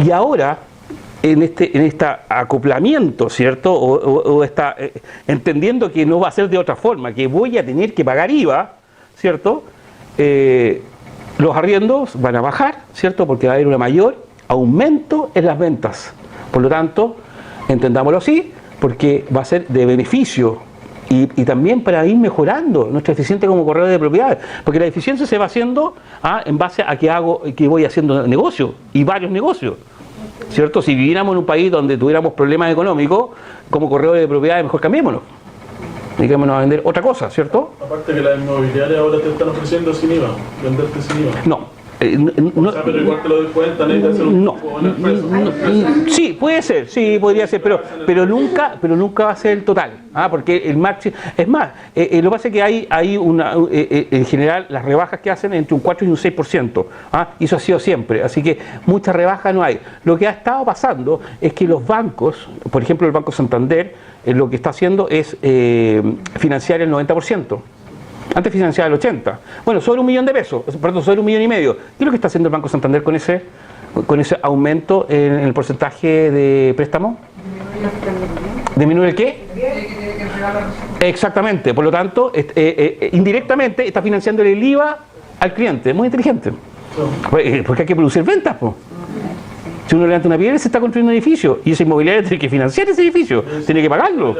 Y ahora, en este acoplamiento, ¿cierto? O está entendiendo que no va a ser de otra forma, que voy a tener que pagar IVA, ¿cierto? Los arriendos van a bajar, ¿cierto? Porque va a haber un mayor aumento en las ventas. Por lo tanto, entendámoslo así, porque va a ser de beneficio y también para ir mejorando nuestra eficiencia como corredor de propiedades, porque la eficiencia se va haciendo en base a que voy haciendo negocios y varios negocios, ¿cierto? Si viviéramos en un país donde tuviéramos problemas económicos, como corredor de propiedades, mejor cambiémonos. Dediquémonos a vender otra cosa, ¿cierto? Aparte que las inmobiliarias ahora te están ofreciendo sin IVA, venderte sin IVA. No. O sea, pero igual te lo doy cuenta, necesitas hacer un sí, puede ser, sí, podría ser, pero nunca va a ser el total, porque el máximo, es más, lo que pasa es que hay una, en general las rebajas que hacen entre un 4 y un 6%, y eso ha sido siempre, así que mucha rebaja no hay. Lo que ha estado pasando es que los bancos, por ejemplo el Banco Santander, lo que está haciendo es financiar el 90%. Antes financiaba el 80%. Bueno, sobre $1.000.000, perdón, sobre $1.5 million. ¿Qué es lo que está haciendo el Banco Santander con ese aumento en el porcentaje de préstamo? ¿Disminuir el qué? Exactamente. Por lo tanto, indirectamente está financiando el IVA al cliente. Muy inteligente. Porque hay que producir ventas, po. Si uno levanta una piedra, se está construyendo un edificio y ese inmobiliario tiene que financiar ese edificio, tiene que pagarlo.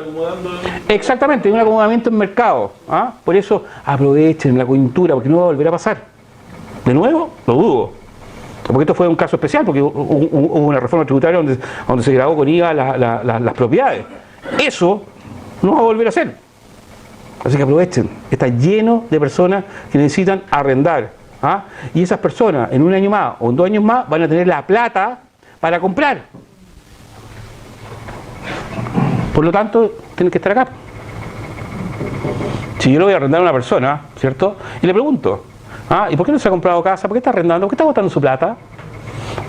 Exactamente, un acomodamiento en mercado. Por eso aprovechen la coyuntura, porque no va a volver a pasar. De nuevo, lo dudo. Porque esto fue un caso especial, porque hubo una reforma tributaria donde se grabó con IVA las propiedades. Eso no va a volver a ser. Así que aprovechen. Está lleno de personas que necesitan arrendar. Y esas personas en un año más o en 2 años más van a tener la plata para comprar. Por lo tanto, tienen que estar acá. Si yo le voy a arrendar a una persona, ¿cierto? Y le pregunto, ¿y por qué no se ha comprado casa? ¿Por qué está arrendando? ¿Por qué está botando su plata?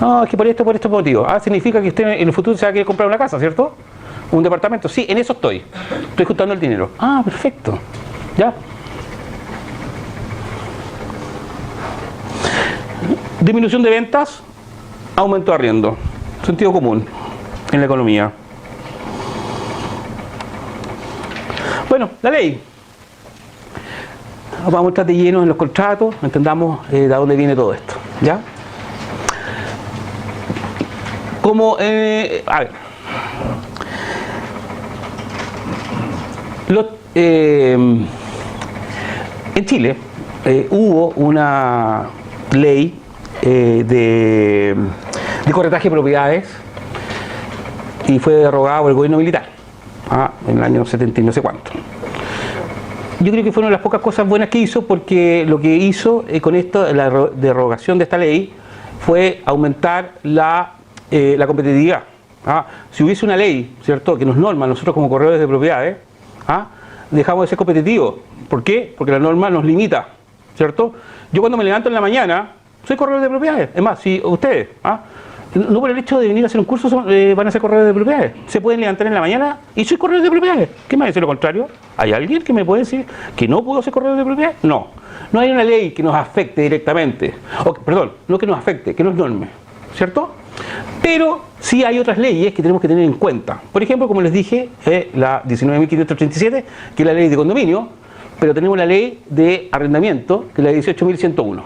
No, es que por este motivo. Significa que usted en el futuro se va a querer comprar una casa, ¿cierto? Un departamento. Sí, en eso estoy. Estoy juntando el dinero. Perfecto. ¿Ya? Disminución de ventas, aumento de arriendo. Sentido común en la economía. Bueno, la ley. Vamos a estar de lleno en los contratos, entendamos de dónde viene todo esto. ¿Ya? Como, a ver. En Chile hubo una ley de corretaje de propiedades y fue derogada por el gobierno militar en el año 70 y no sé cuánto. Yo creo que fue una de las pocas cosas buenas que hizo, porque lo que hizo con esto, la derogación de esta ley, fue aumentar la competitividad. Si hubiese una ley, ¿cierto?, que nos norma nosotros como corredores de propiedades, dejamos de ser competitivos. ¿Por qué? Porque la norma nos limita, ¿cierto? Yo cuando me levanto en la mañana soy corredor de propiedades. Es más, si ustedes, no por el hecho de venir a hacer un curso van a ser corredores de propiedades. Se pueden levantar en la mañana y soy corredor de propiedades. ¿Qué me dice lo contrario? ¿Hay alguien que me puede decir que no puedo ser corredor de propiedades? No. No hay una ley que nos afecte directamente. Perdón, no que nos afecte, que nos norme, ¿cierto? Pero sí hay otras leyes que tenemos que tener en cuenta. Por ejemplo, como les dije, la 19.537, que es la ley de condominio, pero tenemos la ley de arrendamiento, que es la 18.101.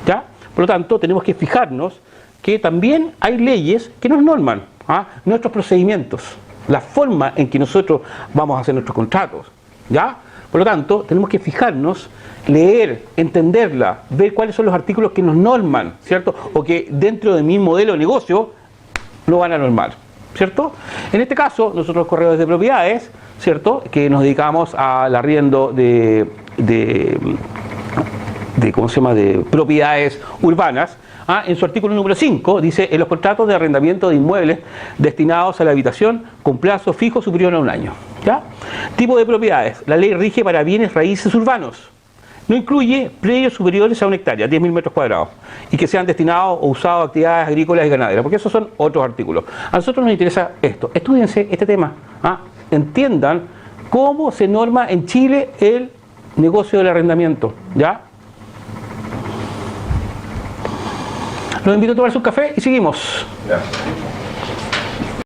¿Ya? Por lo tanto, tenemos que fijarnos que también hay leyes que nos norman nuestros procedimientos, la forma en que nosotros vamos a hacer nuestros contratos. ¿Ya? Por lo tanto, tenemos que fijarnos, leer, entenderla, ver cuáles son los artículos que nos norman, ¿cierto? O que dentro de mi modelo de negocio no van a normar, ¿cierto? En este caso, nosotros los corredores de propiedades, ¿cierto?, que nos dedicamos al arriendo de propiedades urbanas, en su artículo número 5 dice: en los contratos de arrendamiento de inmuebles destinados a la habitación con plazo fijo superior a un año. ¿Ya? Tipo de propiedades. La ley rige para bienes raíces urbanos. no incluye predios superiores a 1 hectárea, 10.000 metros cuadrados, y que sean destinados o usados a actividades agrícolas y ganaderas, porque esos son otros artículos. A nosotros nos interesa esto. Estúdiense este tema. Entiendan cómo se norma en Chile el negocio del arrendamiento. ¿Ya? Los invito a tomar su café y seguimos. Ya.